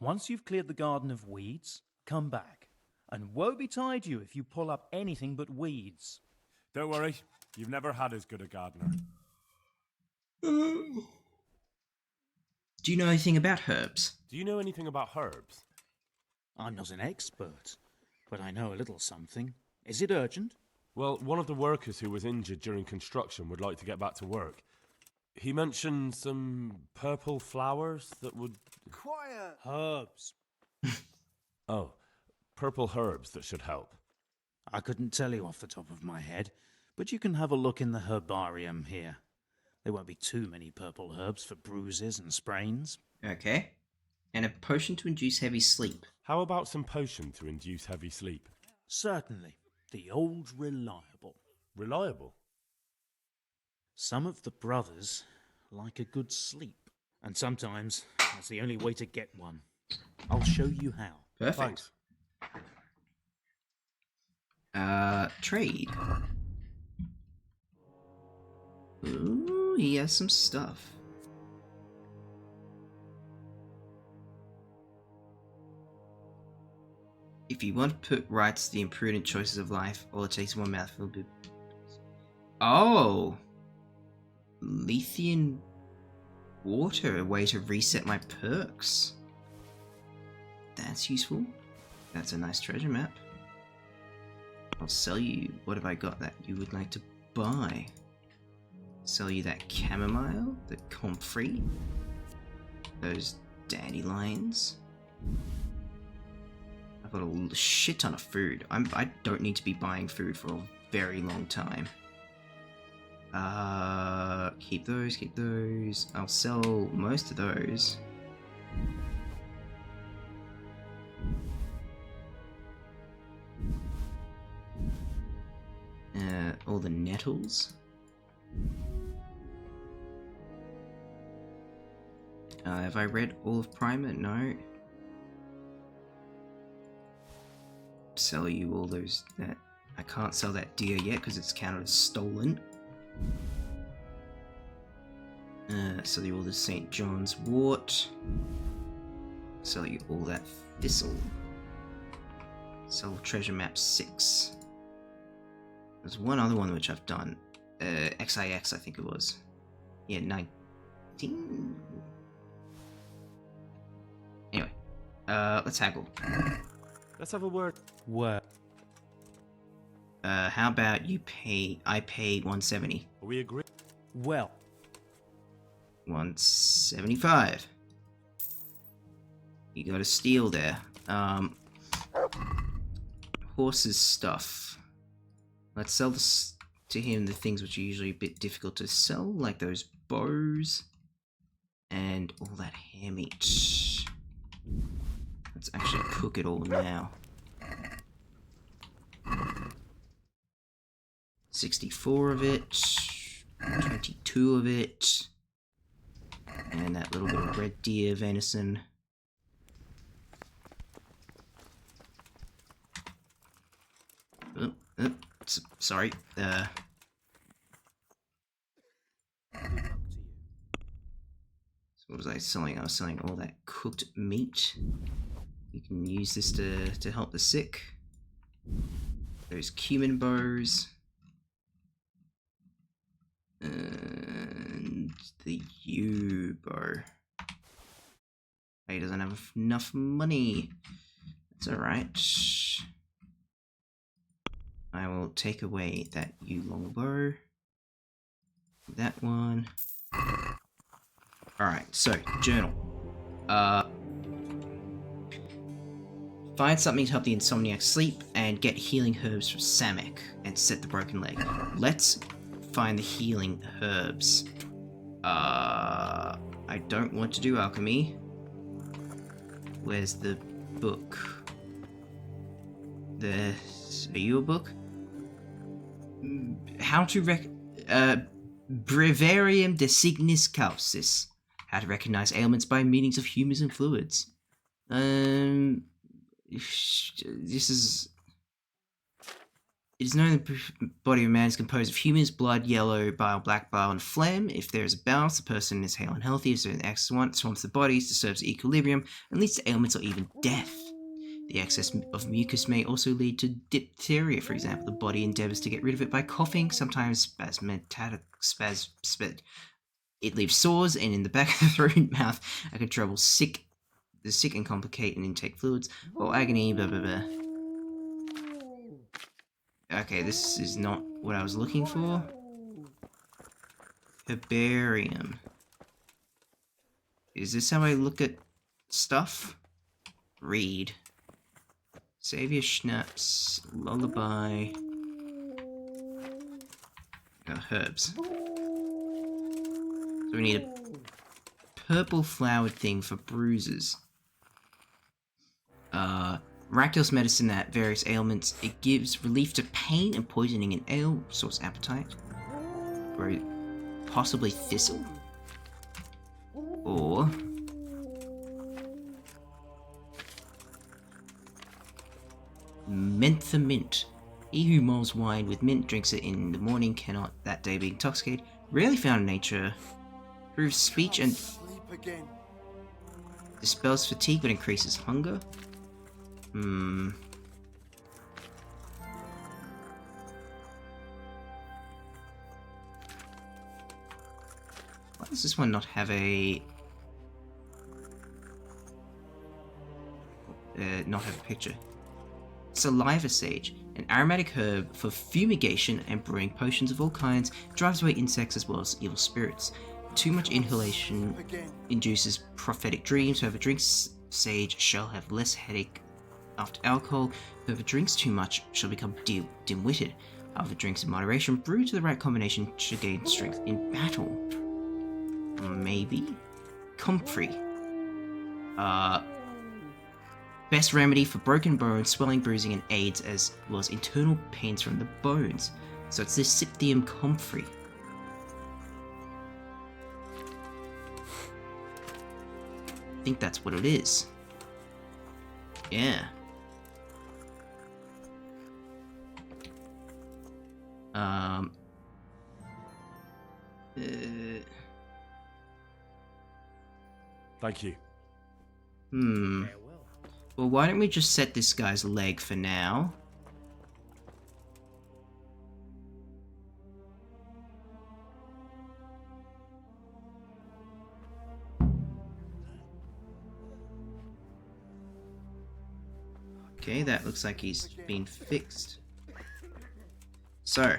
Once you've cleared the garden of weeds, come back. And woe betide you if you pull up anything but weeds. Don't worry, you've never had as good a gardener. Do you know anything about herbs? Do you know anything about herbs? I'm not an expert, but I know a little something. Is it urgent? Well, one of the workers who was injured during construction would like to get back to work. He mentioned some purple flowers that would... Quiet! Herbs. Oh, purple herbs that should help. I couldn't tell you off the top of my head, but you can have a look in the herbarium here. There won't be too many purple herbs for bruises and sprains. Okay. And a potion to induce heavy sleep. How about some potion to induce heavy sleep? Certainly. The old reliable. Reliable? Some of the brothers like a good sleep, and sometimes that's the only way to get one. I'll show you how. Perfect. Trade. Ooh, he has some stuff. If you want to put rights to the imprudent choices of life, all it takes is one mouthful of... Oh! Lethean water, a way to reset my perks. That's useful. That's a nice treasure map. I'll sell you. What have I got that you would like to buy? Sell you that chamomile, the comfrey, those dandelions. I've got a shit ton of food. I don't need to be buying food for a very long time. Keep those, keep those. I'll sell most of those. All the nettles. Have I read all of Primer? No. Sell you all those. That I can't sell that deer yet because it's counted as stolen. Sell you all the St. John's wort. Sell you all that thistle. Sell treasure map 6. There's one other one which I've done. XIX, I think it was. Yeah, 19. Anyway, let's haggle. Let's have a word. Word. How about you pay? I pay 170. We agree. Well. 175. You got a steal there. Horses stuff. Let's sell this to him the things which are usually a bit difficult to sell, like those bows and all that hair meat. Let's actually cook it all now. 64 of it, 22 of it, and that little bit of red deer venison. Sorry. So what was I selling? I was selling all that cooked meat. You can use this to help the sick. Those cumin bows. And the yew bow. He doesn't have enough money. That's alright. I will take away that yew longbow. That one. Alright, so, journal. Find something to help the insomniac sleep and get healing herbs from Samek and set the broken leg. Let's find the healing herbs. I don't want to do alchemy. Where's the book? Are you a book? How to Brevarium de Signis Causis. How to recognize ailments by meanings of humors and fluids. This is... It is known that the body of man is composed of humors, blood, yellow, bile, black bile, and phlegm. If there is a balance, the person is hale and healthy. If there is an excess one, it swamps the body, disturbs equilibrium, and leads to ailments or even death. The excess of mucus may also lead to diphtheria, for example. The body endeavors to get rid of it by coughing, sometimes it leaves sores, and in the back of the throat and mouth, uncontrollable the sick and complicate and intake fluids, or agony, blah blah blah. Okay, this is not what I was looking for. Herbarium. Is this how I look at stuff? Read. Savior Schnapps. Lullaby. Herbs. So we need a purple flowered thing for bruises. Miraculous medicine at various ailments. It gives relief to pain and poisoning in ale, restores appetite. Or possibly thistle. Or menthamint. He who muls wine with mint, drinks it in the morning, cannot that day be intoxicated. Rarely found in nature. Improves speech and dispels fatigue but increases hunger. Why does this one not have a picture? Saliva sage, an aromatic herb for fumigation and brewing potions of all kinds, drives away insects as well as evil spirits. Too much inhalation induces prophetic dreams. Whoever drinks sage shall have less headache after alcohol. Whoever drinks too much shall become dim-witted. However, drinks in moderation, brewed to the right combination, should gain strength in battle. Maybe? Comfrey. Best remedy for broken bones, swelling, bruising, and aids, as well as internal pains from the bones. So it's this Cyptium comfrey. I think that's what it is. Yeah. Thank you. Well, why don't we just set this guy's leg for now? Okay, that looks like he's been fixed. So.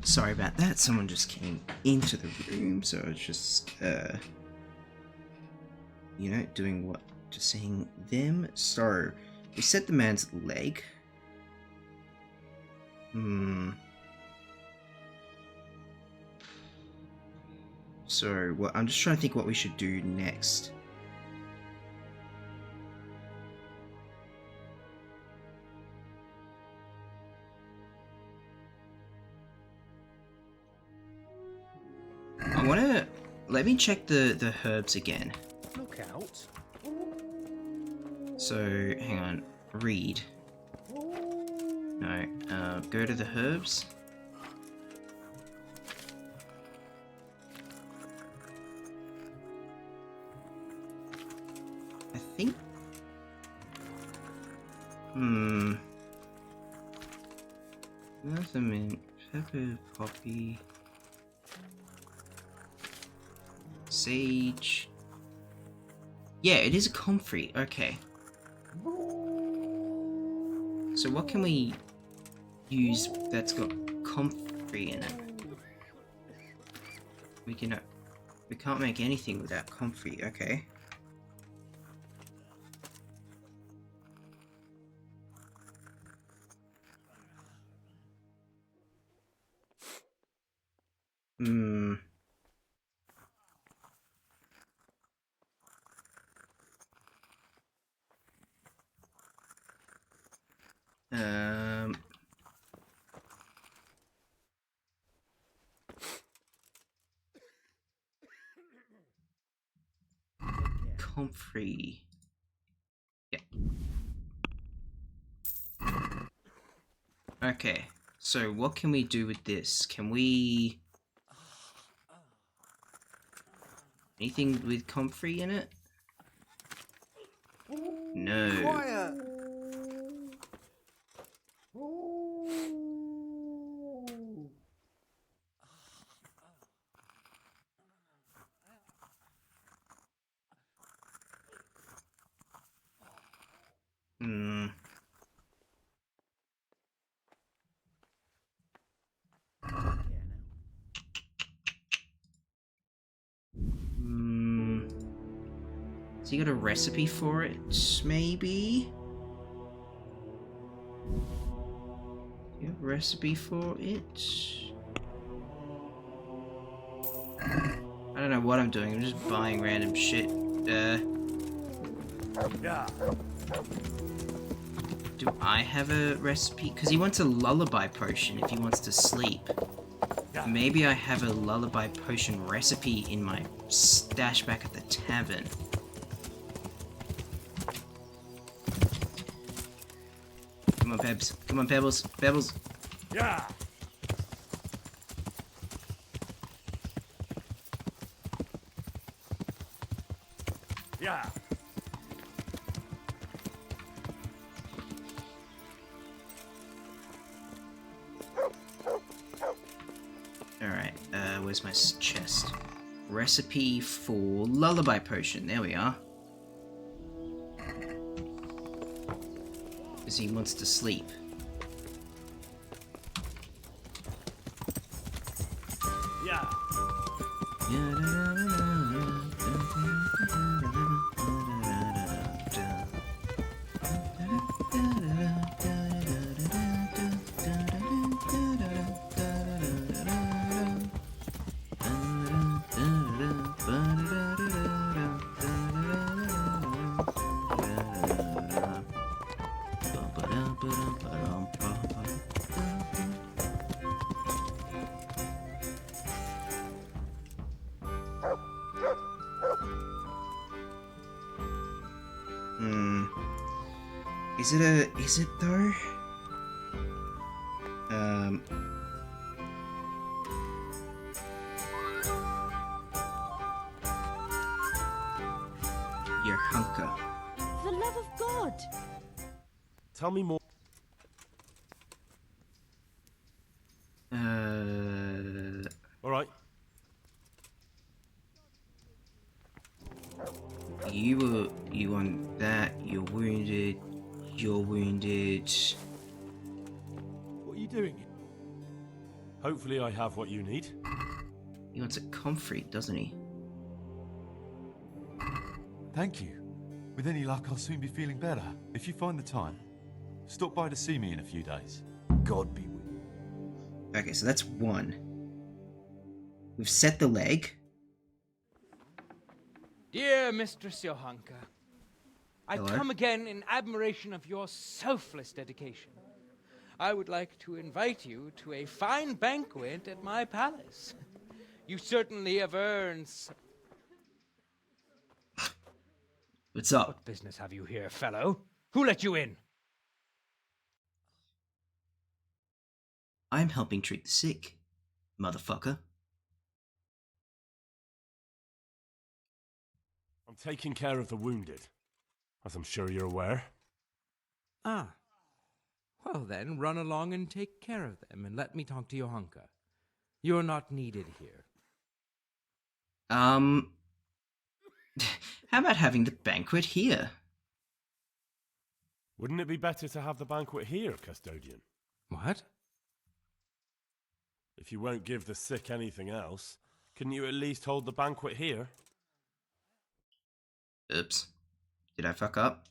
Sorry about that, someone just came into the room, so I was just, you know, doing what, just seeing them. So, we set the man's leg. So, well, I'm just trying to think what we should do next. I want to... Let me check the herbs again. Look out. So, hang on. Read. No. Go to the herbs. I think... That's a mint. Pepper, poppy... Sage. Yeah, it is a comfrey. Okay. So what can we use that's got comfrey in it? We can't make anything without comfrey. Okay. Comfrey. Yeah. Okay. So what can we do with this? Can we... Anything with comfrey in it? No. Quiet! Hmm. Hmm. Has he got a recipe for it? Maybe? Do you have a recipe for it? I don't know what I'm doing. I'm just buying random shit. Yeah. Do I have a recipe? Because he wants a lullaby potion if he wants to sleep. Maybe I have a lullaby potion recipe in my stash back at the tavern. Come on, Pebs. Come on, Pebbles. Pebbles. Yeah. Yeah. Alright, where's my chest? Recipe for lullaby potion. There we are. Because he wants to sleep. Yeah. Is it though? Your hunker. For the love of God! Tell me more. All right. You want that, you're wounded. What are you doing? Hopefully I have what you need. He wants a comfrey, doesn't he? Thank you. With any luck, I'll soon be feeling better. If you find the time, stop by to see me in a few days. God be with you. Okay, so that's one. We've set the leg. Dear Mistress Johanka, I Hello? come again in admiration of your selfless dedication. I would like to invite you to a fine banquet at my palace. You certainly have earned... What's up? What business have you here, fellow? Who let you in? I'm helping treat the sick, motherfucker. I'm taking care of the wounded, as I'm sure you're aware. Ah. Well then, run along and take care of them, and let me talk to Johanka. You're not needed here. How about having the banquet here? Wouldn't it be better to have the banquet here, custodian? What? If you won't give the sick anything else, couldn't you at least hold the banquet here? Oops. Did I fuck up?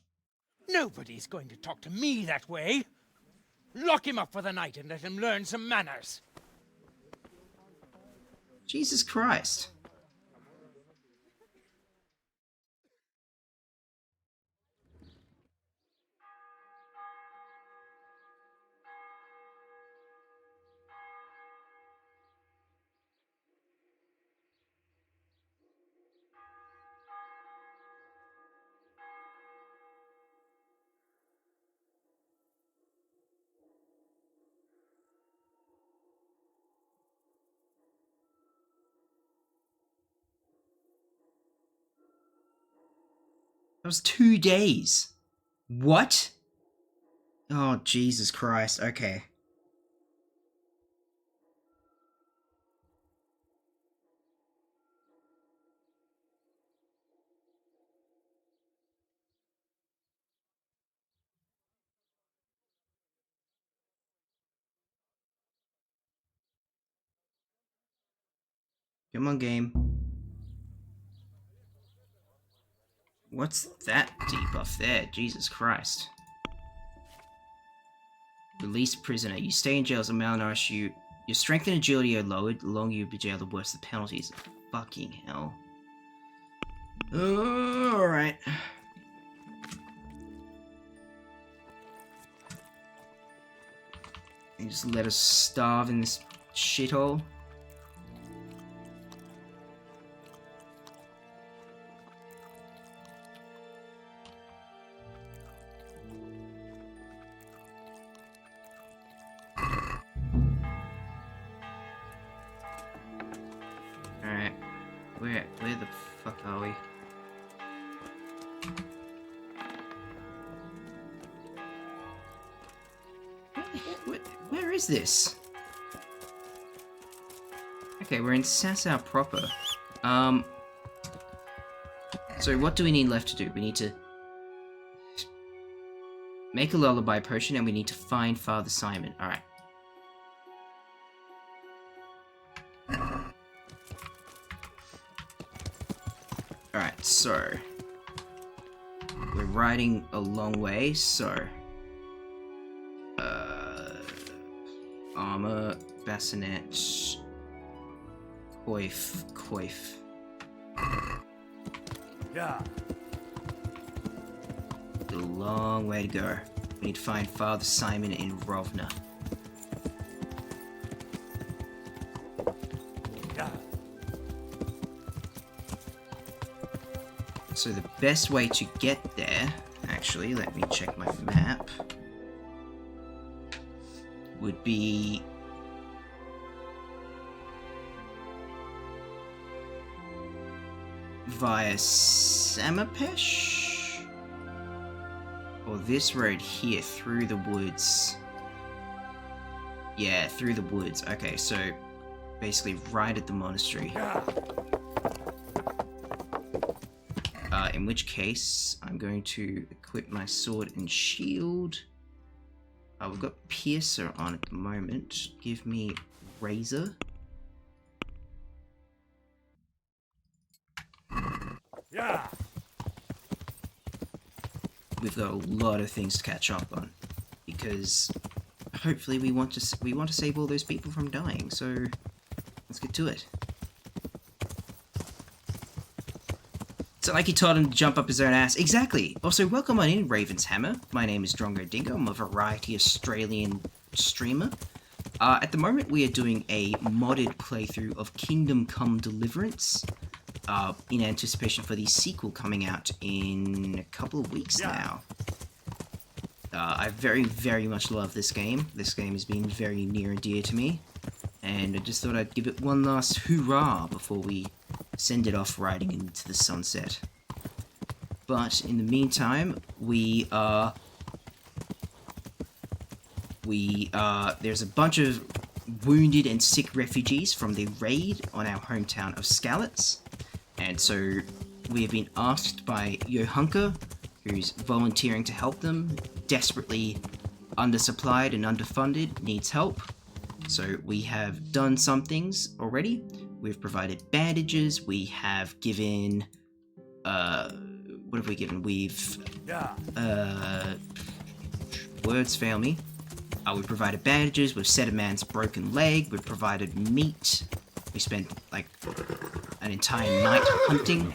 Nobody's going to talk to me that way. Lock him up for the night and let him learn some manners. Jesus Christ. That was 2 days. What? Oh, Jesus Christ. Okay. Come on, game. What's that debuff there? Jesus Christ. Released prisoner. You stay in jail as a malnourished. Your strength and agility are lowered. The longer you be jailed, the worse the penalties. Fucking hell. Alright. And just let us starve in this shithole. Alright. Where the fuck are we? Where is this? Okay, we're in Sasau proper. So what do we need left to do? We need to make a lullaby potion and we need to find Father Simon. Alright. Alright, so we're riding a long way, so armor, bassinet, coif. Yeah. A long way to go. We need to find Father Simon in Rovna. Yeah. So the best way to get there, actually, let me check my map, would be via Samapesh? Or this road here, through the woods. Yeah, through the woods. Okay, so basically right at the monastery. In which case, I'm going to equip my sword and shield. We've got Piercer on at the moment. Give me Razor. Yeah. We've got a lot of things to catch up on, because hopefully we want to save all those people from dying. So let's get to it. It's not like he told him to jump up his own ass. Exactly. Also, welcome on in, Raven's Hammer. My name is Drongo Dingo. I'm a variety Australian streamer. At the moment, we are doing a modded playthrough of Kingdom Come Deliverance, in anticipation for the sequel coming out in a couple of weeks now. I very, very much love this game. This game has been very near and dear to me, and I just thought I'd give it one last hoorah before we send it off riding into the sunset. But in the meantime, there's a bunch of wounded and sick refugees from the raid on our hometown of Skalitz, and so we have been asked by Johunka, who's volunteering to help them, desperately undersupplied and underfunded, needs help. So we have done some things already. We've provided bandages, we have given, what have we given? Words fail me. We've provided bandages, we've set a man's broken leg, we've provided meat, we spent, like, an entire night hunting.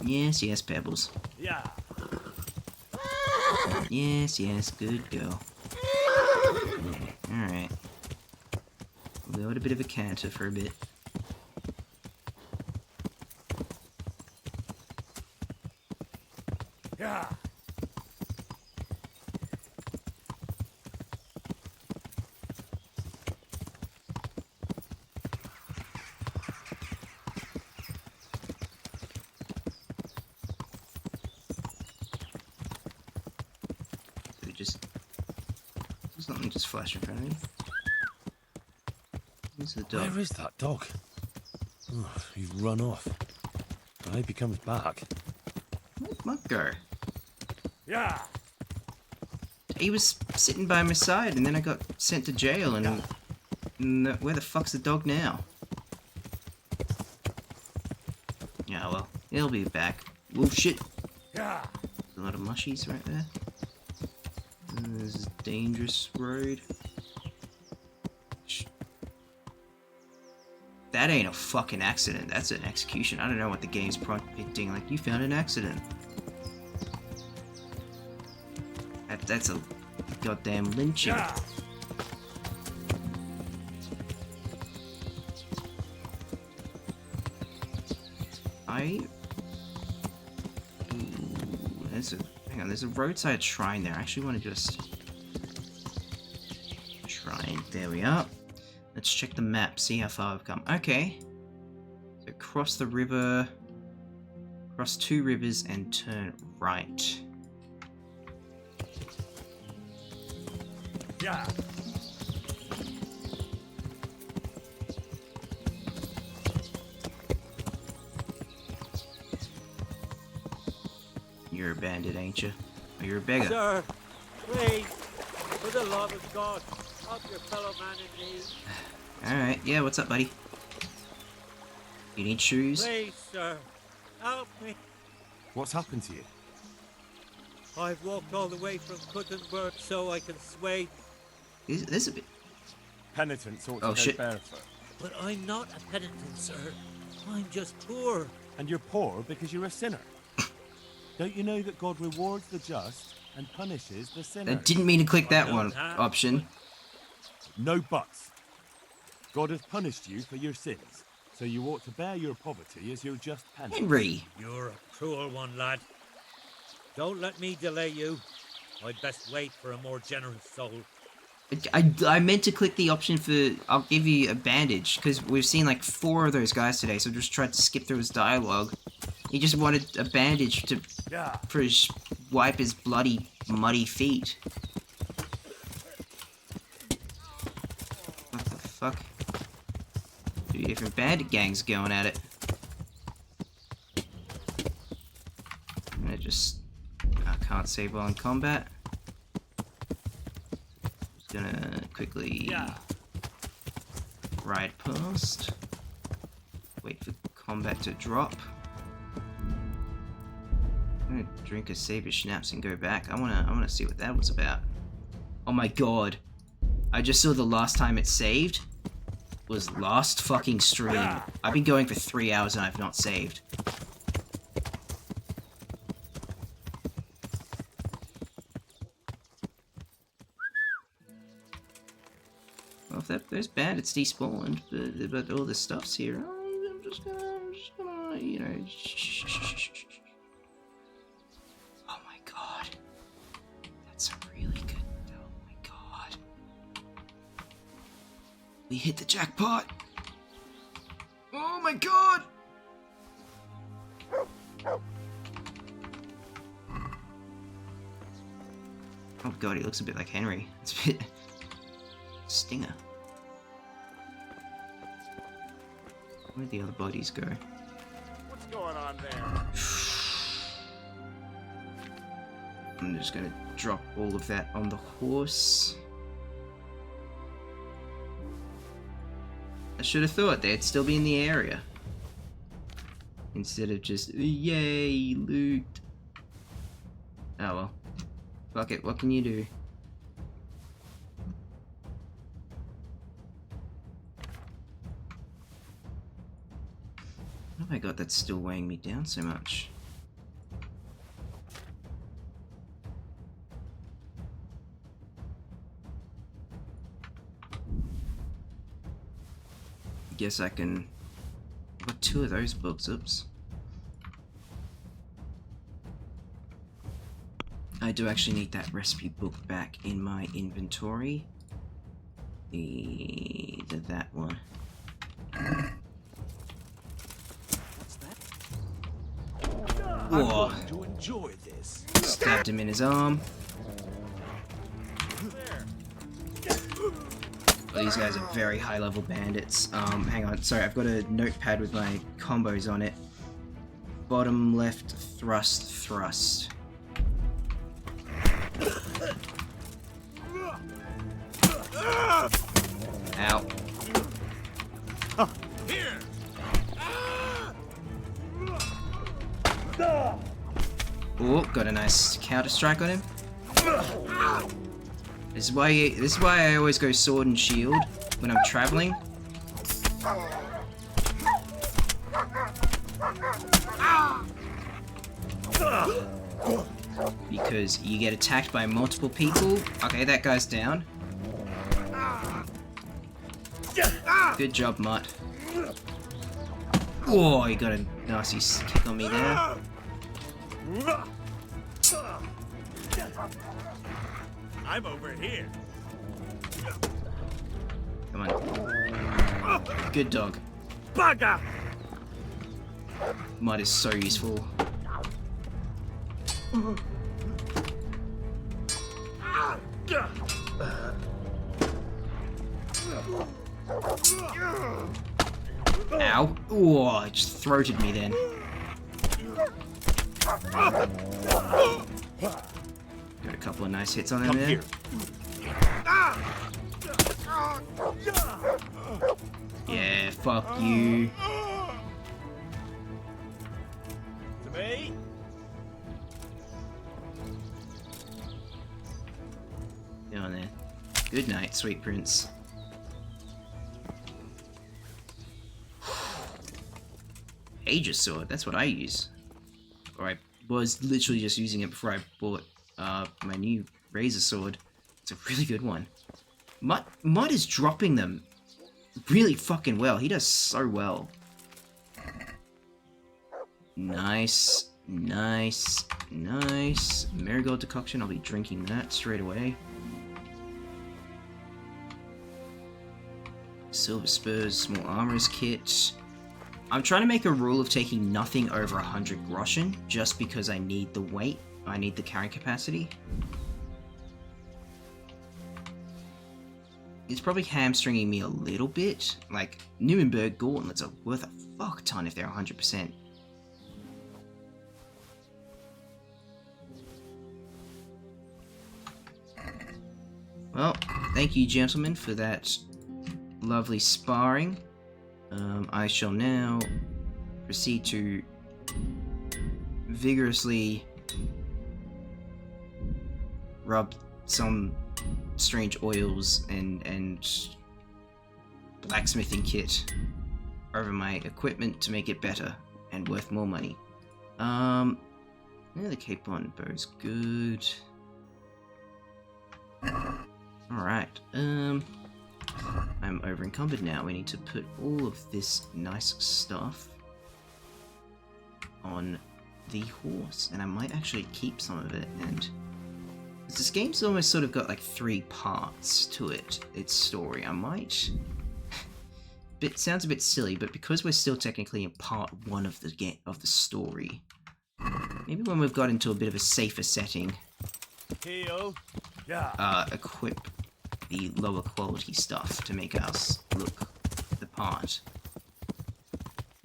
Yes, Pebbles. Yeah. Yes, good girl. Alright. We had a bit of a canter for a bit. Yeah. something just flash in front of me. Where's the dog? Where is that dog? Oh, he's run off. I hope he comes back. Where'd Muck go? Yeah. He was sitting by my side, and then I got sent to jail, and where the fuck's the dog now? Yeah, well, he'll be back. Oh shit! Yeah. There's a lot of mushies right there. And there's a dangerous road. That ain't a fucking accident. That's an execution. I don't know what the game's prompting. Like, you found an accident. That's a goddamn lynching. Yeah. There's a roadside shrine there. I actually want to just shrine. There we are. Let's check the map, see how far we've come. Okay. So cross the river, cross 2 rivers and turn right. Yeah. You're a bandit, ain't you? Or you're a beggar? Sir, please, for the love of God, help your fellow man in need. Alright, yeah, what's up, buddy? You need shoes? Please, sir, help me. What's happened to you? I've walked all the way from Kuttenberg so I can sway. This a bit... Penitents ought to Oh, go shit. barefoot. But I'm not a penitent, sir. I'm just poor. And you're poor because you're a sinner. Don't you know that God rewards the just and punishes the sinner? I didn't mean to click that one option. No buts. God has punished you for your sins, so you ought to bear your poverty as your just penance. Henry! You're a cruel one, lad. Don't let me delay you. I'd best wait for a more generous soul. I meant to click the option for I'll give you a bandage, because we've seen like 4 of those guys today, so I just tried to skip through his dialogue. He just wanted a bandage to for his wipe his bloody, muddy feet. What the fuck? 2 different bandit gangs going at it. I can't save while in combat. Just gonna quickly ride past. Wait for combat to drop. I'm gonna drink a save of schnapps and go back. I wanna see what that was about. Oh my god. I just saw the last time it saved was last fucking stream. I've been going for 3 hours and I've not saved. Well, if those bandits despawned, but all this stuff's here, I'm just gonna, you know, Oh my god. That's really good. Oh my god. We hit the jackpot! Oh my god! Oh god, he looks a bit like Henry. It's a bit... Stinger. Where'd the other bodies go? What's going on there? I'm just gonna drop all of that on the horse. I should have thought they'd still be in the area. Instead of just, yay, loot. Oh well. Fuck it, what can you do? Oh my god, that's still weighing me down so much. Guess I can... I've got 2 of those books, oops. I do actually need that recipe book back in my inventory. That one. I'm going to enjoy this. Stabbed him in his arm. Well, these guys are very high level bandits. Hang on, sorry, I've got a notepad with my combos on it. Bottom left thrust, thrust. Ow. Here! Oh, got a nice counter strike on him. This is why I always go sword and shield when I'm traveling. Because you get attacked by multiple people. Okay, that guy's down. Good job, Mutt. Oh, he got a nasty kick on me there. I'm over here. Come on. Good dog. Bugger! Mutt is so useful. Ow. Oh, it just throated me then. Got a couple of nice hits on him there. Here. Yeah, fuck you. To me? Get on there. Good night, sweet prince. Aegis sword, that's what I use. Or I was literally just using it before I bought my new razor sword. It's a really good one. Mutt is dropping them really fucking well. He does so well. Nice, nice, nice. Marigold decoction, I'll be drinking that straight away. Silver spurs, small armorer's kit. I'm trying to make a rule of taking nothing over 100 groschen, just because I need the weight, I need the carrying capacity. It's probably hamstringing me a little bit. Like, Nuremberg gauntlets are worth a fuck ton if they're 100%. Well, thank you gentlemen for that lovely sparring. I shall now proceed to vigorously rub some strange oils and blacksmithing kit over my equipment to make it better and worth more money. Yeah, the capon bow's good. Alright, I'm over encumbered now. We need to put all of this nice stuff on the horse, and I might actually keep some of it. And this game's almost sort of got like 3 parts to it. Its story. I might. It sounds a bit silly, but because we're still technically in part 1 of the story, maybe when we've got into a bit of a safer setting, equip the lower quality stuff to make us look the part.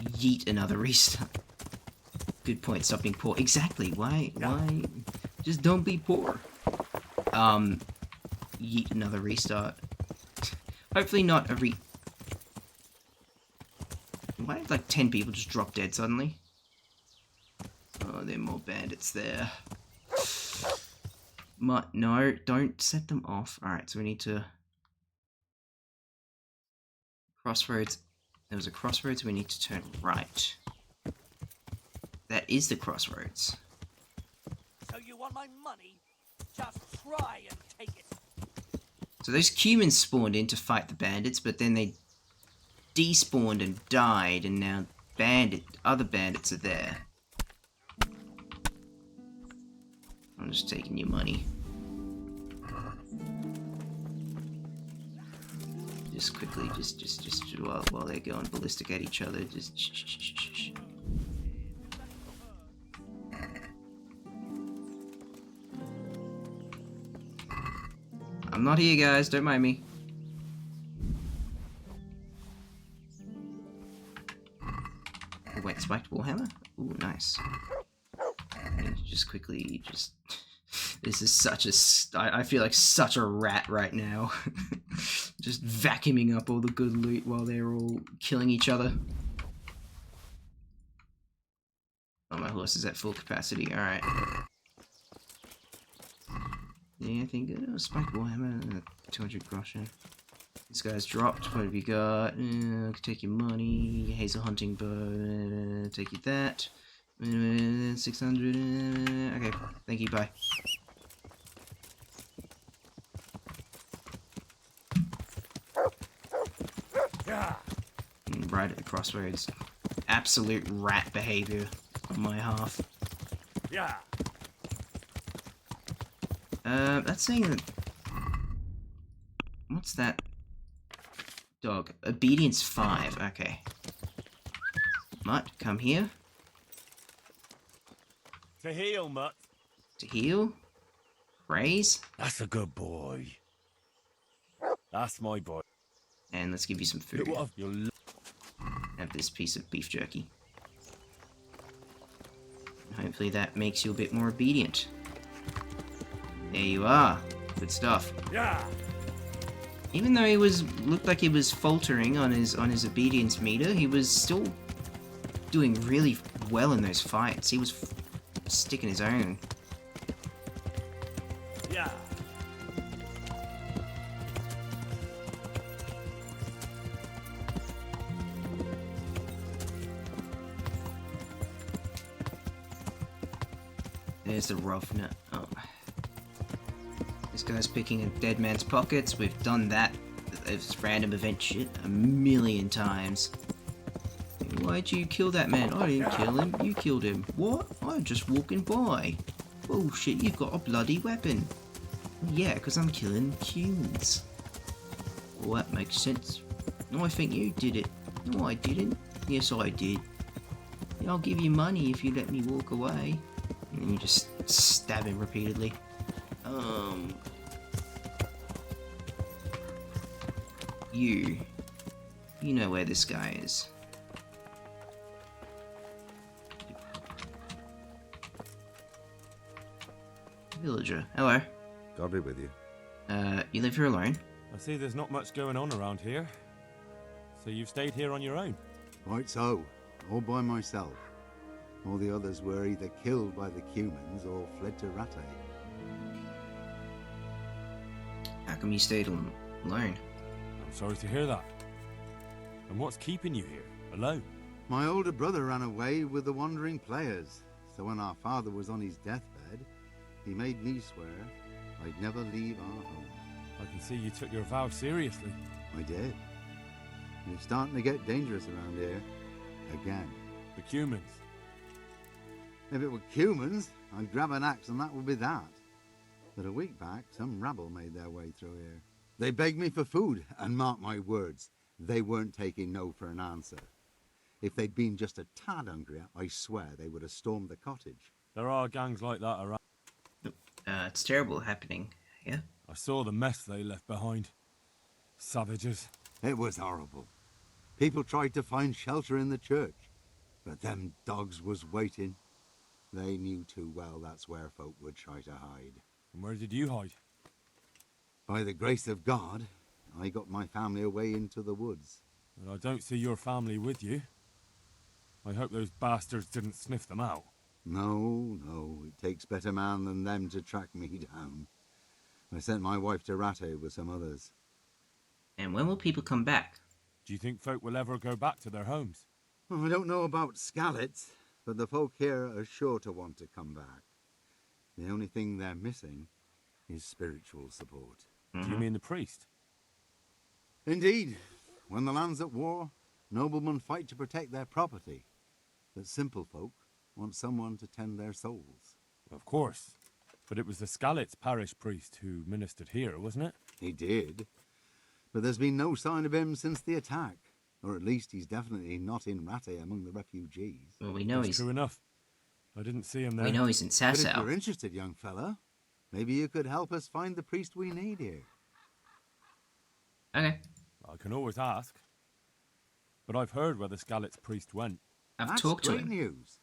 Yeet another restart. Good point, stop being poor. Exactly, why? Just don't be poor. Yeet another restart. Hopefully not a Why did like 10 people just drop dead suddenly? Oh, there are more bandits there. No, don't set them off. Alright, so we need to... Crossroads. There was a crossroads, we need to turn right. That is the crossroads. So you want my money? Just try and take it. So those humans spawned in to fight the bandits, but then they despawned and died, and now other bandits are there. I'm just taking your money. Just quickly, just while they're going ballistic at each other, just shh. I'm not here, guys. Don't mind me. nice. And just quickly, just... This is such a... I feel like such a rat right now. Just vacuuming up all the good loot while they're all killing each other. Oh, my horse is at full capacity. Alright. Yeah, I think... Spike Warhammer, 200 groschen. This guy's dropped. What have you got? Take your money. Hazel hunting bow. Take you that. 600. Okay, thank you. Bye. Right at the crossroads. Absolute rat behavior on my half. Yeah. That's saying that. What's that? Dog. Obedience 5. Okay. Mutt, come here. To heal, Mutt. To heal? Praise? That's a good boy. That's my boy. And let's give you some food. You'll Have this piece of beef jerky. Hopefully that makes you a bit more obedient. There you are. Good stuff. Yeah. Even though he looked like he was faltering on his obedience meter, he was still doing really well in those fights. He was sticking his own. Yeah. There's the rough nut. Oh. This guy's picking a dead man's pockets. We've done that. It's random event shit a million times. Why'd you kill that man? I didn't kill him. You killed him. What? I'm just walking by. Bullshit, you've got a bloody weapon. Yeah, because I'm killing humans. Well, that makes sense. No, I think you did it. No, I didn't. Yes, I did. I'll give you money if you let me walk away. And you just stab him repeatedly. You know where this guy is. Villager, hello. God be with you. You live here alone? I see there's not much going on around here. So you've stayed here on your own? Right so, all by myself. All the others were either killed by the humans or fled to Rattay. How come you stayed alone? I'm sorry to hear that. And what's keeping you here, alone? My older brother ran away with the wandering players, so when our father was on his deathbed, he made me swear I'd never leave our home. I can see you took your vow seriously. I did. It's starting to get dangerous around here. Again. The humans. If it were humans, I'd grab an axe and that would be that. But a week back, some rabble made their way through here. They begged me for food, and mark my words, they weren't taking no for an answer. If they'd been just a tad hungrier, I swear they would have stormed the cottage. There are gangs like that around. It's terrible happening, yeah? I saw the mess they left behind. Savages. It was horrible. People tried to find shelter in the church, but them dogs was waiting. They knew too well that's where folk would try to hide. And where did you hide? By the grace of God, I got my family away into the woods. But I don't see your family with you. I hope those bastards didn't sniff them out. No, it takes better man than them to track me down. I sent my wife to Rattay with some others. And when will people come back? Do you think folk will ever go back to their homes? Well, I don't know about Skallets, but the folk here are sure to want to come back. The only thing they're missing is spiritual support. Do you mean the priest? Indeed. When the land's at war, noblemen fight to protect their property. But simple folk want someone to tend their souls. Of course. But it was the Skallets parish priest who ministered here, wasn't it? He did. But there's been no sign of him since the attack. Or at least he's definitely not in Rattay among the refugees. Well, we know That's he's... true enough. I didn't see him there. We know he's in Sasau. But if you're interested, young fella, maybe you could help us find the priest we need here. Okay. I can always ask. But I've heard where the Skallets priest went. I've That's talked to great him. news.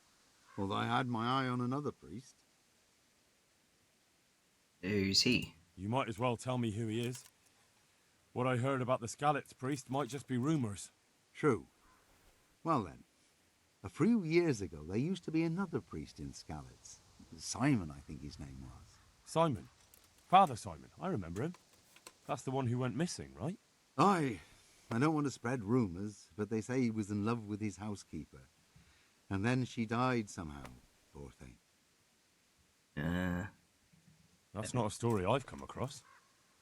Although I had my eye on another priest. Who's he? You might as well tell me who he is. What I heard about the Skalitz priest might just be rumors. True. Well then, a few years ago there used to be another priest in Skalitz. Simon, I think his name was. Simon? Father Simon, I remember him. That's the one who went missing, right? Aye. I don't want to spread rumours, but they say he was in love with his housekeeper. And then she died somehow, poor thing. That's not a story I've come across.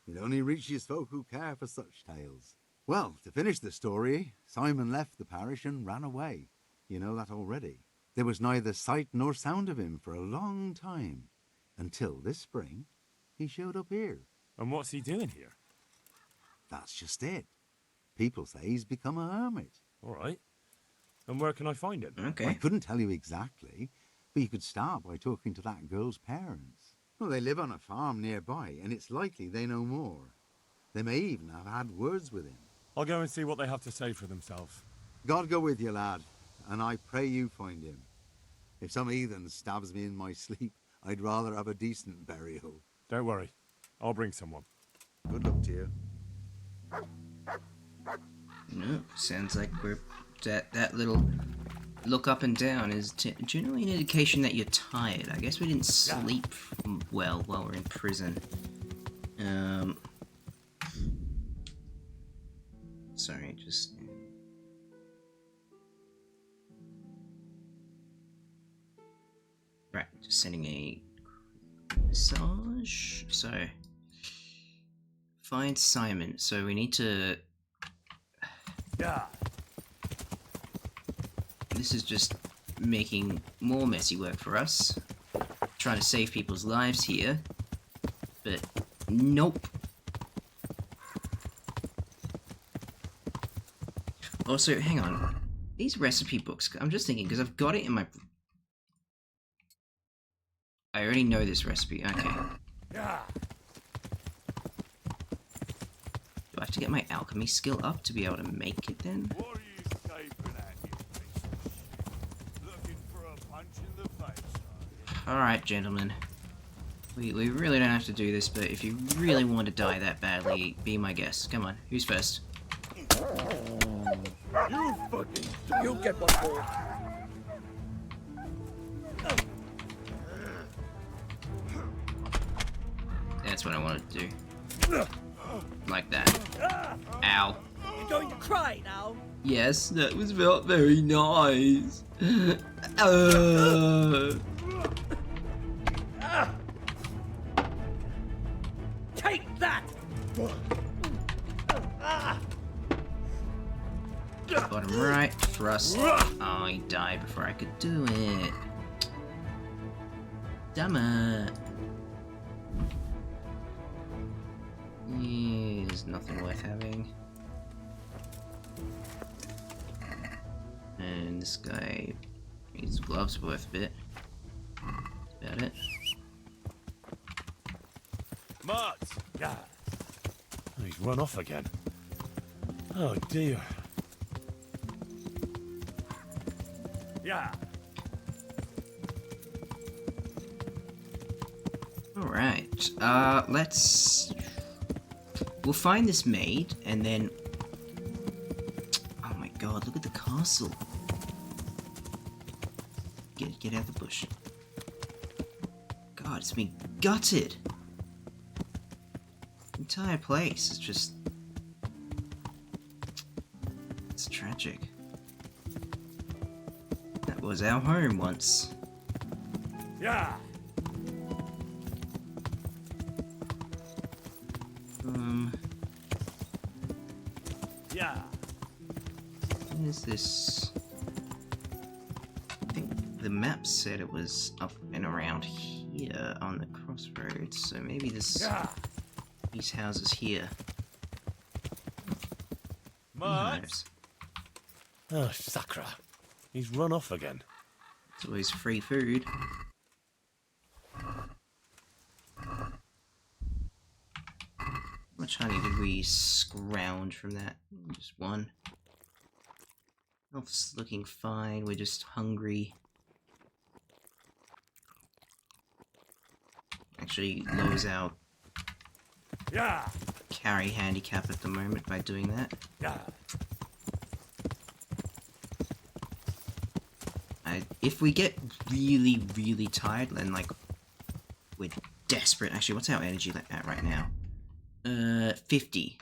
It only reaches folk who care for such tales. Well, to finish the story, Simon left the parish and ran away. You know that already. There was neither sight nor sound of him for a long time. Until this spring, he showed up here. And what's he doing here? That's just it. People say he's become a hermit. All right. And where can I find him? Okay. I couldn't tell you exactly, but you could start by talking to that girl's parents. Well, they live on a farm nearby, and it's likely they know more. They may even have had words with him. I'll go and see what they have to say for themselves. God go with you, lad, and I pray you find him. If some heathen stabs me in my sleep, I'd rather have a decent burial. Don't worry. I'll bring someone. Good luck to you. No, sounds like we're that little look up and down is generally an indication that you're tired. I guess we didn't sleep well while we're in prison. Sorry, just. Right, just sending a massage. So, find Simon. So we need to. This is just making more messy work for us. Trying to save people's lives here. But nope. Also, hang on. These recipe books, I'm just thinking, because I've got it in my... I already know this recipe, okay. Do I have to get my alchemy skill up to be able to make it then? What are you scaping at, you piece of shit? Looking for a punch in the face, Alright, gentlemen. We really don't have to do this, but if you really want to die that badly, be my guest. Come on, who's first? You fucking... You get one more. That's what I wanted to do. Like that. Ow. You're going to cry now? Yes, that was felt very nice. Take that! Bottom right, thrust. Oh, he died before I could do it. Damn it. Yeah, there's nothing worth having. And this guy needs gloves worth a bit. That's about it. Mart! Yeah. Oh, he's run off again. Oh dear. Yeah. Alright, we'll find this maid, and then... Oh my god, look at the castle. Get out the bush. God, it's been gutted. The entire place is just... It's tragic. That was our home once. Yeah. Yeah. What is this? I think the map said it was up and around here on the crossroads, so maybe this these houses here. Mart! Oh, Sakra. He's run off again. It's always free food. How much honey did we scrounge from that? Just one. Health's looking fine, we're just hungry. actually lowers our carry handicap at the moment by doing that. If we get really, really tired, then like we're desperate. Actually, what's our energy at right now? 50.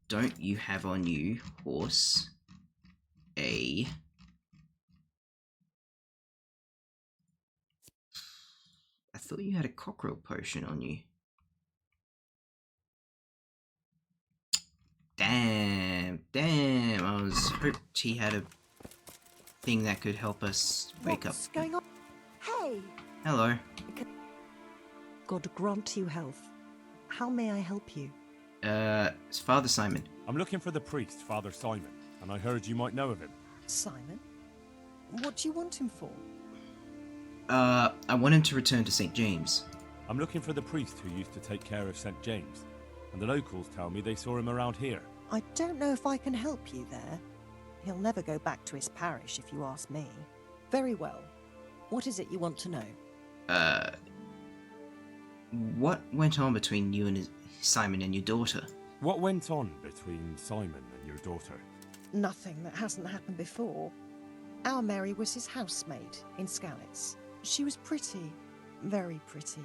Don't you have on you, horse, I thought you had a cockroach potion on you. Damn. I was hoped he had a thing that could help us wake up. What's going on? Hey! Hello. God grant you health. How may I help you? It's Father Simon. I'm looking for the priest, Father Simon, and I heard you might know of him. Simon? What do you want him for? I want him to return to St. James. I'm looking for the priest who used to take care of St. James, and the locals tell me they saw him around here. I don't know if I can help you there. He'll never go back to his parish if you ask me. Very well. What is it you want to know? What went on between you and Simon and your daughter? What went on between Simon and your daughter? Nothing that hasn't happened before. Our Mary was his housemaid in Skalitz. She was pretty, very pretty.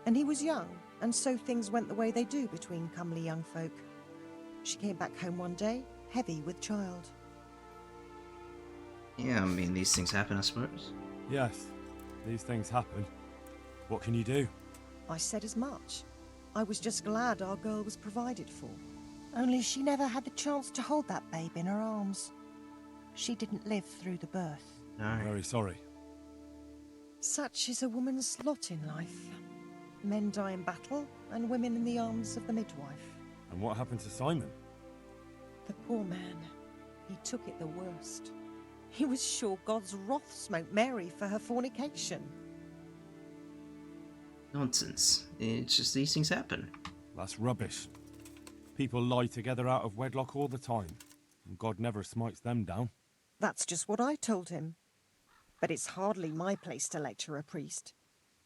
And he was young, and so things went the way they do between comely young folk. She came back home one day, heavy with child. Yeah, I mean, these things happen, I suppose. Yes, these things happen. What can you do? I said as much. I was just glad our girl was provided for. Only she never had the chance to hold that babe in her arms. She didn't live through the birth. No. I'm very sorry. Such is a woman's lot in life. Men die in battle, and women in the arms of the midwife. And what happened to Simon? The poor man. He took it the worst. He was sure God's wrath smote Mary for her fornication. Nonsense. It's just these things happen. That's rubbish. People lie together out of wedlock all the time, and God never smites them down. That's just what I told him. But it's hardly my place to lecture a priest.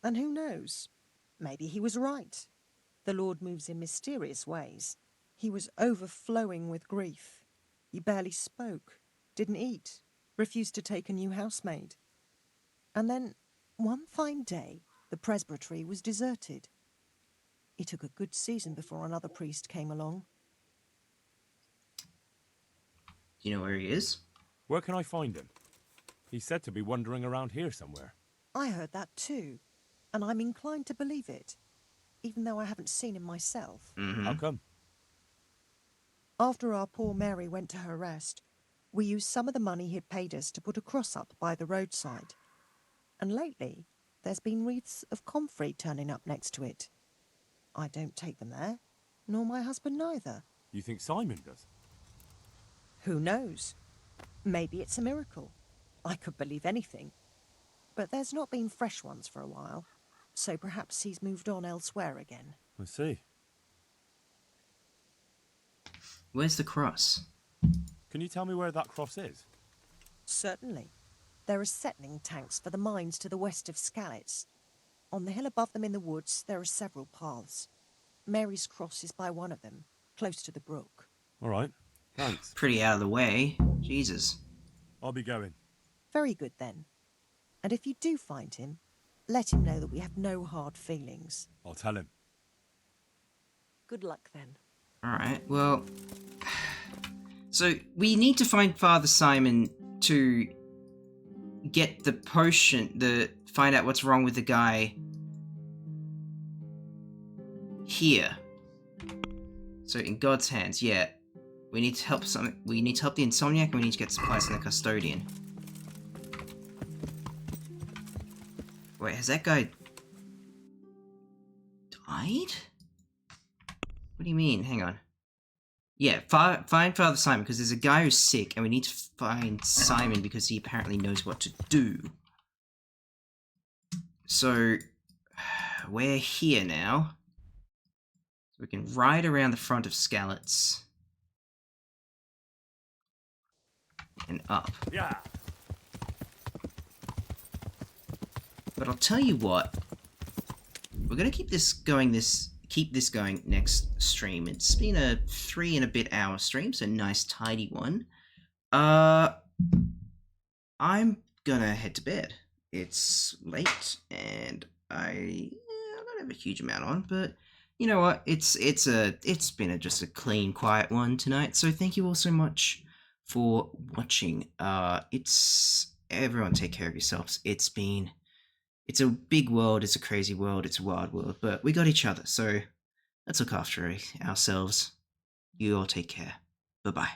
And who knows? Maybe he was right. The Lord moves in mysterious ways. He was overflowing with grief. He barely spoke, didn't eat, refused to take a new housemaid. And then, one fine day, the presbytery was deserted. It took a good season before another priest came along. You know where he is? Where can I find him? He's said to be wandering around here somewhere. I heard that too, and I'm inclined to believe it, even though I haven't seen him myself. How come? After our poor Mary went to her rest, we used some of the money he'd paid us to put a cross up by the roadside. And lately, there's been wreaths of comfrey turning up next to it. I don't take them there, nor my husband neither. You think Simon does? Who knows? Maybe it's a miracle. I could believe anything. But there's not been fresh ones for a while, so perhaps he's moved on elsewhere again. I see. Where's the cross? Can you tell me where that cross is? Certainly. There are settling tanks for the mines to the west of Skalitz. On the hill above them in the woods, there are several paths. Mary's cross is by one of them, close to the brook. All right, thanks. Pretty out of the way. Jesus. I'll be going. Very good, then. And if you do find him, let him know that we have no hard feelings. I'll tell him. Good luck, then. Alright, well... So, we need to find Father Simon to get the potion, find out what's wrong with the guy here. So, in God's hands, yeah. We need to help we need to help the insomniac, and we need to get supplies from the custodian. Wait, has that guy died? What do you mean? Hang on. Yeah, find Father Simon, because there's a guy who's sick, and we need to find Simon because he apparently knows what to do. So, we're here now. So we can ride around the front of Skalitz. And up. Yeah. But I'll tell you what. we're gonna keep this going next stream. It's been a 3 and a bit hour stream, so nice tidy one. I'm gonna head to bed. It's late, and I don't have a huge amount on, but you know what? It's been just a clean, quiet one tonight. So thank you all so much for watching. Everyone take care of yourselves. It's a big world. It's a crazy world. It's a wild world, but we got each other. So let's look after ourselves. You all take care. Bye bye.